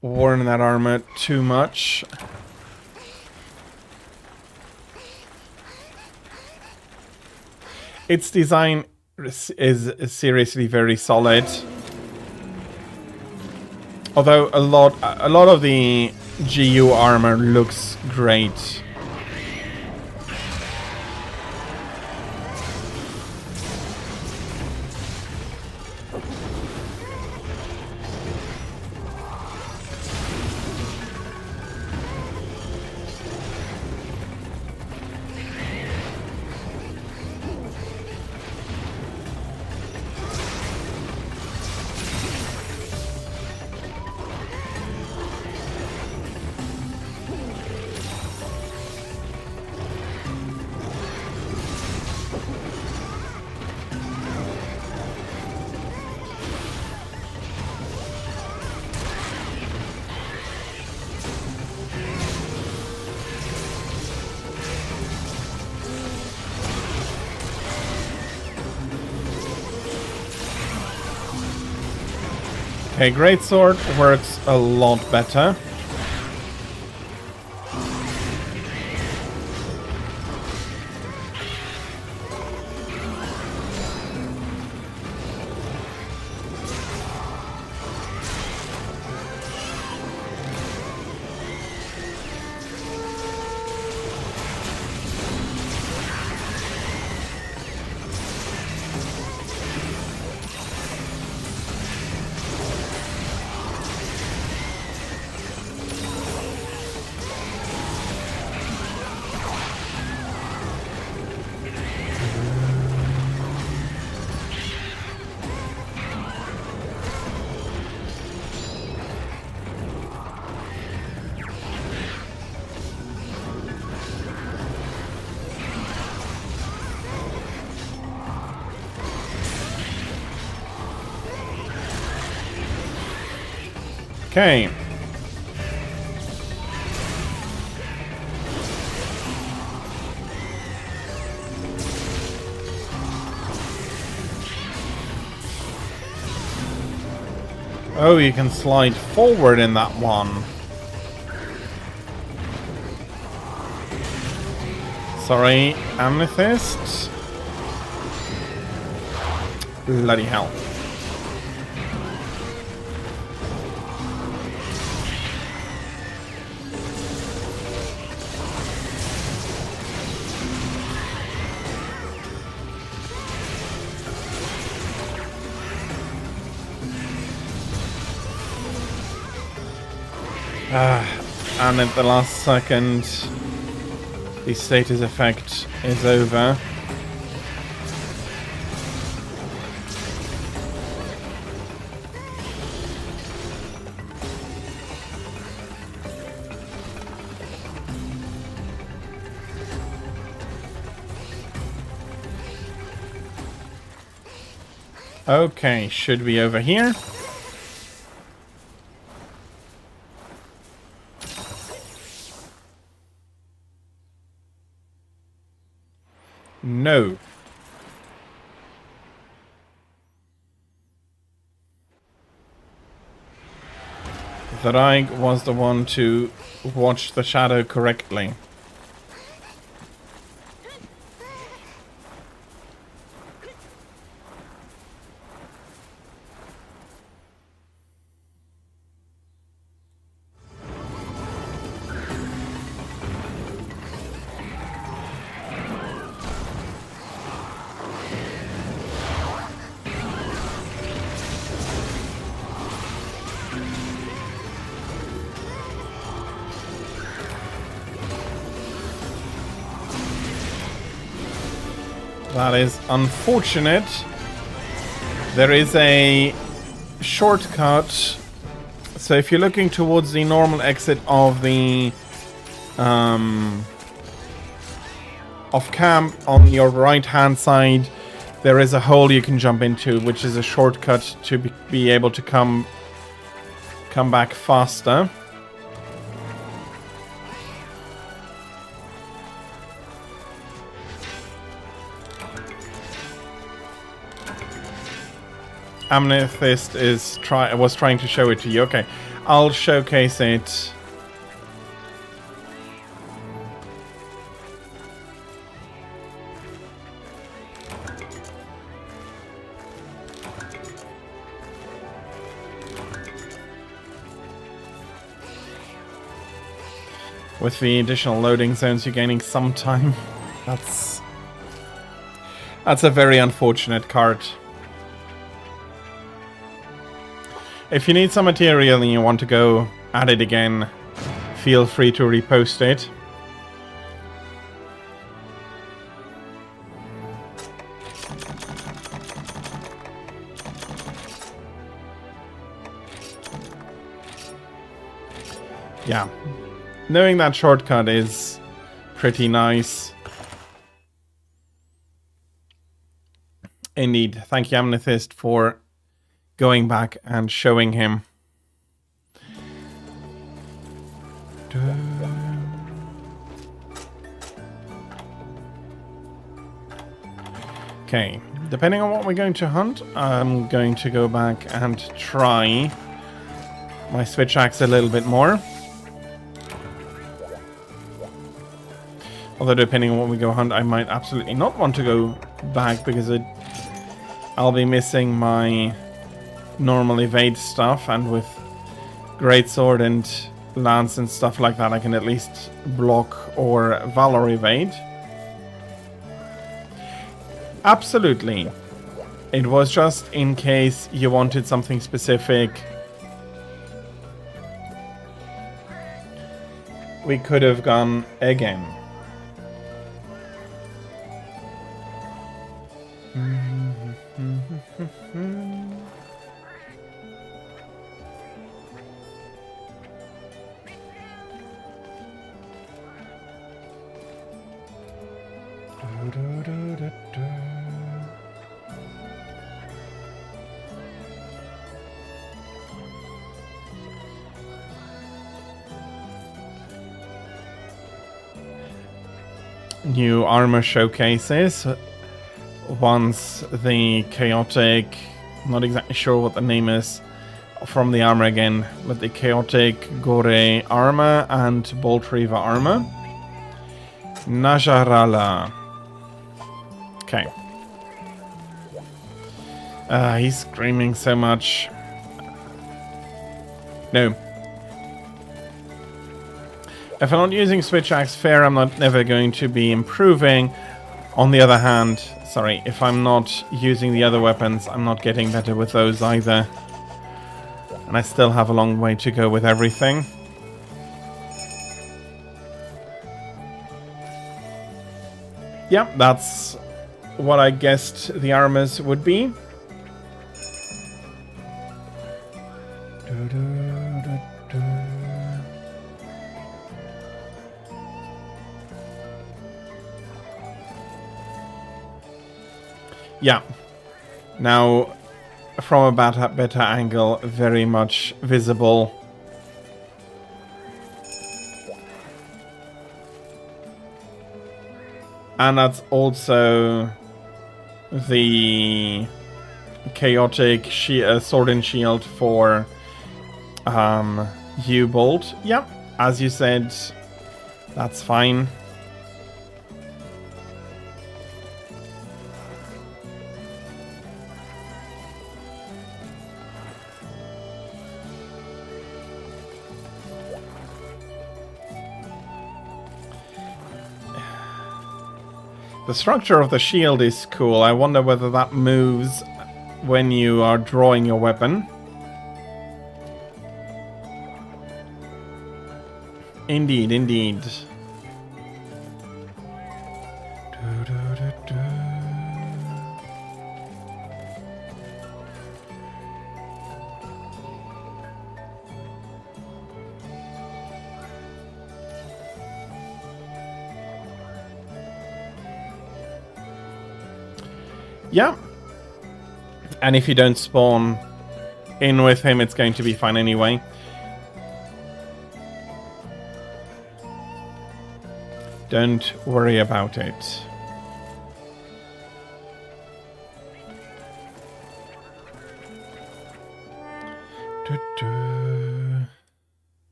worn that armor too much. Its design is seriously very solid. Although a lot of the GU armor looks great. Okay, greatsword works a lot better. Okay. Oh, you can slide forward in that one. Sorry, Amethyst. Bloody hell. And at the last second, the status effect is over. Okay, should be over here. No. That I was the one to watch the shadow correctly. That is unfortunate. There is a shortcut. So if you're looking towards the normal exit of the off camp on your right hand side, there is a hole you can jump into, which is a shortcut to be able to come back faster. Amethyst was trying to show it to you. Okay, I'll showcase it. With the additional loading zones, you're gaining some time. That's a very unfortunate card. If you need some material and you want to go at it again, feel free to repost it. Yeah. Knowing that shortcut is pretty nice. Indeed. Thank you, Amethyst, for going back and showing him. Okay. Depending on what we're going to hunt, I'm going to go back and try my switch axe a little bit more. Although depending on what we go hunt, I might absolutely not want to go back because I'll be missing my normal evade stuff, and with greatsword and lance and stuff like that, I can at least block or valor evade. Absolutely. It was just in case you wanted something specific. We could have gone again. New armor showcases. Once the chaotic, not exactly sure what the name is from the armor again, but the chaotic Gore armor and Bolt Reaver armor. Najarala. Okay. He's screaming so much. No. If I'm not using switch axe fair, I'm never going to be improving. On the other hand, sorry, if I'm not using the other weapons, I'm not getting better with those either. And I still have a long way to go with everything. Yep, that's what I guessed the armors would be. Yeah. Now, from a better angle, very much visible. And that's also the chaotic sword and shield for U-Bolt. Yep, as you said, that's fine. The structure of the shield is cool. I wonder whether that moves when you are drawing your weapon. Indeed, indeed. Yeah. And if you don't spawn in with him, it's going to be fine anyway. Don't worry about it.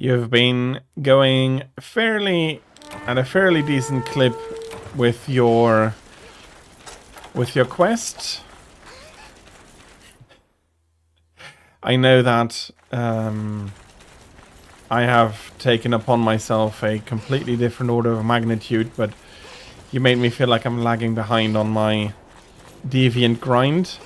You've been going at a fairly decent clip with your quest. I know that I have taken upon myself a completely different order of magnitude, but you made me feel like I'm lagging behind on my deviant grind.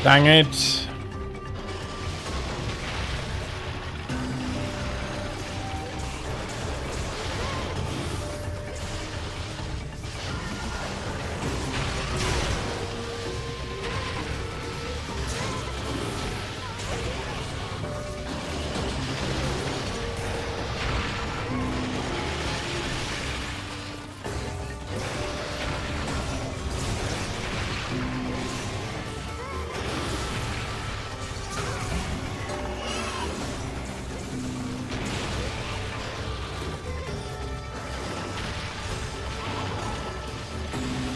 Dang it.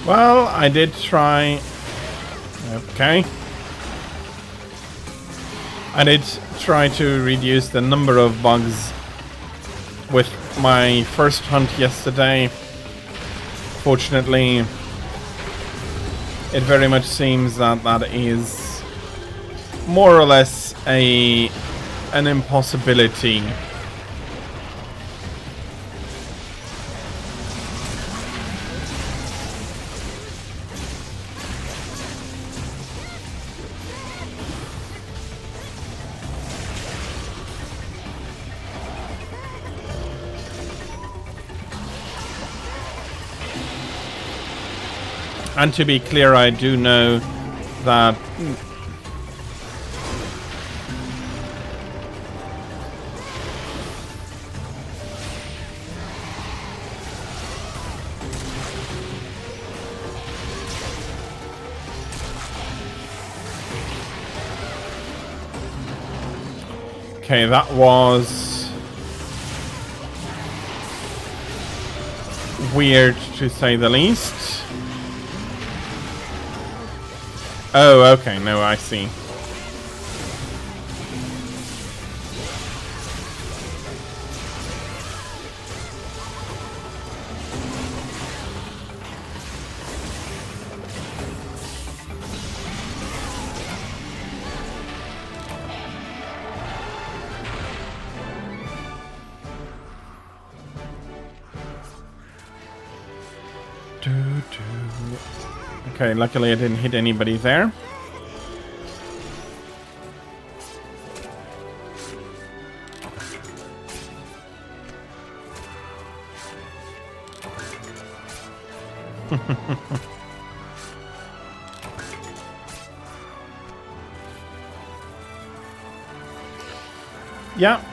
Well, I did try. Okay. I did try to reduce the number of bugs with my first hunt yesterday. Fortunately, it very much seems that that is more or less an impossibility. And to be clear, I do know that okay, that was weird to say the least. Oh, okay, no, I see. Okay, luckily I didn't hit anybody there. Yeah.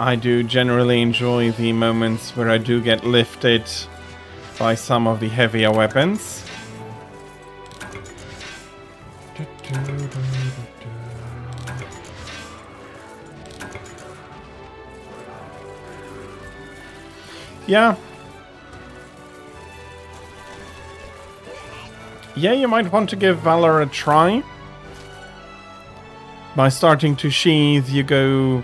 I do generally enjoy the moments where I do get lifted by some of the heavier weapons. Yeah. Yeah, you might want to give Valor a try. By starting to sheathe, you go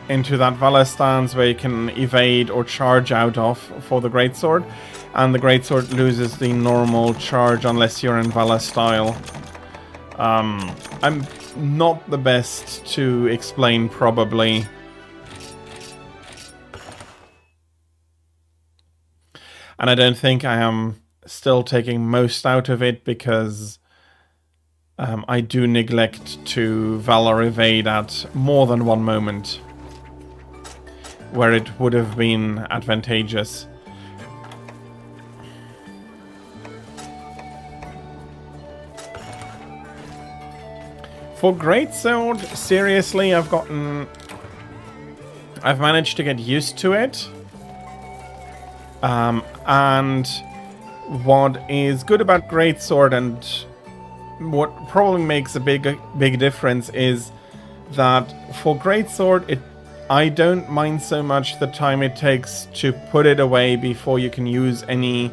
into that Valor stance where you can evade or charge out of for the Greatsword, and the Greatsword loses the normal charge unless you're in Valor style. I'm not the best to explain, probably. And I don't think I am still taking most out of it because I do neglect to Valor evade at more than one moment where it would have been advantageous. For Greatsword, seriously, I've managed to get used to it. And what is good about Greatsword and what probably makes a big difference is that for Greatsword, I don't mind so much the time it takes to put it away before you can use any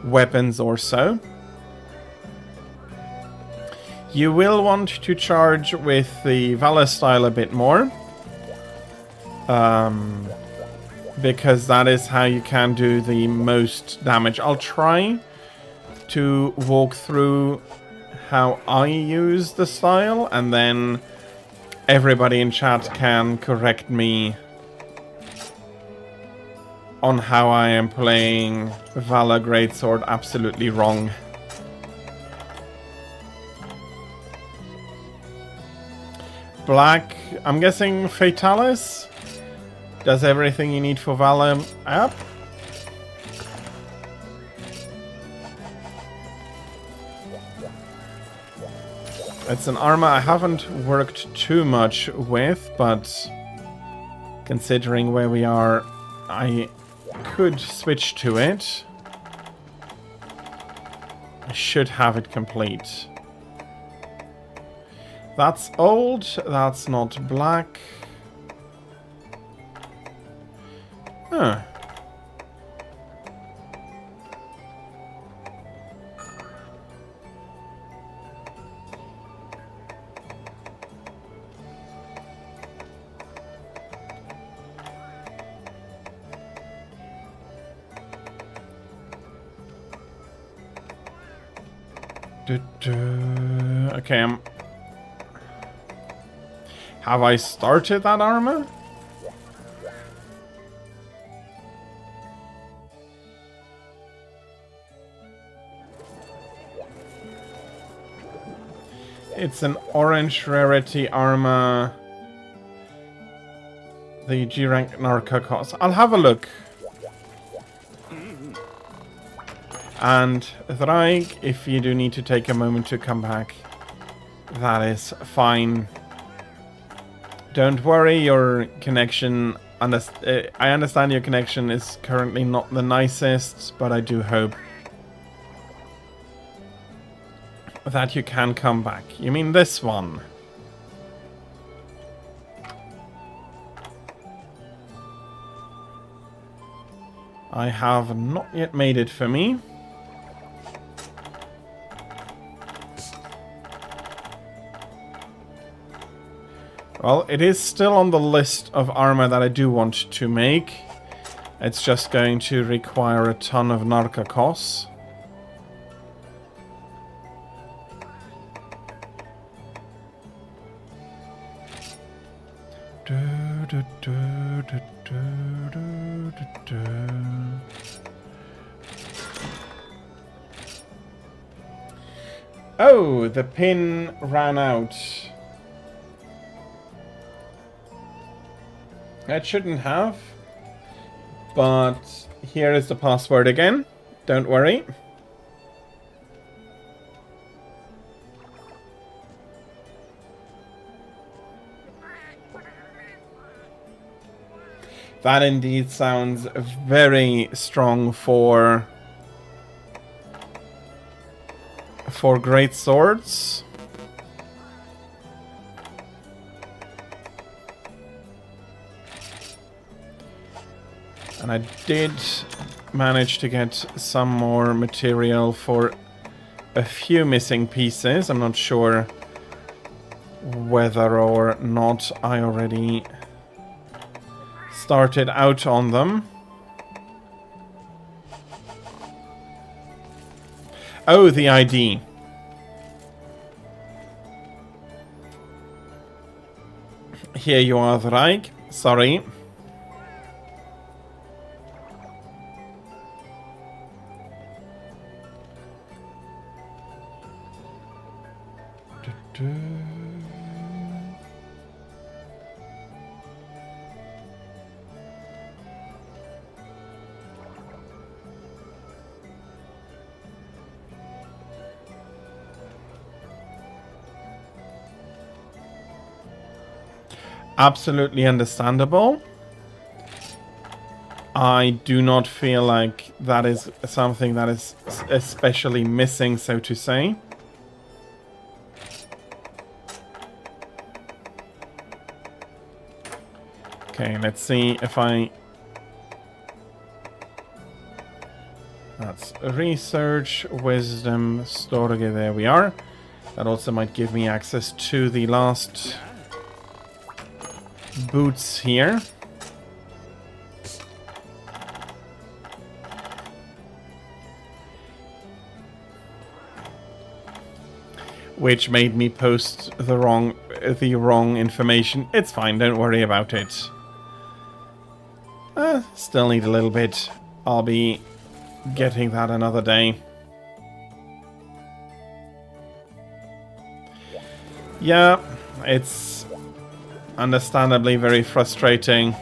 weapons or so. You will want to charge with the Valor style a bit more. Because that is how you can do the most damage. I'll try to walk through how I use the style, and then everybody in chat can correct me on how I am playing Valor Greatsword absolutely wrong. Black, I'm guessing Fatalis does everything you need for Valor up. It's an armor I haven't worked too much with, but considering where we are, I could switch to it. I should have it complete. That's old, that's not black. Huh. Okay, have I started that armor? It's an orange rarity armor. The G rank Narca cost. I'll have a look. And Thraig, if you do need to take a moment to come back, that is fine. Don't worry, your connection... I understand your connection is currently not the nicest, but I do hope that you can come back. You mean this one? I have not yet made it for me. Well, it is still on the list of armor that I do want to make. It's just going to require a ton of Narca costs. Oh, the pin ran out. That shouldn't have. But here is the password again. Don't worry. That indeed sounds very strong for great swords. And I did manage to get some more material for a few missing pieces. I'm not sure whether or not I already started out on them. Oh, the ID. Here you are, Thraig. Sorry. Absolutely understandable. I do not feel like that is something that is especially missing, so to say. Okay, let's see if I... That's research, wisdom, storage, there we are. That also might give me access to the last boots here. Which made me post the wrong information. It's fine, don't worry about it. Still need a little bit. I'll be getting that another day. Yeah, it's understandably very frustrating.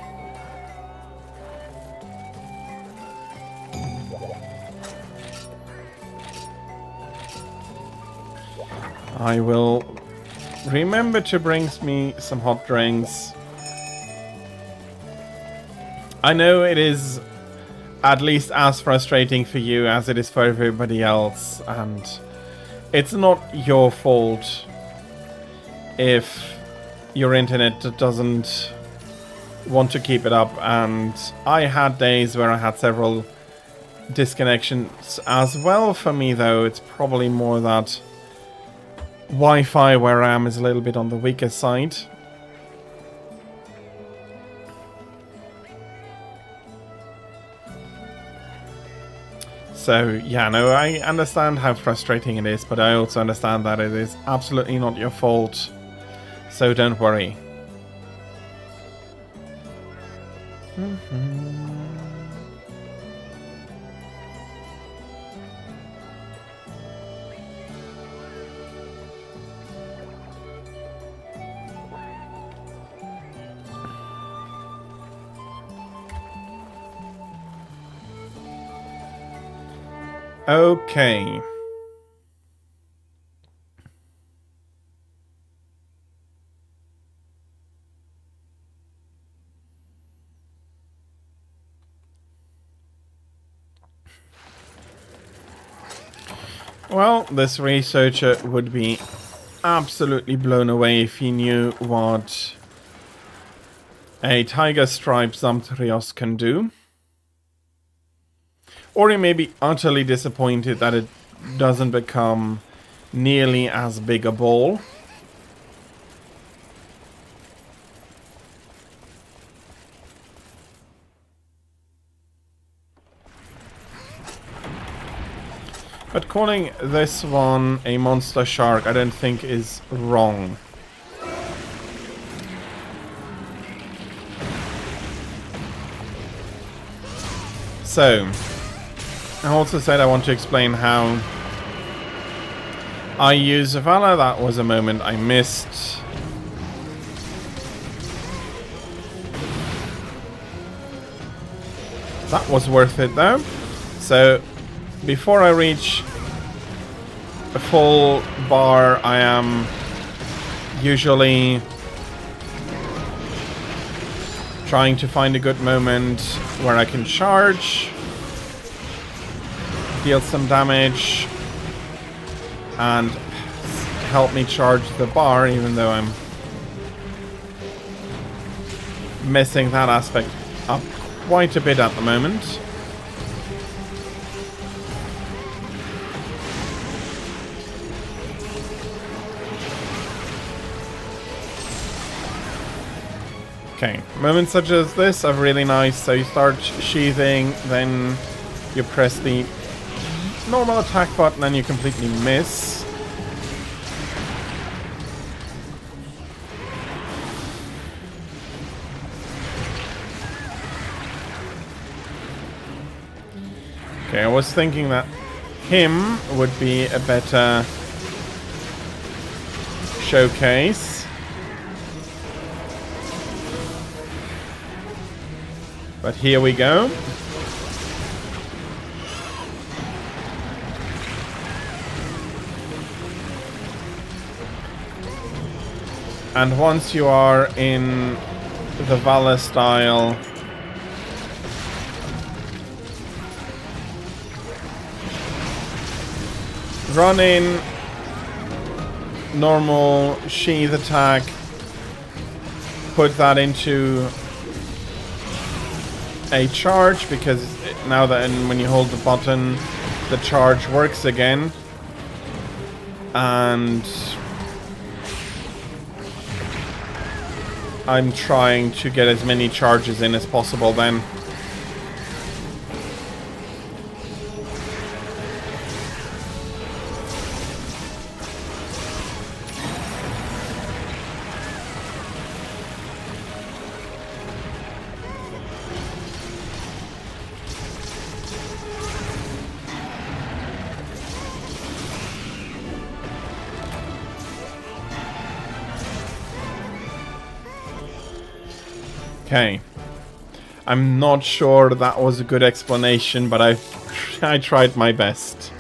I will remember to bring me some hot drinks. I know it is at least as frustrating for you as it is for everybody else, and it's not your fault if your internet doesn't want to keep it up. And I had days where I had several disconnections as well. For me though, it's probably more that Wi-Fi where I am is a little bit on the weaker side. So yeah, no, I understand how frustrating it is, but I also understand that it is absolutely not your fault. So don't worry. Okay. Well, this researcher would be absolutely blown away if he knew what a tiger stripe Zamtrios can do. Or he may be utterly disappointed that it doesn't become nearly as big a ball. But calling this one a monster shark, I don't think is wrong. So, I also said I want to explain how I use Zavala. That was a moment I missed. That was worth it though. So, before I reach a full bar, I am usually trying to find a good moment where I can charge, deal some damage, and help me charge the bar, even though I'm messing that aspect up quite a bit at the moment. Okay, moments such as this are really nice. So you start sheathing, then you press the normal attack button and you completely miss. Okay, I was thinking that him would be a better showcase. But here we go. And once you are in the Valor style, run in, normal sheath attack, put that into a charge, because now that when you hold the button, the charge works again. And I'm trying to get as many charges in as possible then. Okay. I'm not sure that was a good explanation, but I tried my best.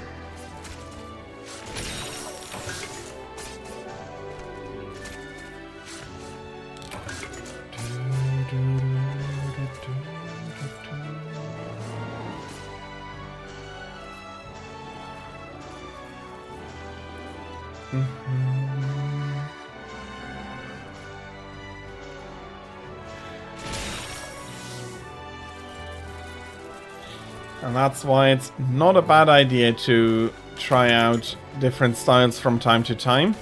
And that's why it's not a bad idea to try out different styles from time to time.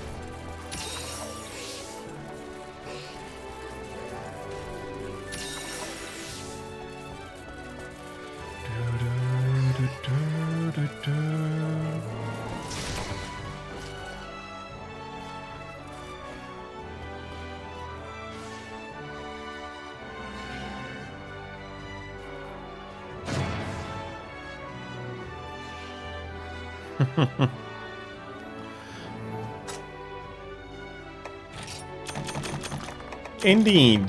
Indeed.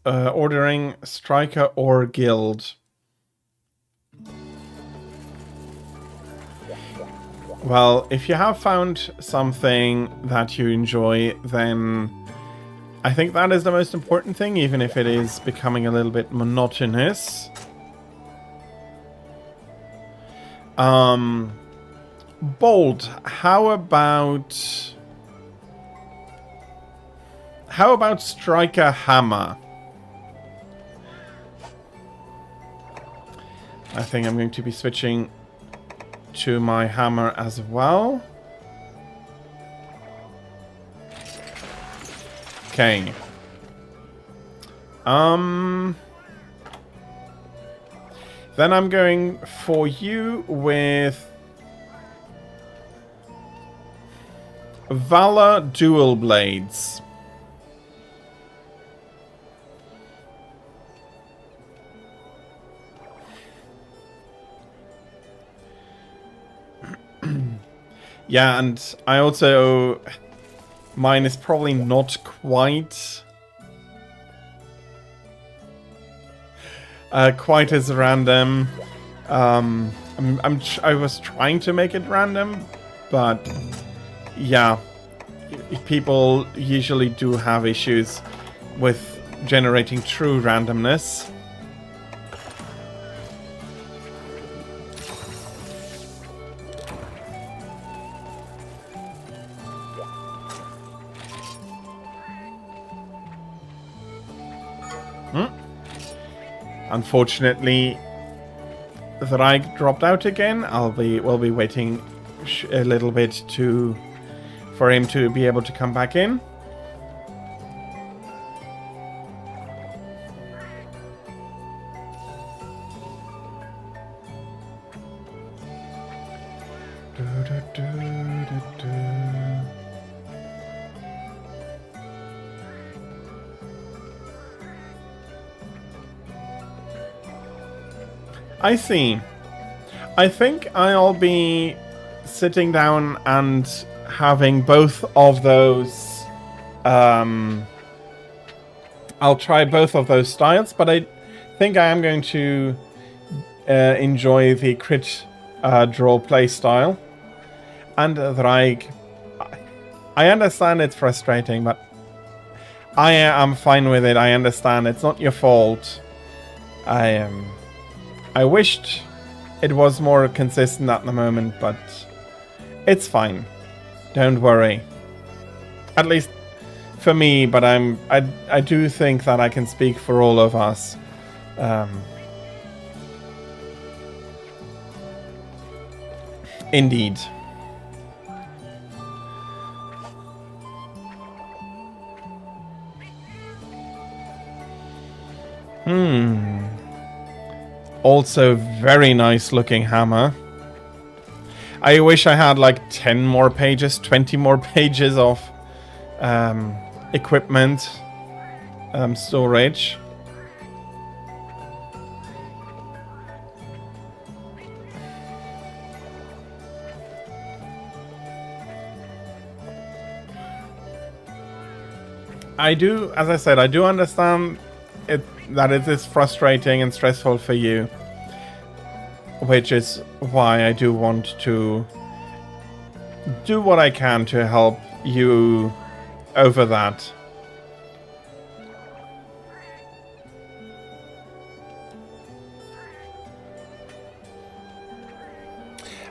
Ordering striker or guild. Well, if you have found something that you enjoy, then I think that is the most important thing, even if it is becoming a little bit monotonous. Bolt, how about striker hammer? I think I'm going to be switching to my hammer as well. Okay. Then I'm going for you with Valor Dual Blades. Yeah, and I also... Mine is probably not quite... quite as random. I was trying to make it random, but yeah, people usually do have issues with generating true randomness. Unfortunately, the Reich dropped out again. We'll be waiting a little bit for him to be able to come back in. I see. I think I'll be sitting down and having both of those. I'll try both of those styles, but I think I am going to enjoy the crit draw play style. And Reich, I understand it's frustrating, but I am fine with it. I understand it's not your fault. I wished it was more consistent at the moment, but it's fine. Don't worry. At least for me, but I do think that I can speak for all of us. Indeed. Also very nice looking hammer. I wish I had like 10 more pages, 20 more pages of equipment storage. I do, as I said, I do understand that it is frustrating and stressful for you, which is why I do want to do what I can to help you over that.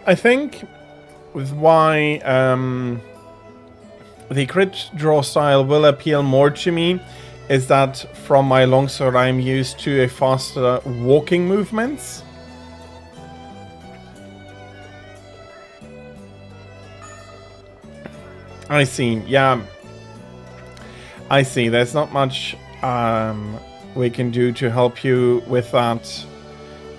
I think with why the crit draw style will appeal more to me is that from my longsword I'm used to a faster walking movements. I see, yeah. I see, there's not much we can do to help you with that,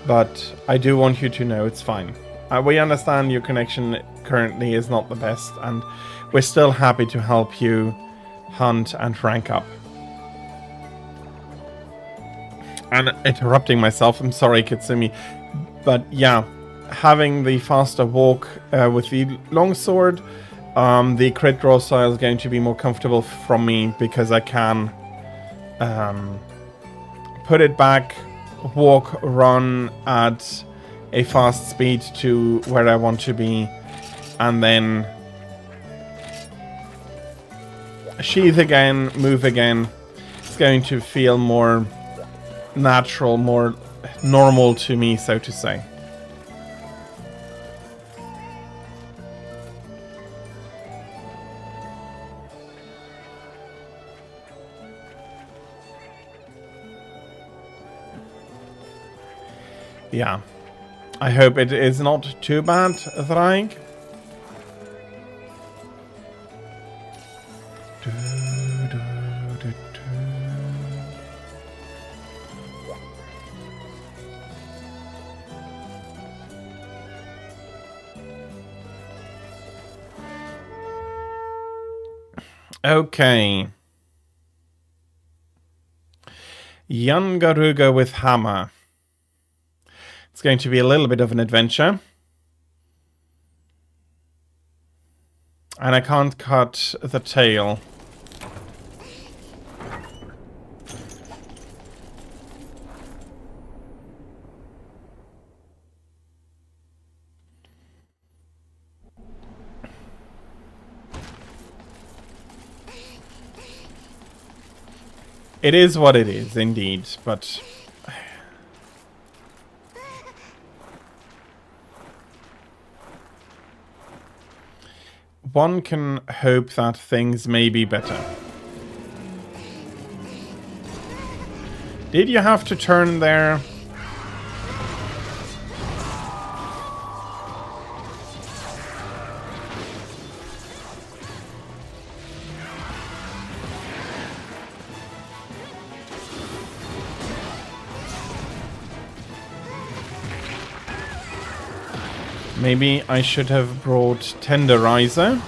but I do want you to know it's fine. We understand your connection currently is not the best, and we're still happy to help you hunt and rank up. And interrupting myself, I'm sorry, Kitsumi, but yeah, having the faster walk with the longsword, the crit draw style is going to be more comfortable from me because I can put it back, walk, run at a fast speed to where I want to be, and then sheath again, move again. It's going to feel more natural, more normal to me, so to say. Yeah. I hope it is not too bad, Thraig. Okay. Yangaruga with hammer. It's going to be a little bit of an adventure. And I can't cut the tail. It is what it is, indeed, but one can hope that things may be better. Did you have to turn there? Maybe I should have brought Tenderizer.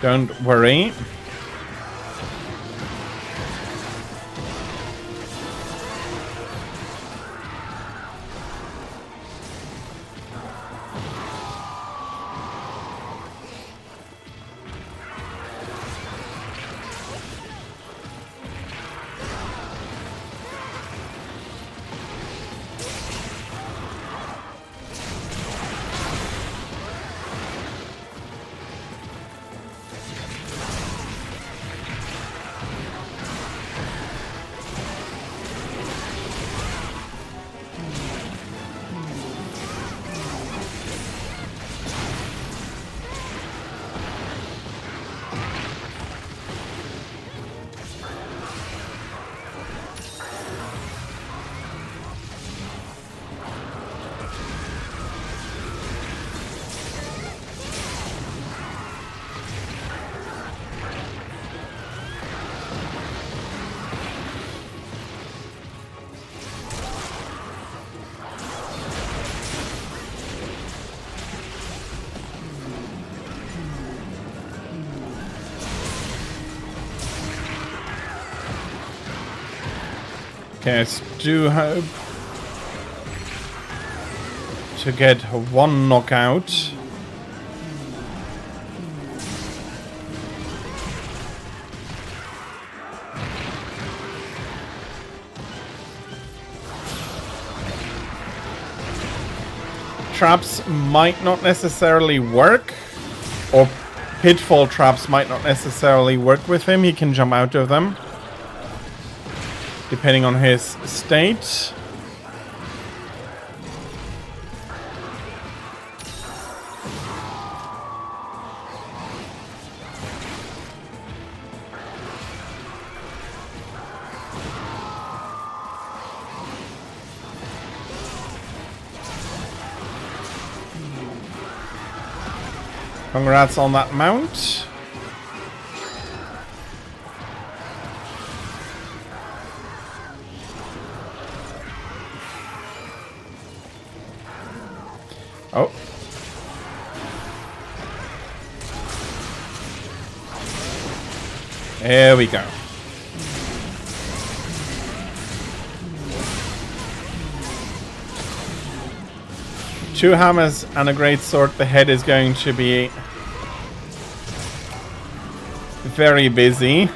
Don't worry. Okay, I do hope to get one knockout. Traps might not necessarily work, or pitfall traps might not necessarily work with him. He can jump out of them, depending on his state. Congrats on that mount. Oh. There we go. Two hammers and a great sword. The head is going to be very busy.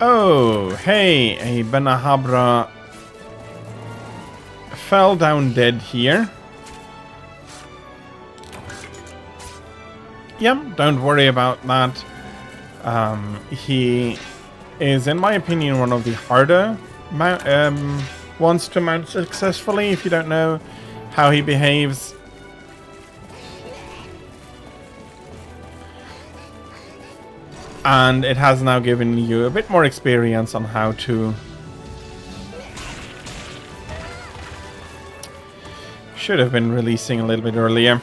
Oh, hey, a Benahabra fell down dead here. Yeah, don't worry about that. He is, in my opinion, one of the harder ones to mount successfully if you don't know how he behaves. And it has now given you a bit more experience on how to... Should have been releasing a little bit earlier.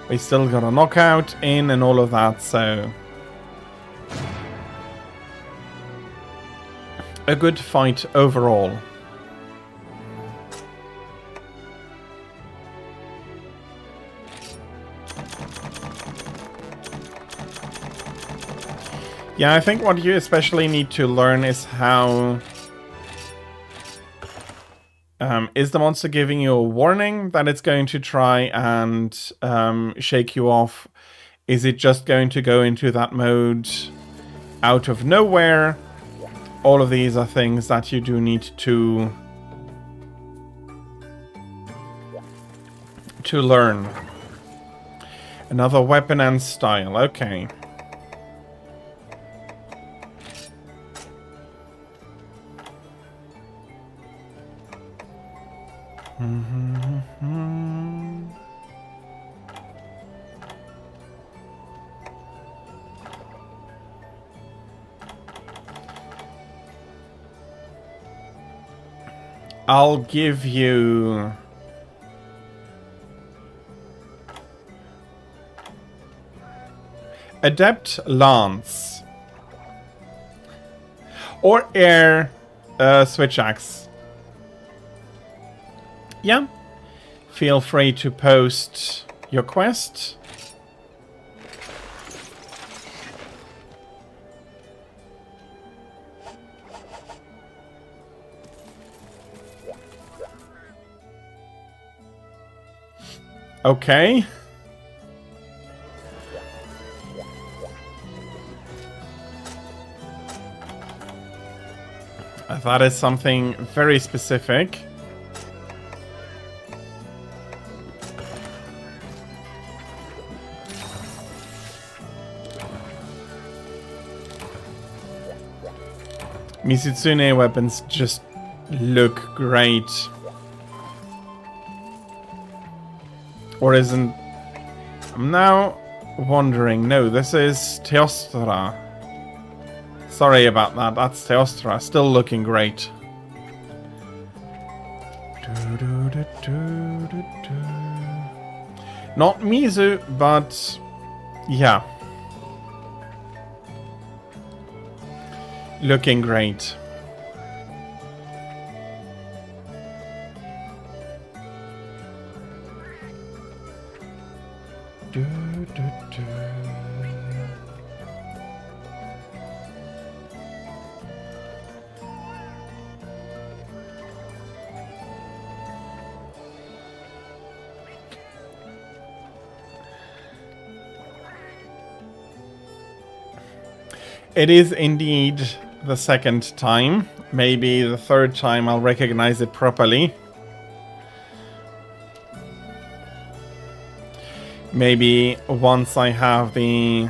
We still got a knockout in and all of that, so... A good fight overall. Yeah, I think what you especially need to learn is how... is the monster giving you a warning that it's going to try and shake you off? Is it just going to go into that mode out of nowhere? All of these are things that you do need to learn. Another weapon and style, okay. I'll give you... Adept Lance. Or Air Switch Axe. Yeah. Feel free to post your quest. Okay. That is something very specific. Mizitsune weapons just look great. Or isn't... I'm now wondering... No, this is Teostra. Sorry about that, that's Teostra. Still looking great. Not Mizu, but... yeah. Looking great. It is indeed the second time. Maybe the third time I'll recognize it properly. Maybe once I have the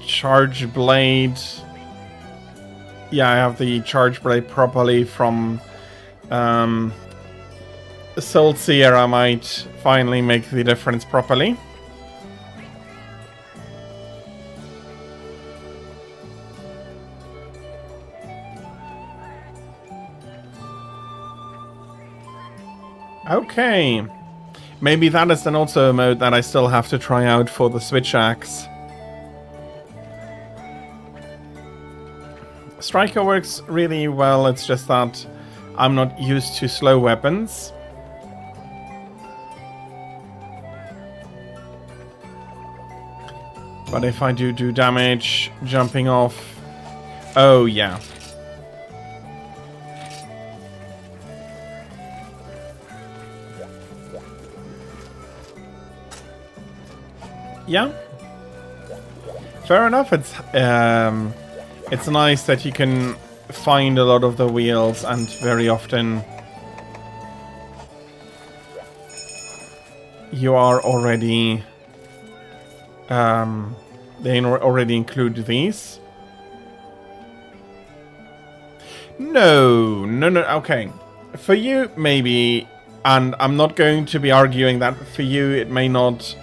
charge blade. Yeah, I have the charge blade properly from Soul Seer, I might finally make the difference properly. Okay. Maybe that is then also a mode that I still have to try out for the Switch Axe. Striker works really well, it's just that I'm not used to slow weapons. But if I do damage, jumping off... Oh, yeah. Yeah. Fair enough, it's nice that you can find a lot of the wheels and very often you are already... they already include these. No, okay. For you, maybe, and I'm not going to be arguing that for you it may not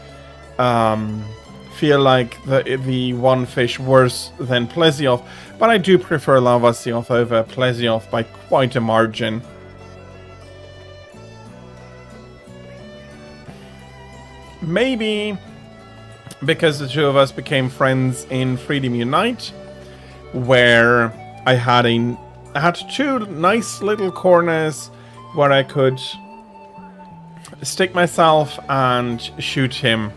feel like the one fish worse than Plesioth, but I do prefer Lavasioth over Plesioth by quite a margin. Maybe because the two of us became friends in Freedom Unite, where I had two nice little corners where I could stick myself and shoot him.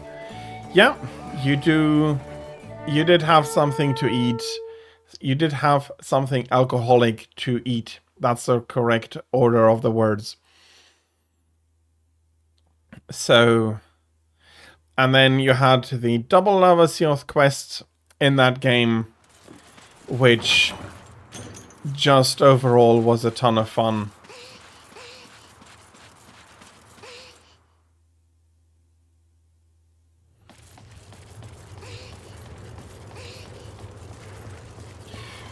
Yeah, you did have something to eat. You did have something alcoholic to eat. That's the correct order of the words. So... And then you had the double Lavasioth quest in that game, which just overall was a ton of fun.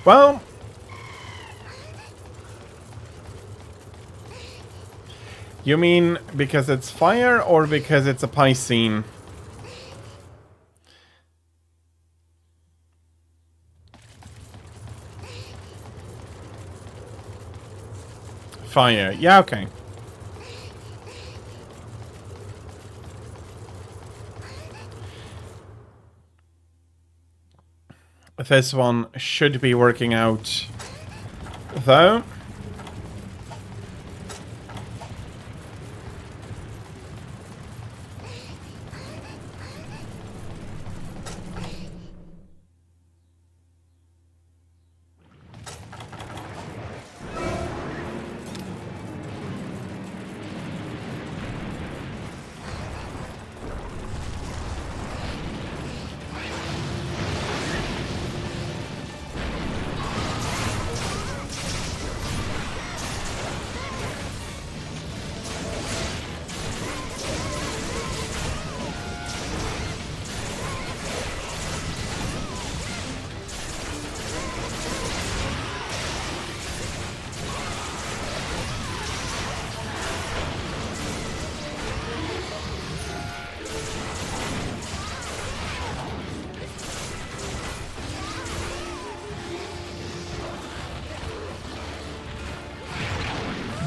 Well, you mean because it's fire or because it's a Piscine? Fire. Yeah, okay. This one should be working out, though.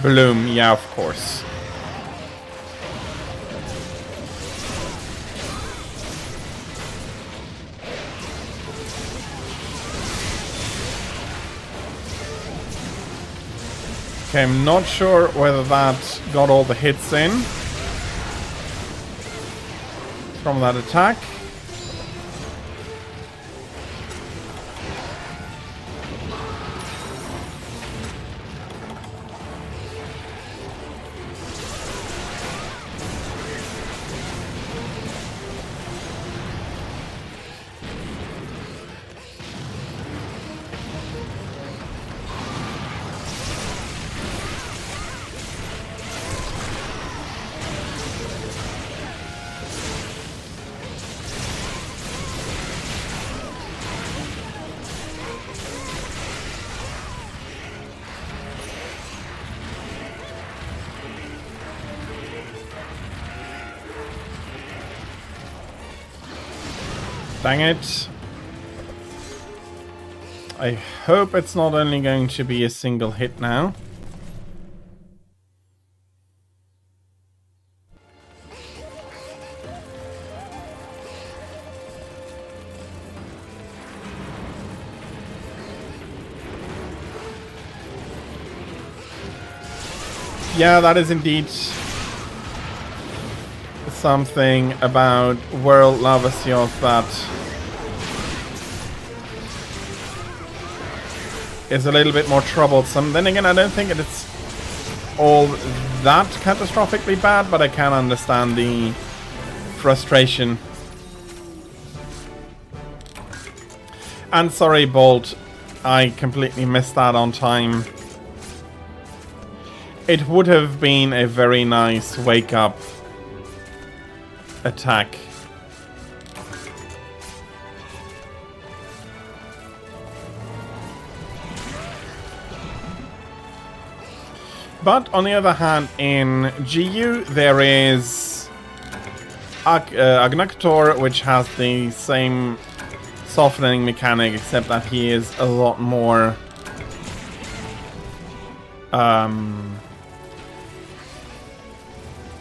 Bloom, yeah, of course. Okay, I'm not sure whether that got all the hits in from that attack. Dang it. I hope it's not only going to be a single hit now. Yeah, that is indeed something about World Lavasioth that is a little bit more troublesome. Then again, I don't think it's all that catastrophically bad, but I can understand the frustration. And sorry, Bolt, I completely missed that on time. It would have been a very nice wake-up attack. But on the other hand, in GU there is Agnaktor, which has the same softening mechanic, except that he is a lot more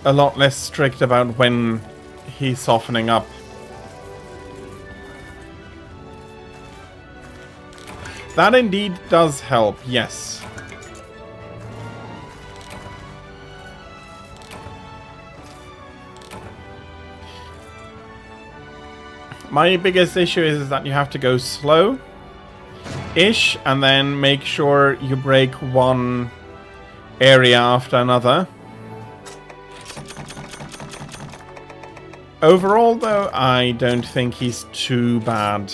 a lot less strict about when he's softening up. That indeed does help, yes. My biggest issue is that you have to go slow-ish and then make sure you break one area after another. Overall, though, I don't think he's too bad.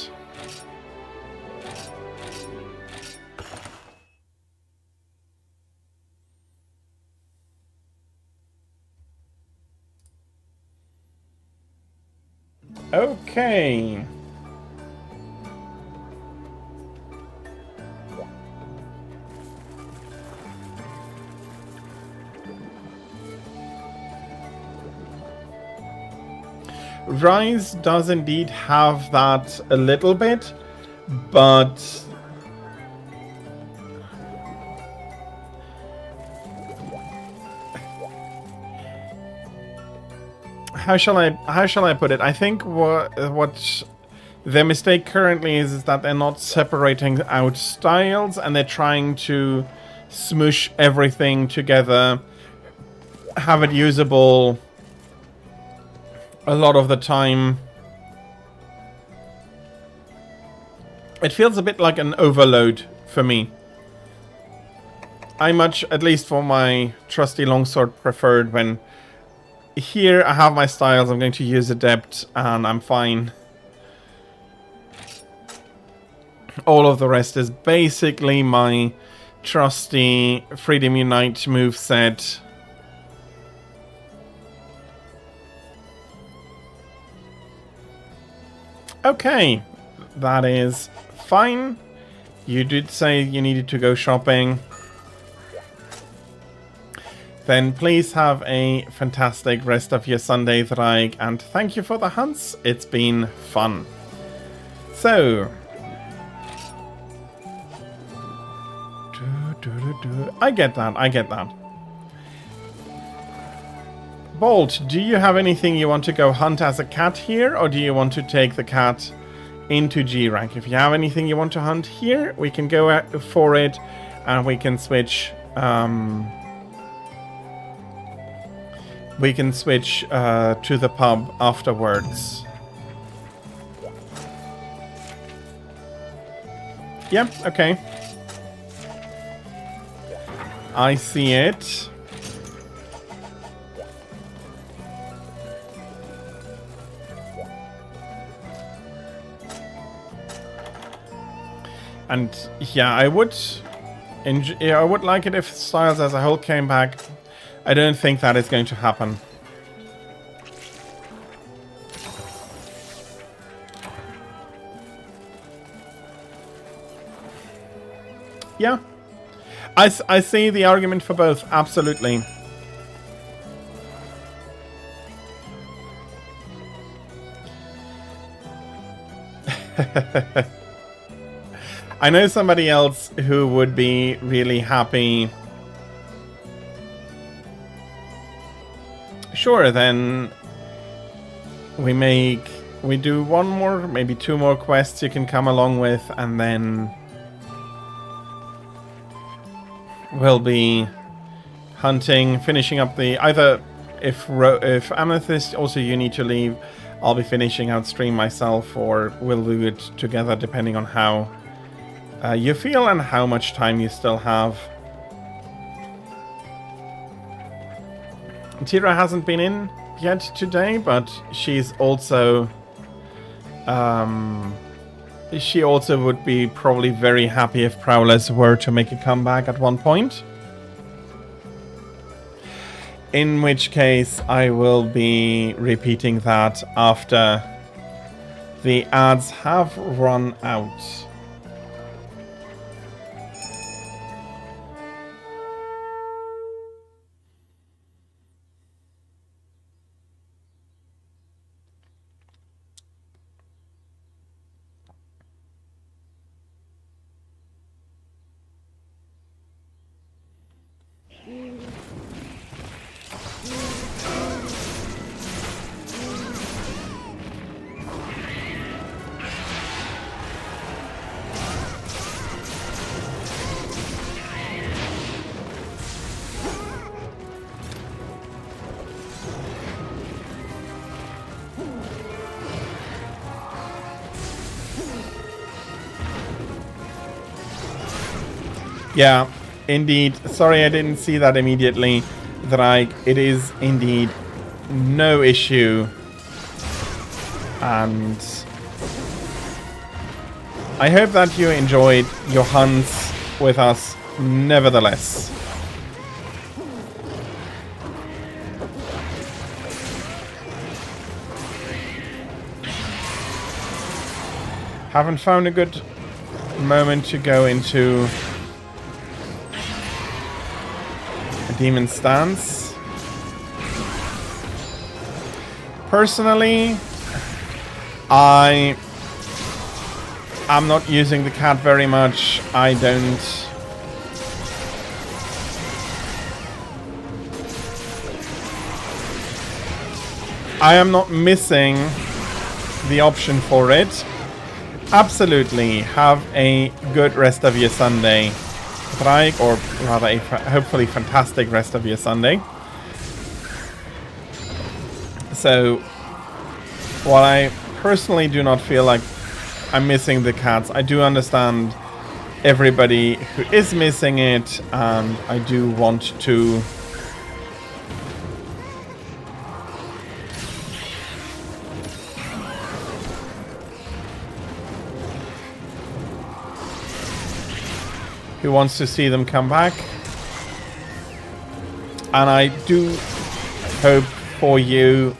Okay. Rise does indeed have that a little bit, but how shall I put it? I think what their mistake currently is that they're not separating out styles, and they're trying to smoosh everything together, have it usable a lot of the time. It feels a bit like an overload for me. I much, at least for my trusty longsword, preferred when here I have my styles, I'm going to use Adept, and I'm fine. All of the rest is basically my trusty Freedom Unite moveset. Okay, that is fine. You did say you needed to go shopping. Then please have a fantastic rest of your Sunday, Thraig, and thank you for the hunts. It's been fun. So, I get that. Bolt, do you have anything you want to go hunt as a cat here, or do you want to take the cat into G rank? If you have anything you want to hunt here, we can go out for it, and we can switch. We can switch to the pub afterwards. Yep, okay. I see it. And yeah, I would like it if Styles as a whole came back. I don't think that is going to happen. Yeah. I see the argument for both, absolutely. I know somebody else who would be really happy. Sure, then we do one more, maybe two more quests you can come along with, and then we'll be hunting, finishing up the either if Amethyst, also you need to leave, I'll be finishing out stream myself, or we'll do it together depending on how you feel and how much time you still have. Tira hasn't been in yet today, but she's also she also would be probably very happy if Prowlers were to make a comeback at one point. In which case I will be repeating that after the ads have run out. Yeah, indeed. Sorry I didn't see that immediately. That it is indeed no issue. And I hope that you enjoyed your hunts with us nevertheless. Haven't found a good moment to go into Demon Stance. Personally, I am not using the cat very much. I don't. I am not missing the option for it. Absolutely. Have a good rest of your Sunday. Or rather, a hopefully fantastic rest of your Sunday. So, while I personally do not feel like I'm missing the cats, I do understand everybody who is missing it, and I do want to who wants to see them come back, and I do hope for you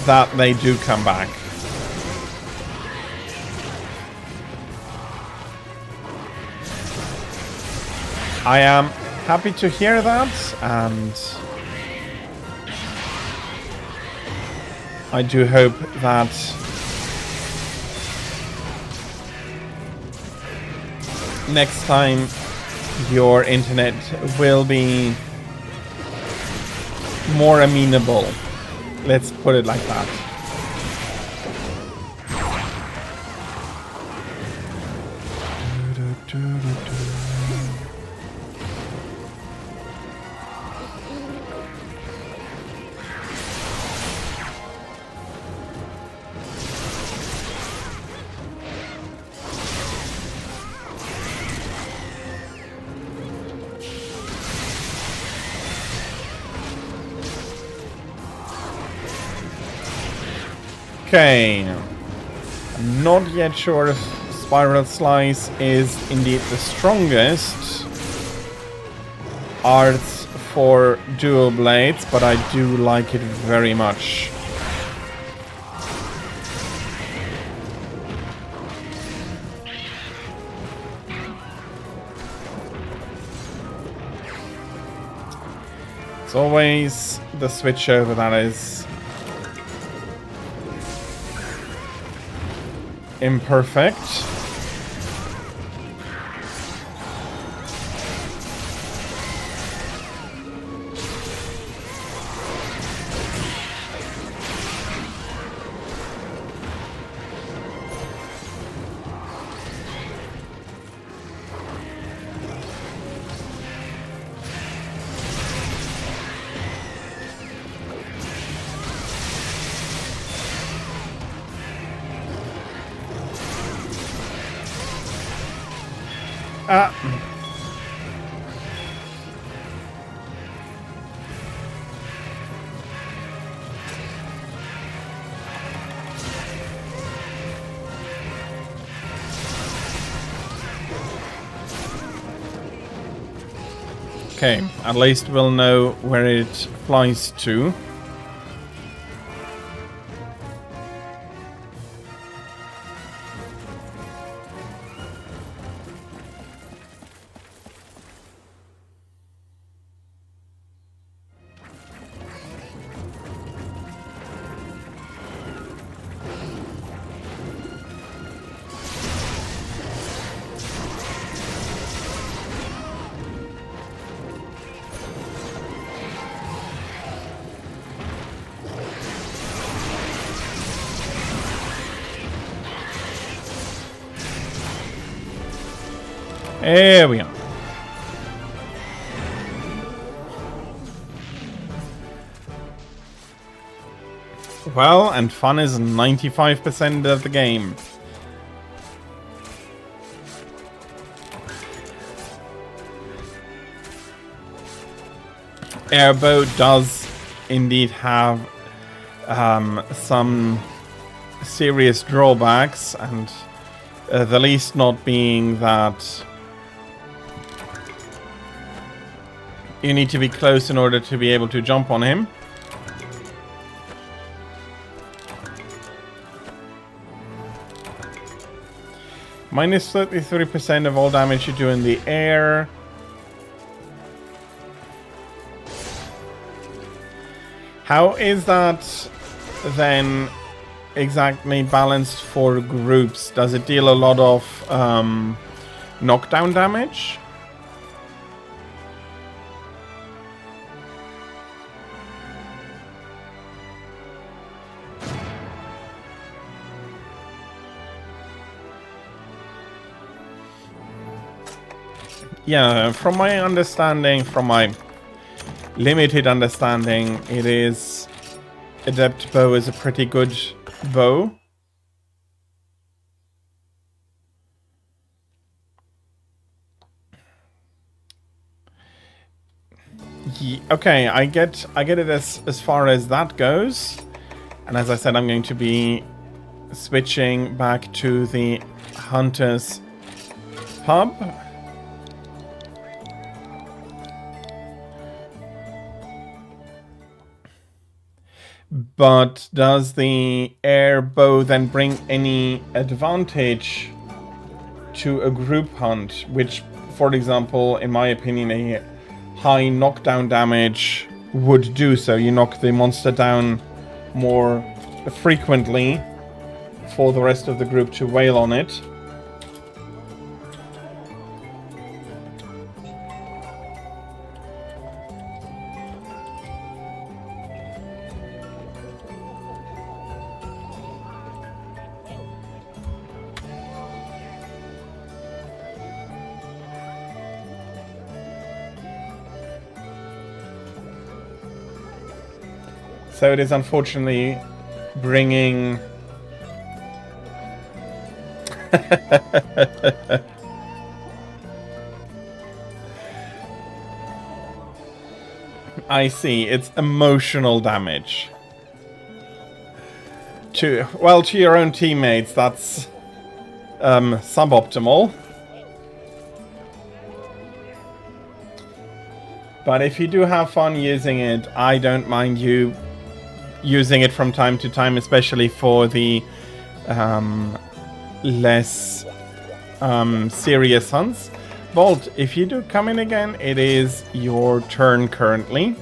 that they do come back. I am happy to hear that, and I do hope that next time your internet will be more amenable. Let's put it like that. Okay, I'm not yet sure if Spiral Slice is indeed the strongest art for dual blades, but I do like it very much. It's always the switch over that is imperfect. Okay, at least we'll know where it flies to. There we are. Well, and fun is 95% of the game. Airboat does indeed have some serious drawbacks, and the least not being that you need to be close in order to be able to jump on him. Minus 33% of all damage you do in the air. How is that then exactly balanced for groups? Does it deal a lot of knockdown damage? Yeah, from my understanding, from my limited understanding, it is... Adept bow is a pretty good bow. Okay, I get it as far as that goes. And as I said, I'm going to be switching back to the Hunter's Pub. But does the air bow then bring any advantage to a group hunt? Which, for example, in my opinion, a high knockdown damage would do so. You knock the monster down more frequently for the rest of the group to wail on it. So it is unfortunately bringing... I see, it's emotional damage. To your own teammates, that's suboptimal. But if you do have fun using it, I don't mind you using it from time to time, especially for the less serious hunts. Bolt, if you do come in again, it is your turn currently.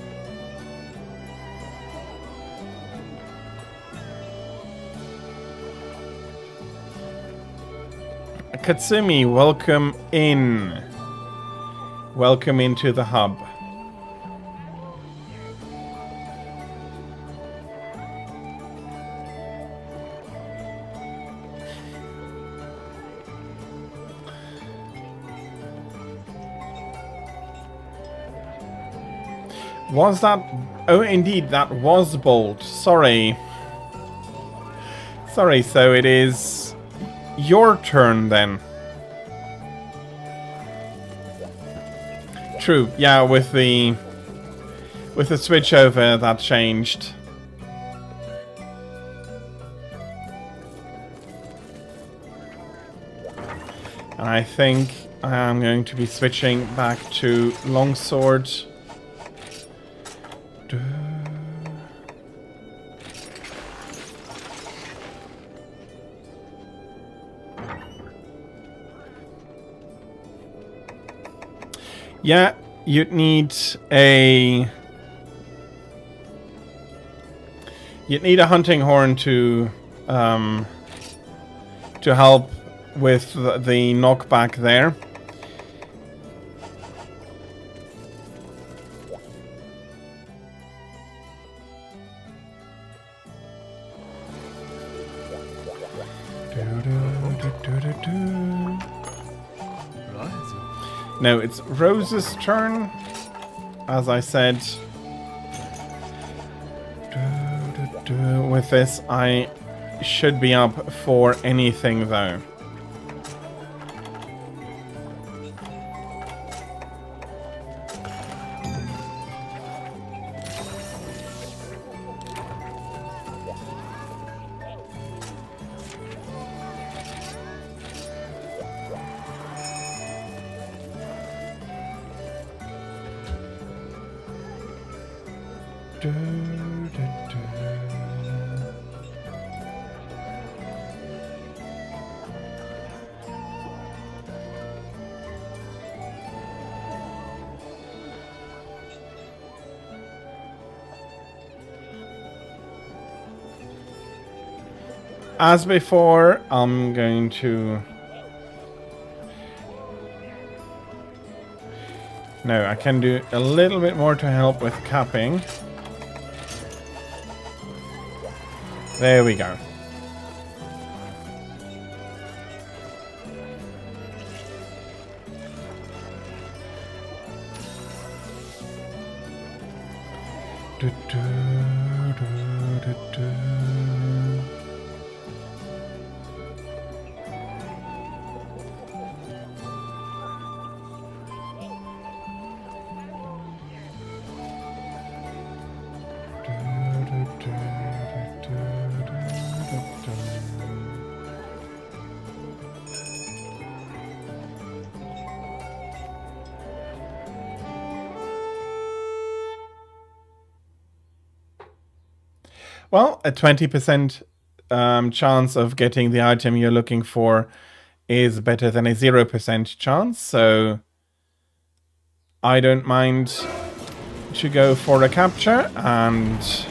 Katsumi, welcome in. Welcome into the hub. Was that... Oh, indeed, that was Bolt. Sorry. Sorry, so it is your turn then. True, yeah, with the switch over, that changed. And I think I am going to be switching back to longsword. Yeah, you'd need a hunting horn to help with the knockback there. No, it's Rose's turn, as I said. With this, I should be up for anything, though. As before, I'm going to... No, I can do a little bit more to help with capping. There we go. Well, a 20% chance of getting the item you're looking for is better than a 0% chance, so I don't mind to go for a capture, and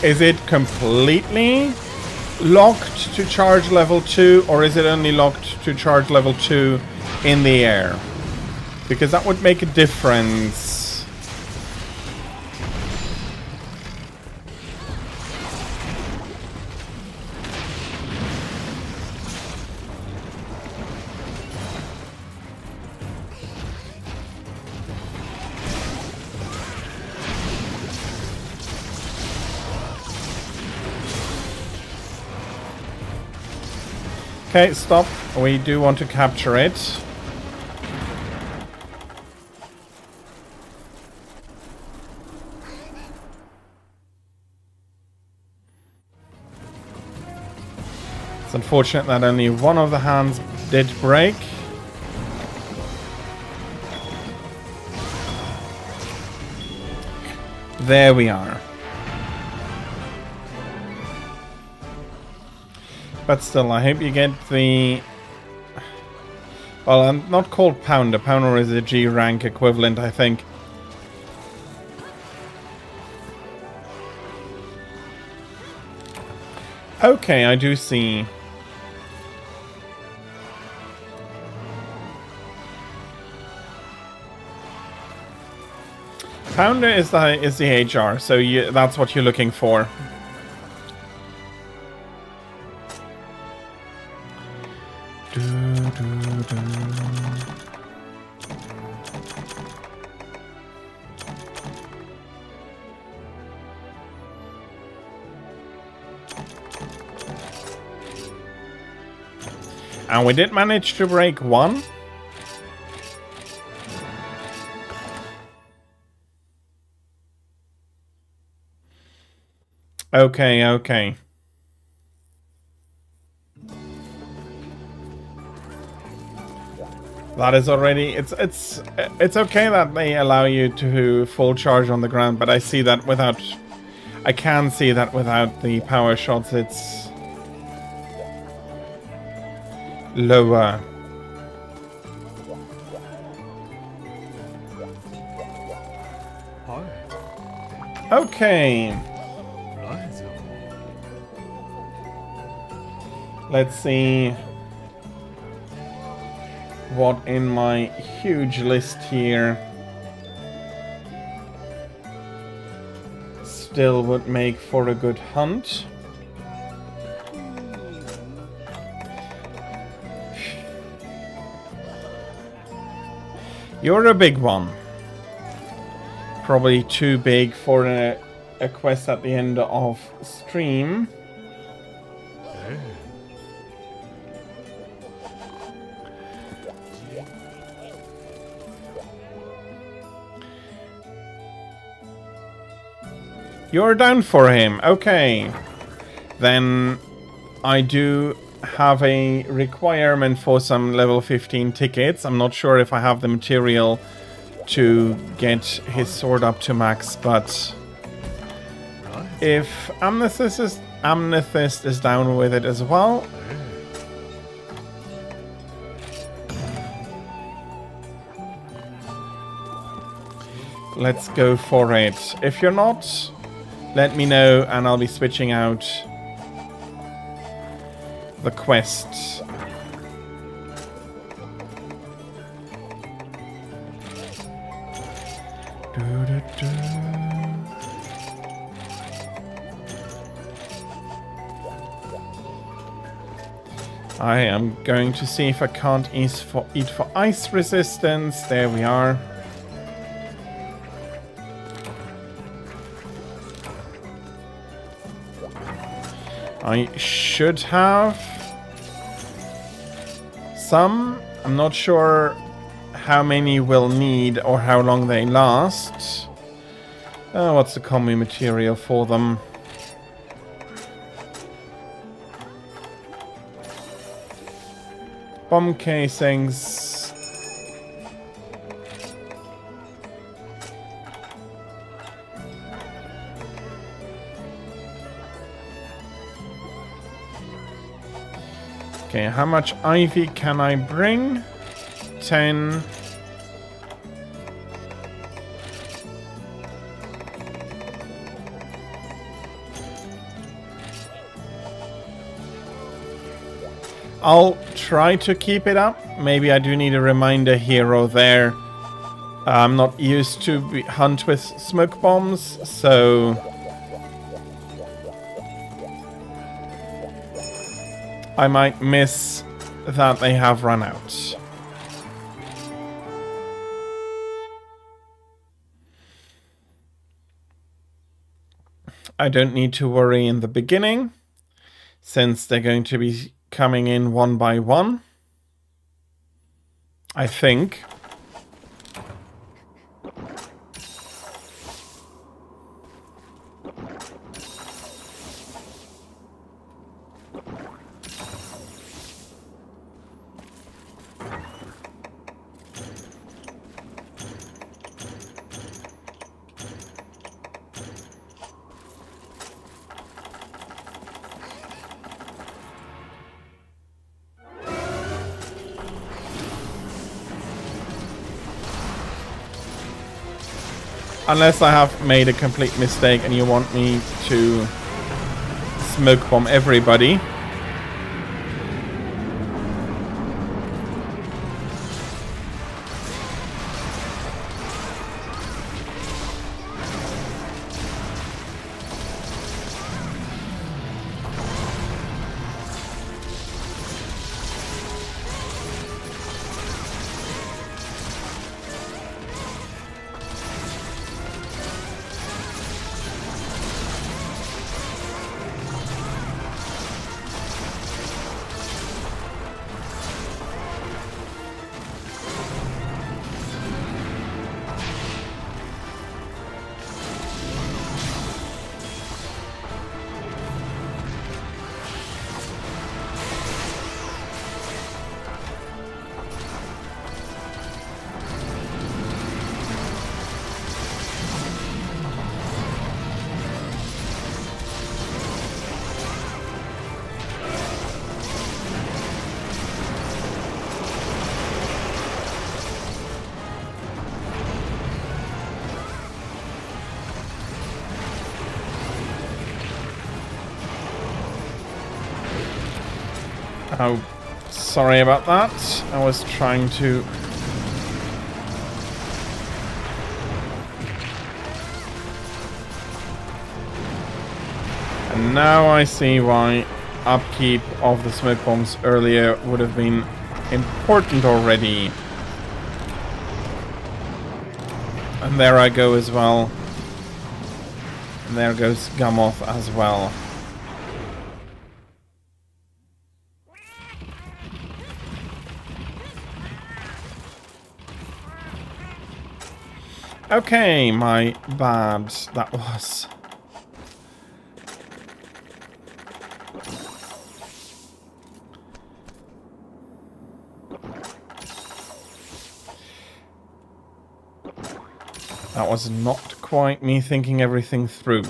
is it completely locked to charge level 2, or is it only locked to charge level 2 in the air? Because that would make a difference. Okay, stop. We do want to capture it. It's unfortunate that only one of the hands did break. There we are. But still, I hope you get the... Well, I'm not called Pounder. Pounder is a G rank equivalent, I think. Okay, I do see. Pounder is the HR, so that's what you're looking for. And we did manage to break one. Okay, okay. That is already... It's okay that they allow you to full charge on the ground, but I see that without... I can see that without the power shots, it's... lower. Okay. Let's see what in my huge list here still would make for a good hunt. You're a big one. Probably too big for a quest at the end of stream. You're down for him. Okay. Then I do have a requirement for some level 15 tickets. I'm not sure if I have the material to get his sword up to max, but if Amethyst is down with it as well. Let's go for it. If you're not, let me know and I'll be switching out the quest. I am going to see if I can't eat for ice resistance. There we are. I should have some. I'm not sure how many we'll need or how long they last. What's the combi material for them? Bomb casings. Okay, how much ivy can I bring? 10. I'll try to keep it up. Maybe I do need a reminder here or there. I'm not used to hunt with smoke bombs, so I might miss that they have run out. I don't need to worry in the beginning, since they're going to be coming in one by one, I think. Unless I have made a complete mistake and you want me to smoke bomb everybody. Oh, sorry about that. I was trying to... And now I see why upkeep of the smoke bombs earlier would have been important already. And there I go as well. And there goes Gamoth as well. Okay, my bad. That was... That was not quite me thinking everything through.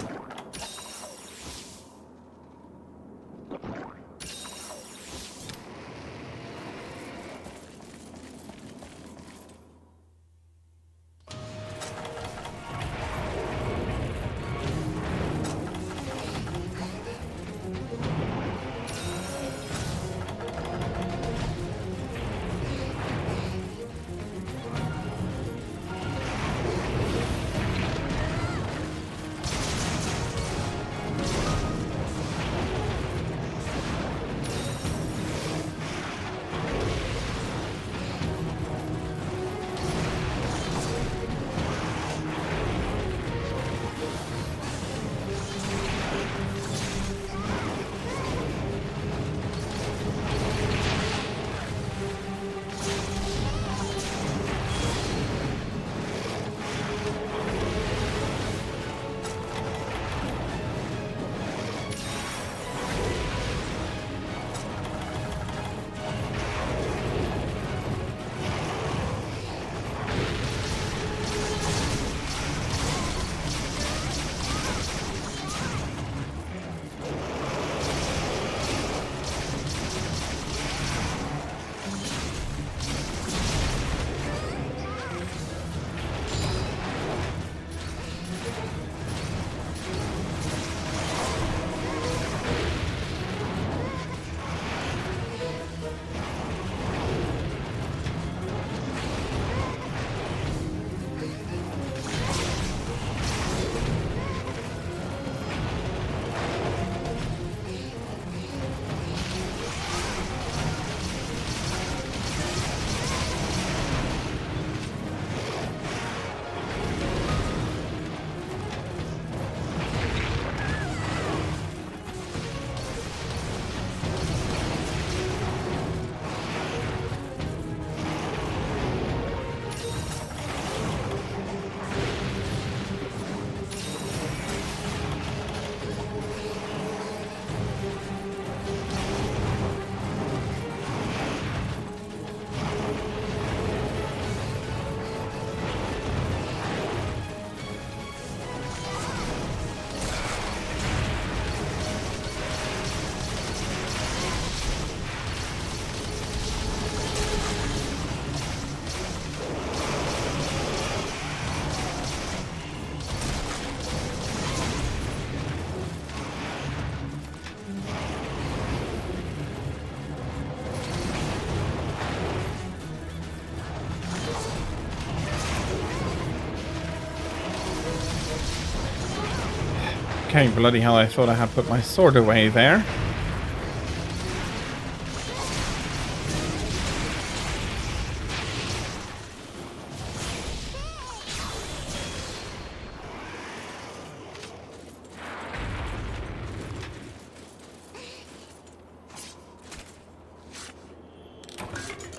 Okay, bloody hell, I thought I had put my sword away there.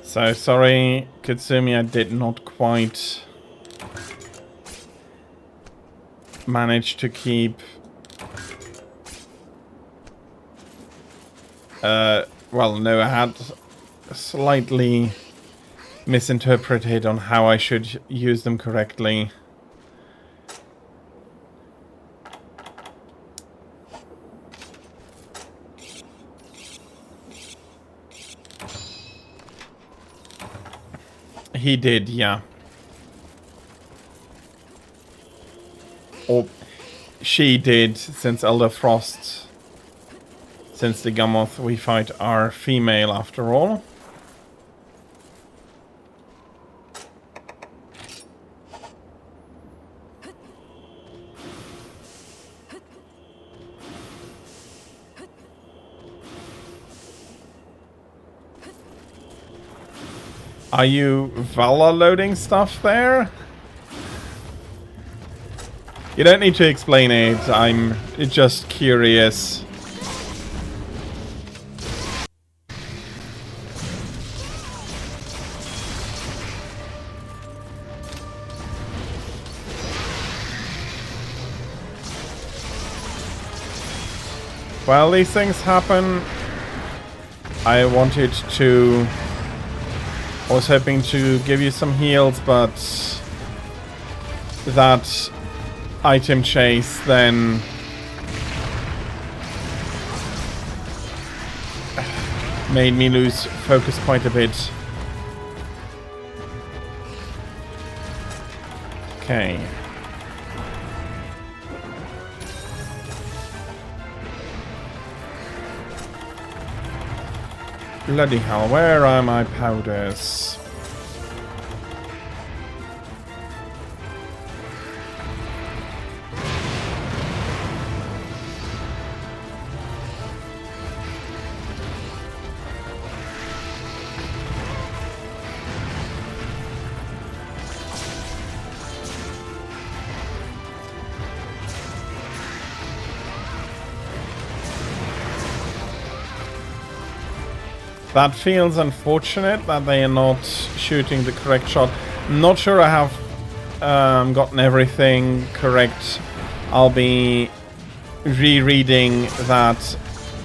So sorry, Katsumi, I did not quite manage to keep well, no, I had slightly misinterpreted on how I should use them correctly. He did, yeah. Or she did, since Elder Frost... Since the Gammoth we fight are female after all. Are you Vala loading stuff there? You don't need to explain it, I'm just curious. Well, these things happen. I wanted to... I was hoping to give you some heals, but... that item chase then made me lose focus quite a bit. Okay. Bloody hell, where are my powders? That feels unfortunate that they are not shooting the correct shot. I'm not sure I have gotten everything correct. I'll be rereading that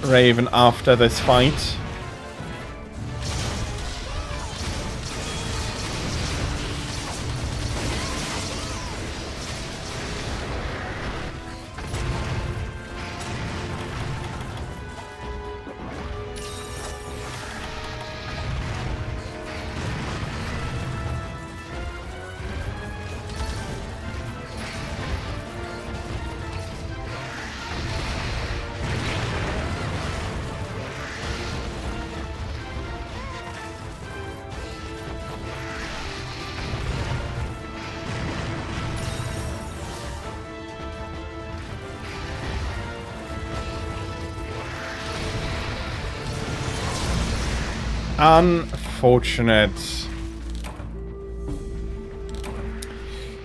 Raven after this fight. Unfortunate.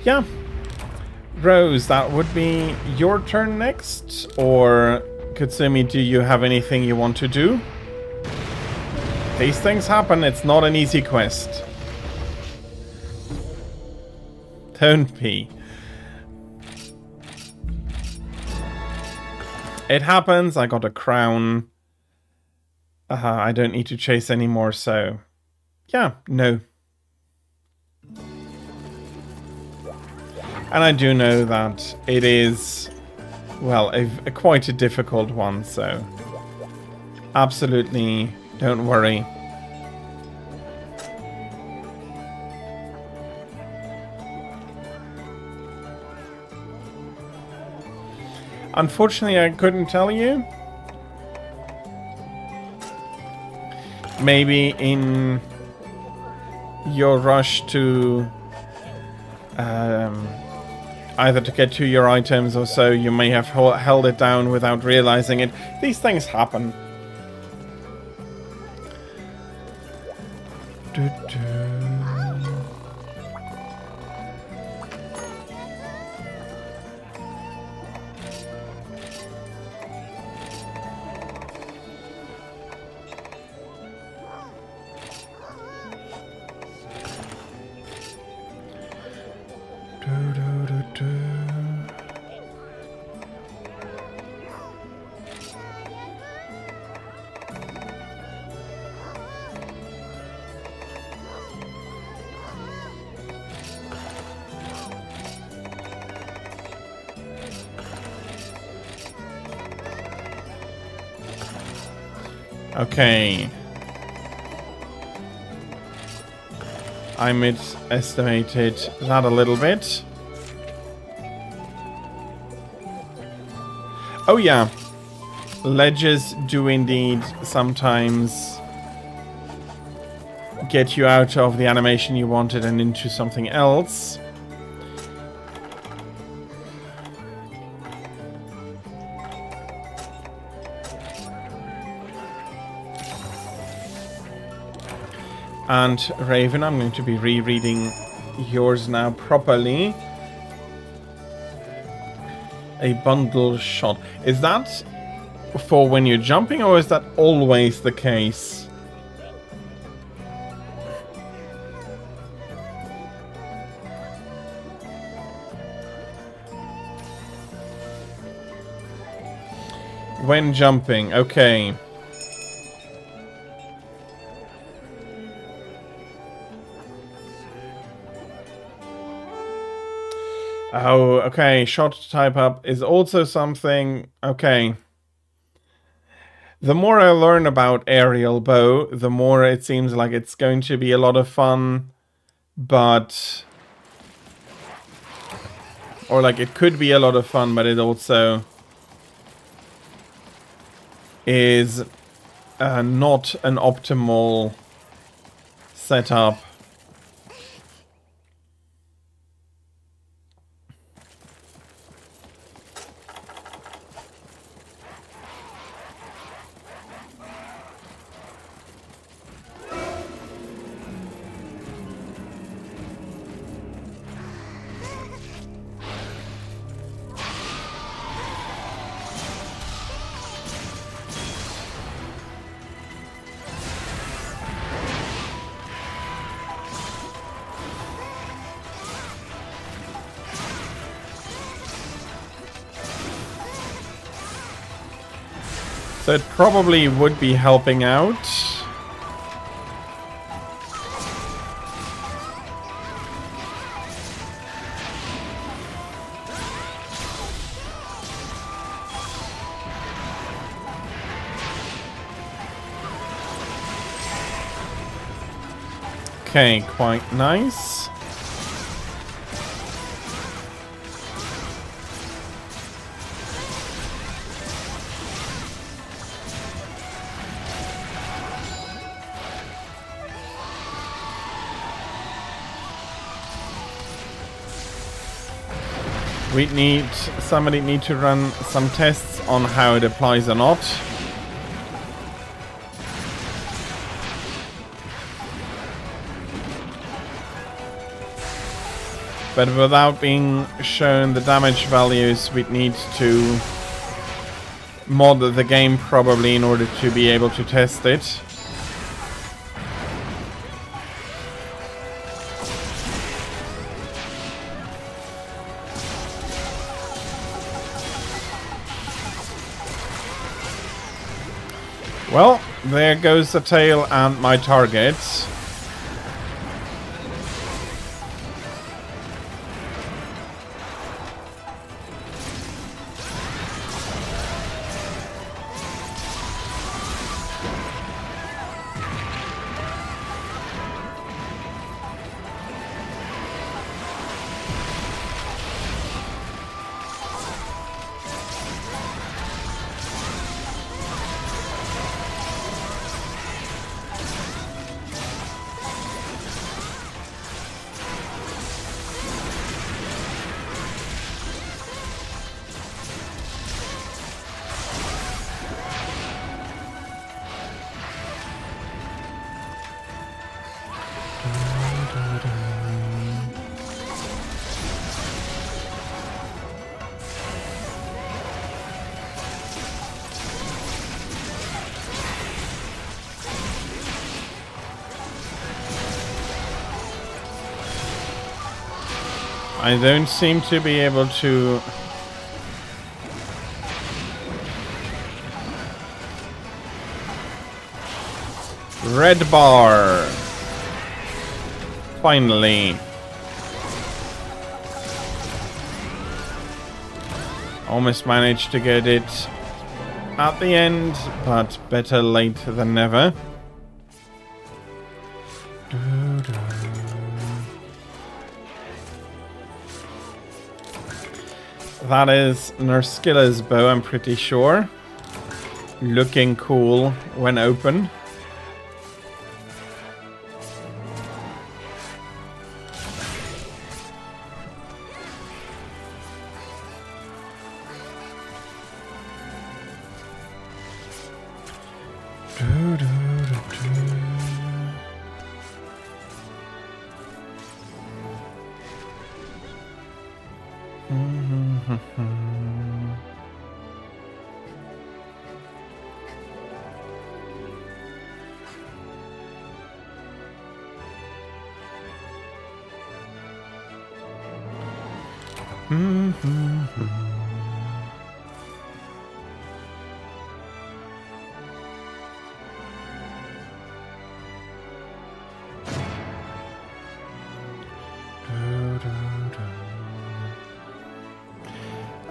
Yeah. Rose, that would be your turn next. Or, Katsumi, do you have anything you want to do? These things happen. It's not an easy quest. Don't be. It happens. I got a crown. I don't need to chase anymore, so... yeah, no. And I do know that it is, well, a quite a difficult one, so... absolutely don't worry. Unfortunately, I couldn't tell you. Maybe in your rush to either to get to your items or so, you may have held it down without realizing it. These things happen. Okay. I misestimated that a little bit. Oh yeah. Ledges do indeed sometimes get you out of the animation you wanted and into something else. And Raven, I'm going to be rereading yours now properly. A bundle shot. Is that for when you're jumping, or is that always the case? When jumping, okay. Oh, okay. Shot type up is also something. Okay. The more I learn about aerial bow, the more it seems like it's going to be a lot of fun, but... Or like it could be a lot of fun, but it also is not an optimal setup. So it probably would be helping out. Okay, quite nice. Somebody need to run some tests on how it applies or not. But without being shown the damage values, we'd need to mod the game probably in order to be able to test it. Well, there goes the tail and my target. I don't seem to be able to... Red bar! Finally. Almost managed to get it at the end, but better late than never. That is Nerskilla's bow, I'm pretty sure. Looking cool when open.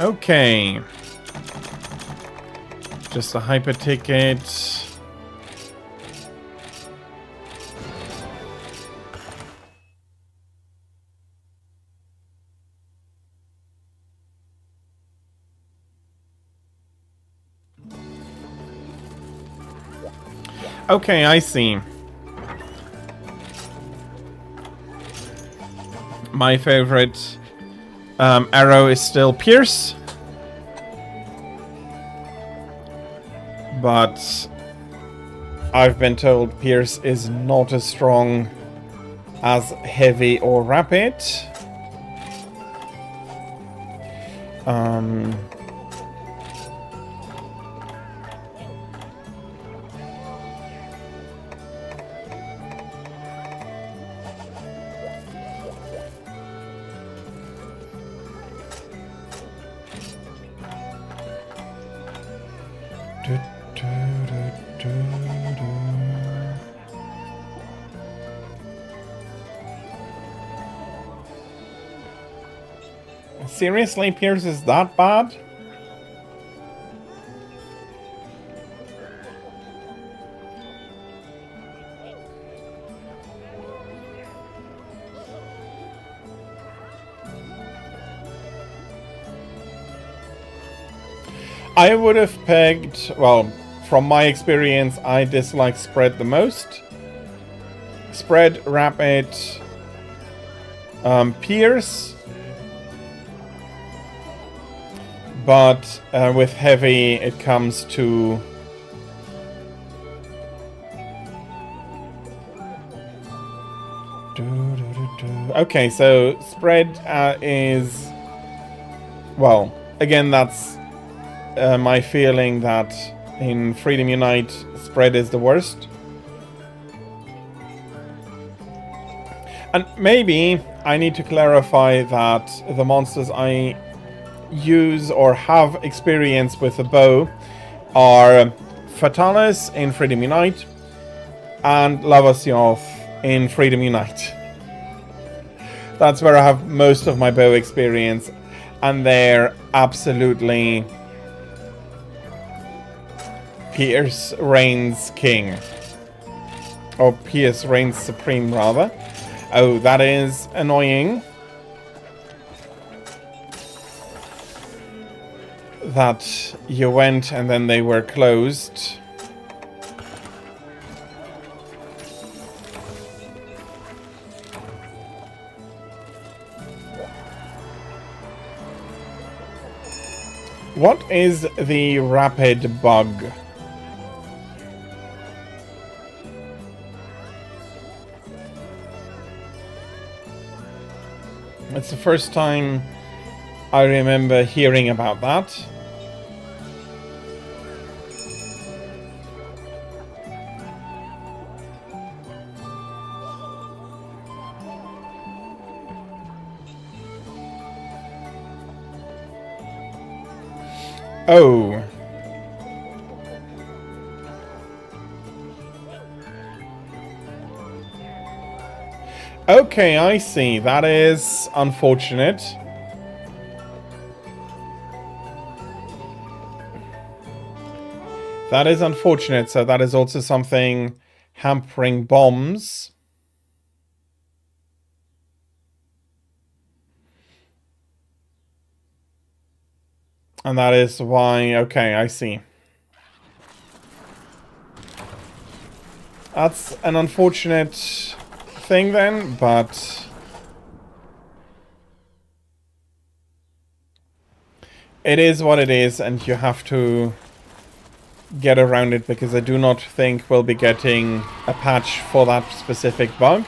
Okay. Just a hyper ticket. Okay, I see. My favorite arrow is still Pierce. But I've been told Pierce is not as strong as Heavy or Rapid. Seriously, Pierce is that bad? I would have pegged, well, from my experience, I dislike Spread the most. Spread, Rapid, Pierce. But with Heavy, it comes to... Okay, so Spread is... Well, again, that's my feeling that in Freedom Unite, Spread is the worst. And maybe I need to clarify that the monsters I use or have experience with the bow are Fatalis in Freedom Unite and Lavasioth in Freedom Unite. That's where I have most of my bow experience, and they're absolutely... Pierce reigns king. Or Pierce reigns supreme, rather. Oh, that is annoying. That you went and then they were closed. What is the rapid bug? It's the first time I remember hearing about that. Oh. Okay, I see. That is unfortunate. That is unfortunate. So that is also something hampering bombs. And that is why... Okay, I see. That's an unfortunate thing then, but... It is what it is, and you have to get around it, because I do not think we'll be getting a patch for that specific bug.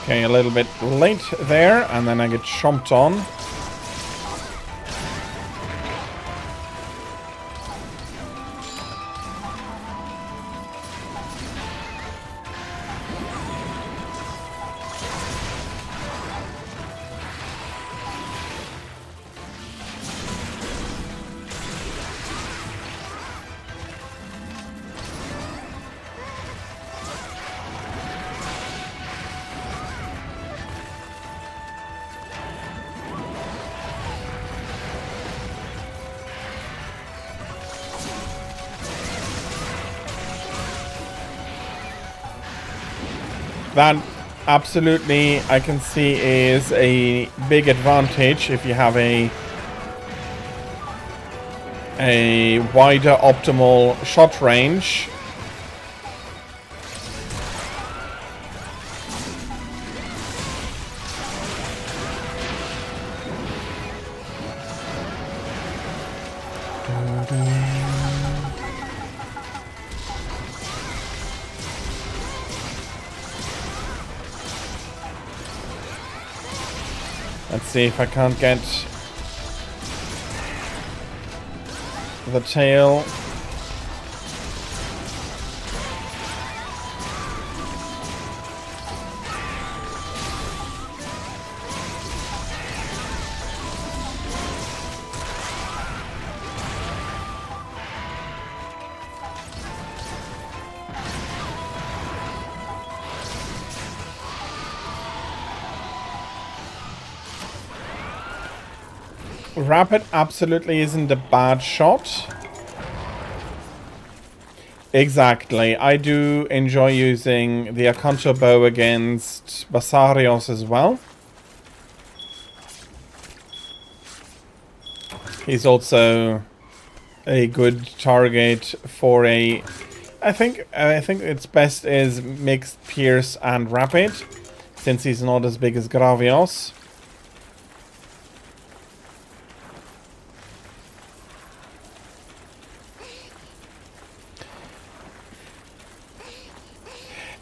Okay, a little bit late there, and then I get chomped on. That absolutely I can see is a big advantage if you have a wider optimal shot range. Let's see if I can't get the tail. Rapid absolutely isn't a bad shot. Exactly. I do enjoy using the Akanto bow against Basarios as well. He's also a good target for a... I think its best is mixed Pierce and Rapid, since he's not as big as Gravios.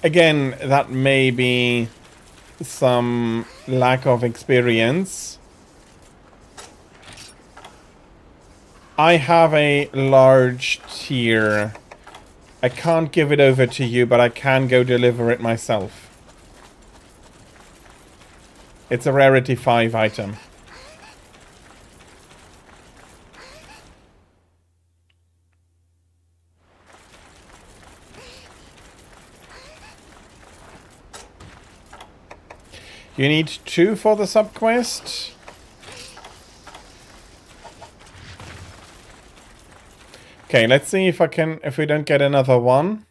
Again, that may be some lack of experience. I have a large tier. I can't give it over to you, but I can go deliver it myself. It's a rarity 5 item. You need 2 for the subquest. Okay, let's see if we don't get another one.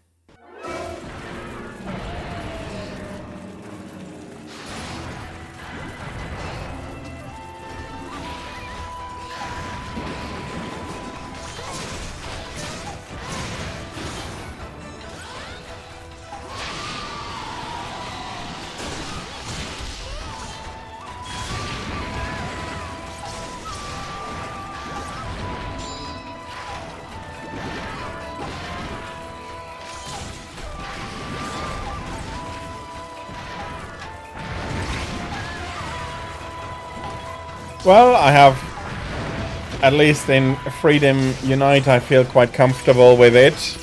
Well, I have, at least in Freedom Unite, I feel quite comfortable with it.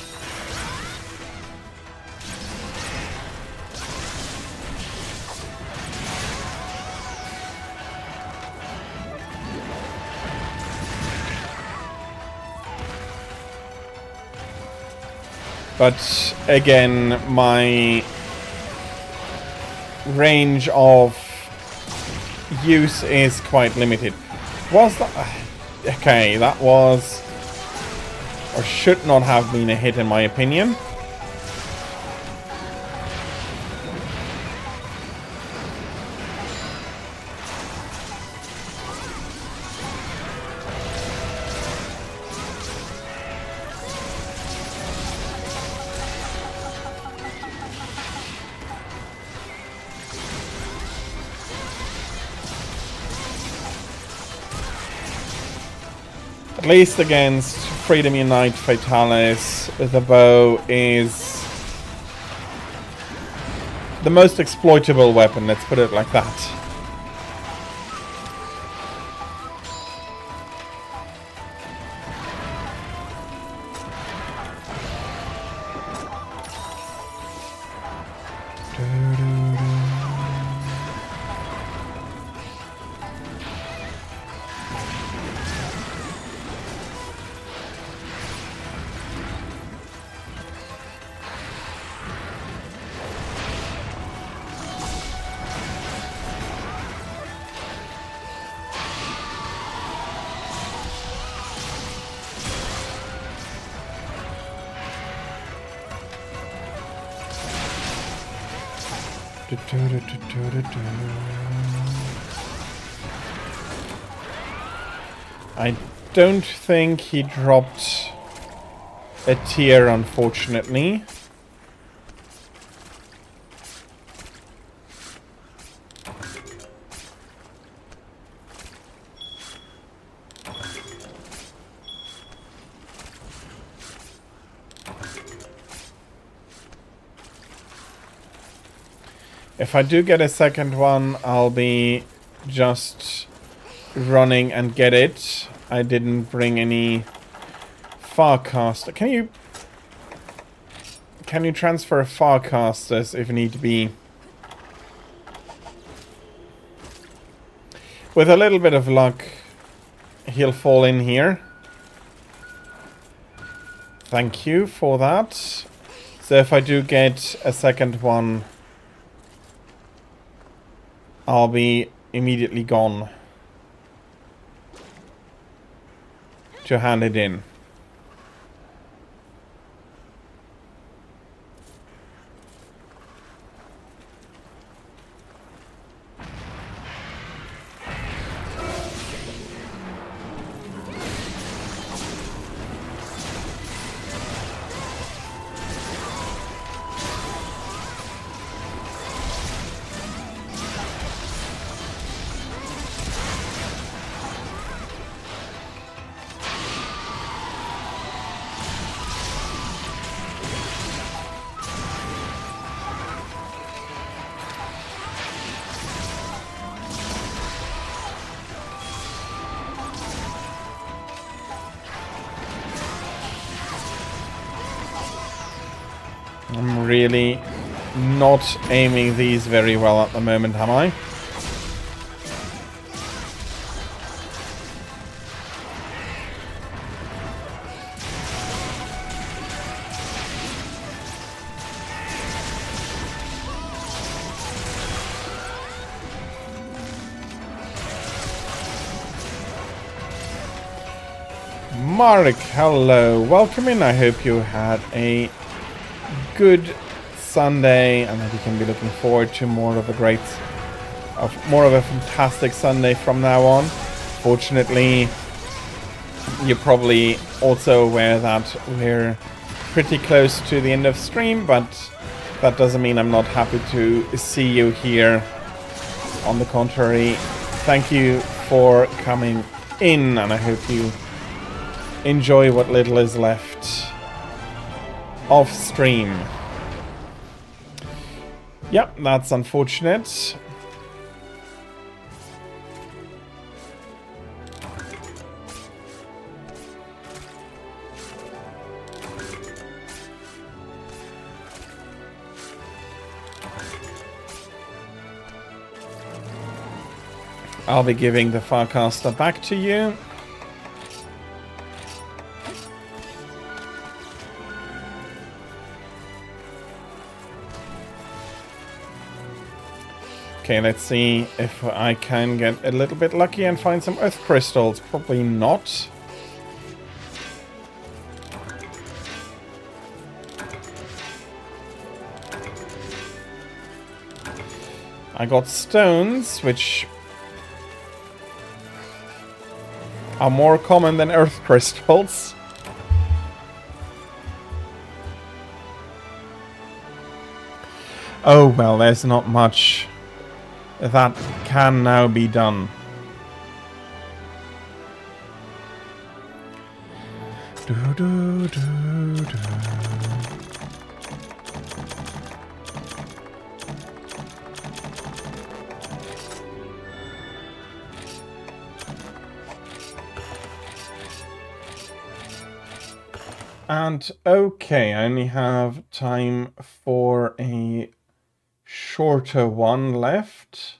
But again, my range of use is quite limited. Was that... Okay, that was... or should not have been a hit in my opinion. At least against Freedom Unite Fatalis, the bow is the most exploitable weapon, let's put it like that. I don't think he dropped a tier, unfortunately. If I do get a second one, I'll be just running and get it. I didn't bring any Farcaster. Can you transfer Farcasters if need be? With a little bit of luck, he'll fall in here. Thank you for that. So if I do get a second one, I'll be immediately gone to hand it in. I'm really not aiming these very well at the moment, am I? Mark, hello, welcome in. I hope you had a good Sunday and that you can be looking forward to more of a fantastic Sunday from now on. Fortunately, you're probably also aware that we're pretty close to the end of stream, but that doesn't mean I'm not happy to see you here. On the contrary, thank you for coming in, and I hope you enjoy what little is left off stream. Yep, that's unfortunate. I'll be giving the Farcaster back to you. Okay, let's see if I can get a little bit lucky and find some earth crystals. Probably not. I got stones, which are more common than earth crystals. Oh well, there's not much that can now be done. And okay, I only have time for a shorter one left.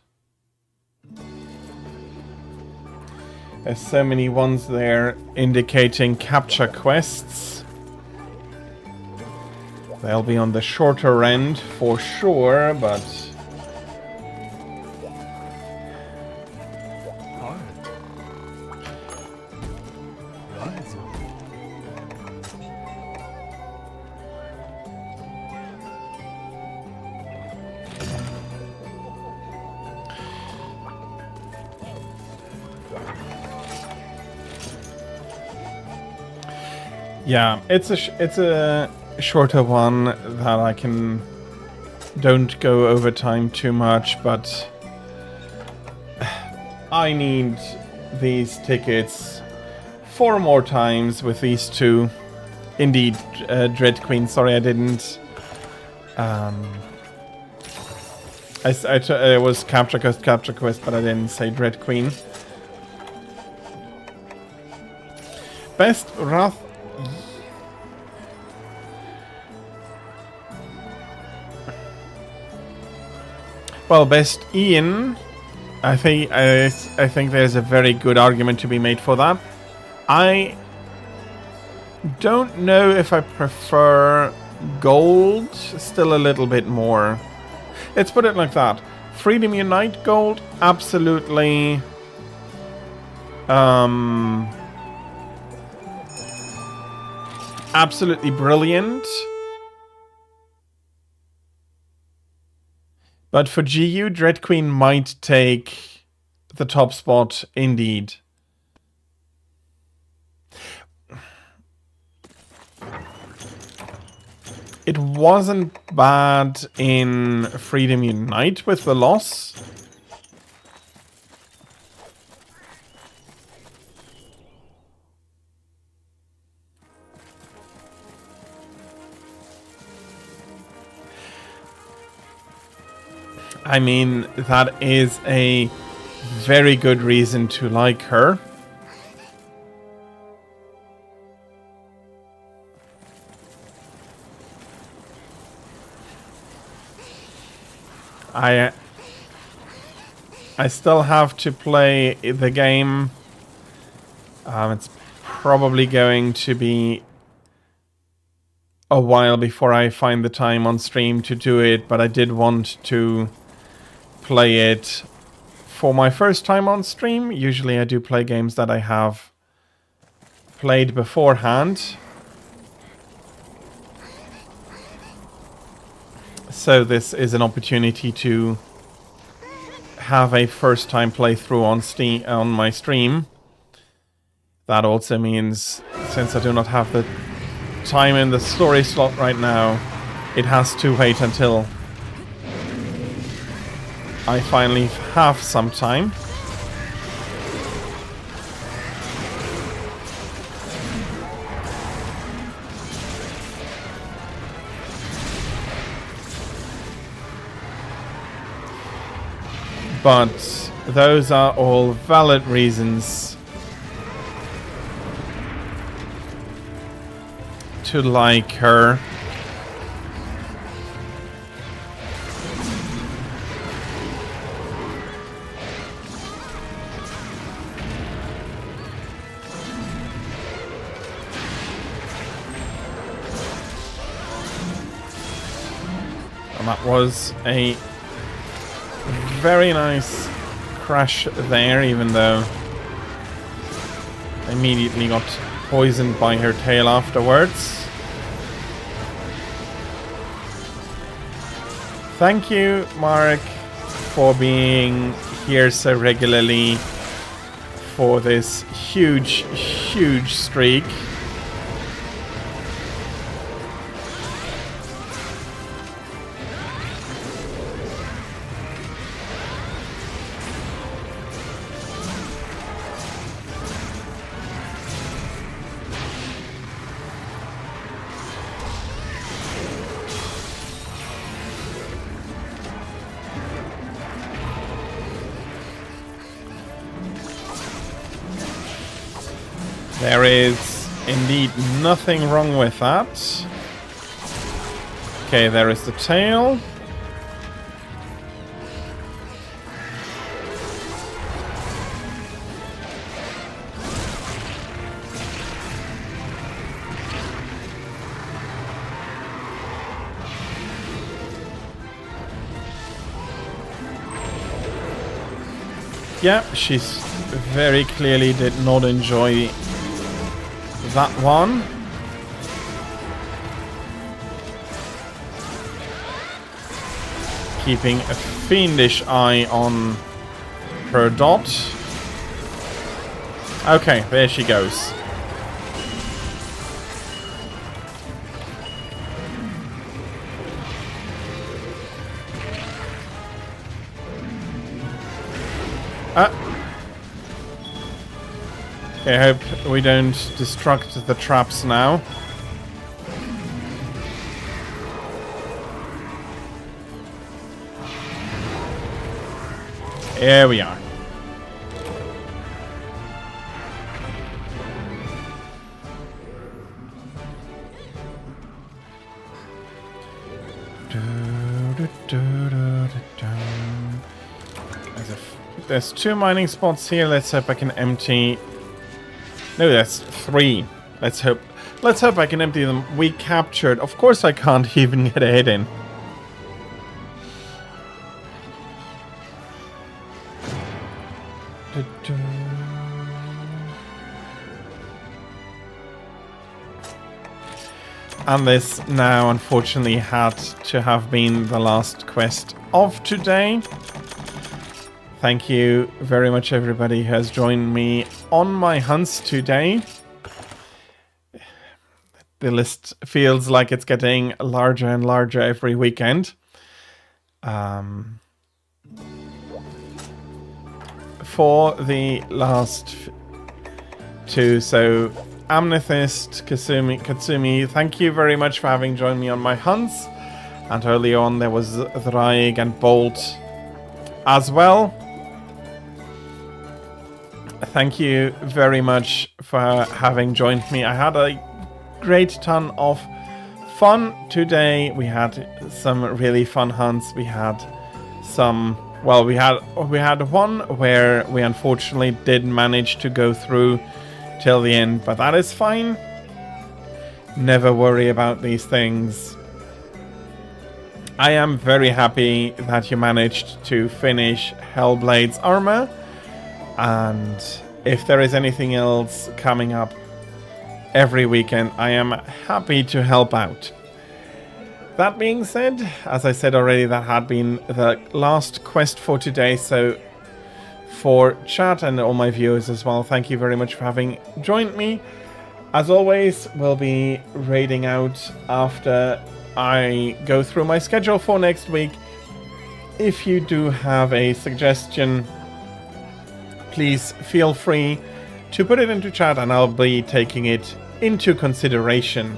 There's so many ones there indicating capture quests. They'll be on the shorter end for sure, but Yeah, it's a shorter one that I don't go over time too much, but I need these tickets 4 more times with these two. Indeed, Dread Queen. Sorry, I didn't. It was Capture Quest, but I didn't say Dread Queen. Best Wrath. Well, best Ian. I think there's a very good argument to be made for that. I don't know if I prefer gold still a little bit more. Let's put it like that. Freedom Unite gold, absolutely. Absolutely brilliant. But for GU, Dread Queen might take the top spot indeed. It wasn't bad in Freedom Unite with the loss. I mean, that is a very good reason to like her. I still have to play the game. It's probably going to be a while before I find the time on stream to do it, but I did want to play it for my first time on stream. Usually I do play games that I have played beforehand. So this is an opportunity to have a first time playthrough on my stream. That also means, since I do not have the time in the story slot right now, it has to wait until I finally have some time. But those are all valid reasons to like her. And that was a very nice crash there, even though I immediately got poisoned by her tail afterwards. Thank you, Marek, for being here so regularly for this huge, huge streak. There is indeed nothing wrong with that. Okay, there is the tail. Yeah, she's very clearly did not enjoy that one. Keeping a fiendish eye on her dot. Okay, there she goes. Okay, I hope we don't destruct the traps now. Here we are. There's 2 mining spots here. Let's hope I can empty. No, that's 3. Let's hope I can empty them. We captured. Of course, I can't even get a hit in. And this now, unfortunately, had to have been the last quest of today. Thank you very much, everybody who has joined me on my hunts today. The list feels like it's getting larger and larger every weekend. For the last 2, so Amethyst, Katsumi, thank you very much for having joined me on my hunts. And early on there was Thraig and Bolt as well. Thank you very much for having joined me. I had a great ton of fun today. We had some really fun hunts. We had some, well, we had one where we unfortunately didn't manage to go through till the end, but that is fine. Never worry about these things. I am very happy that you managed to finish Hellblade's armor, and if there is anything else coming up every weekend, I am happy to help out. That being said, as I said already, that had been the last quest for today, so for chat and all my viewers as well, thank you very much for having joined me. As always, we'll be raiding out after I go through my schedule for next week. If you do have a suggestion, please feel free to put it into chat and I'll be taking it into consideration.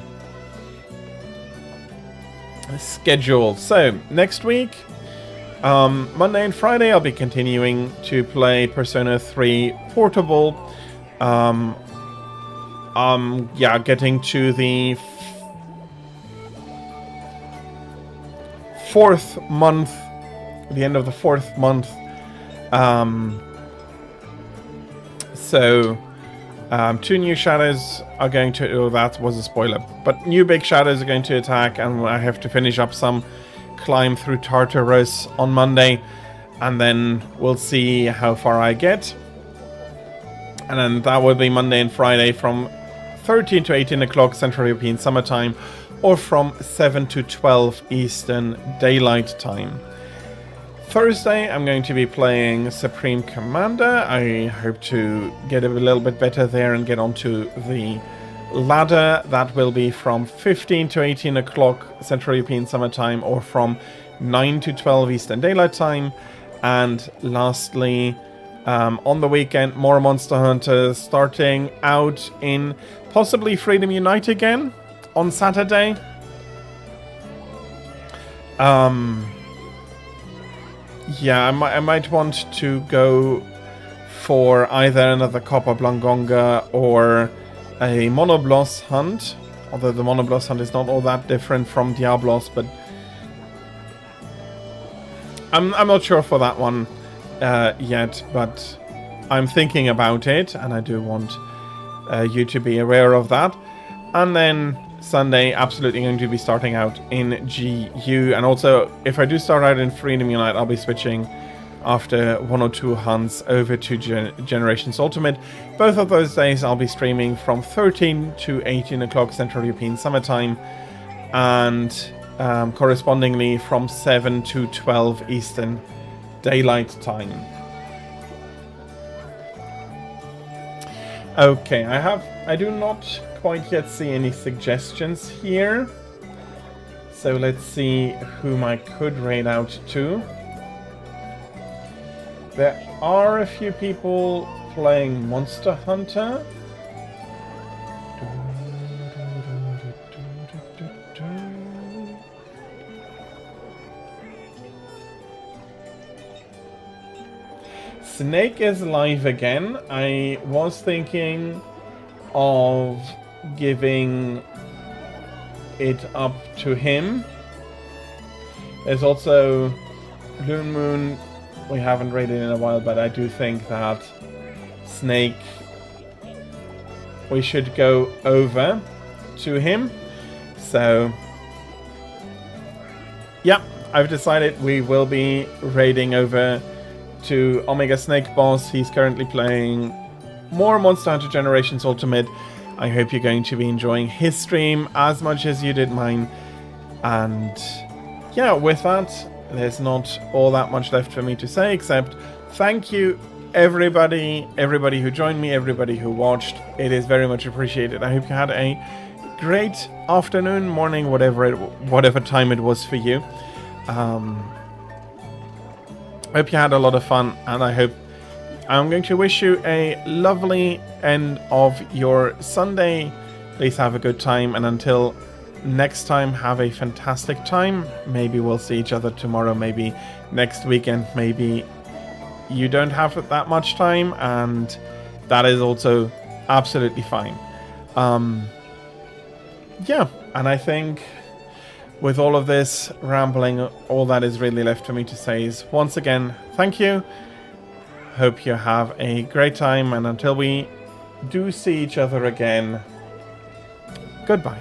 Schedule. So, next week, Monday and Friday, I'll be continuing to play Persona 3 Portable. Yeah, getting to the 4th month, the end of the 4th month. So, 2 new shadows are going to, oh, that was a spoiler, but new big shadows are going to attack, and I have to finish up some climb through Tartarus on Monday, and then we'll see how far I get. And then that will be Monday and Friday from 13 to 18 o'clock Central European Summer Time, or from 7 to 12 Eastern Daylight Time. Thursday, I'm going to be playing Supreme Commander. I hope to get a little bit better there and get onto the ladder. That will be from 15 to 18 o'clock Central European Summer Time, or from 9 to 12 Eastern Daylight Time. And lastly, on the weekend, more Monster Hunters, starting out in possibly Freedom Unite again on Saturday. Yeah, I might want to go for either another Copper Blangonga or a Monoblos hunt, although the Monoblos hunt is not all that different from Diablos, but I'm not sure for that one yet, but I'm thinking about it, and I do want you to be aware of that. And then Sunday, absolutely going to be starting out in GU, and also if I do start out in Freedom Unite, I'll be switching after 1 or 2 hunts over to Generations Ultimate. Both of those days I'll be streaming from 13 to 18 o'clock Central European Summer Time, and correspondingly from 7 to 12 Eastern Daylight Time. Okay, I do not quite yet see any suggestions here, so let's see whom I could raid out to. There are a few people playing Monster Hunter. Snake is live again. I was thinking of giving it up to him. There's also Loon Moon. We haven't raided in a while, but I do think that Snake, we should go over to him. So yeah, I've decided we will be raiding over to Omega Snake Boss. He's currently playing more Monster Hunter Generations Ultimate. I hope you're going to be enjoying his stream as much as you did mine. And yeah, with that, there's not all that much left for me to say, except thank you everybody who joined me, everybody who watched. It is very much appreciated. I hope you had a great afternoon, morning, whatever time it was for you. Hope you had a lot of fun, and I'm going to wish you a lovely end of your Sunday. Please have a good time, and until next time, have a fantastic time. Maybe we'll see each other tomorrow, maybe next weekend, maybe you don't have that much time, and that is also absolutely fine. Yeah, and I think with all of this rambling, all that is really left for me to say is, once again, thank you. Hope you have a great time, and until we do see each other again, goodbye.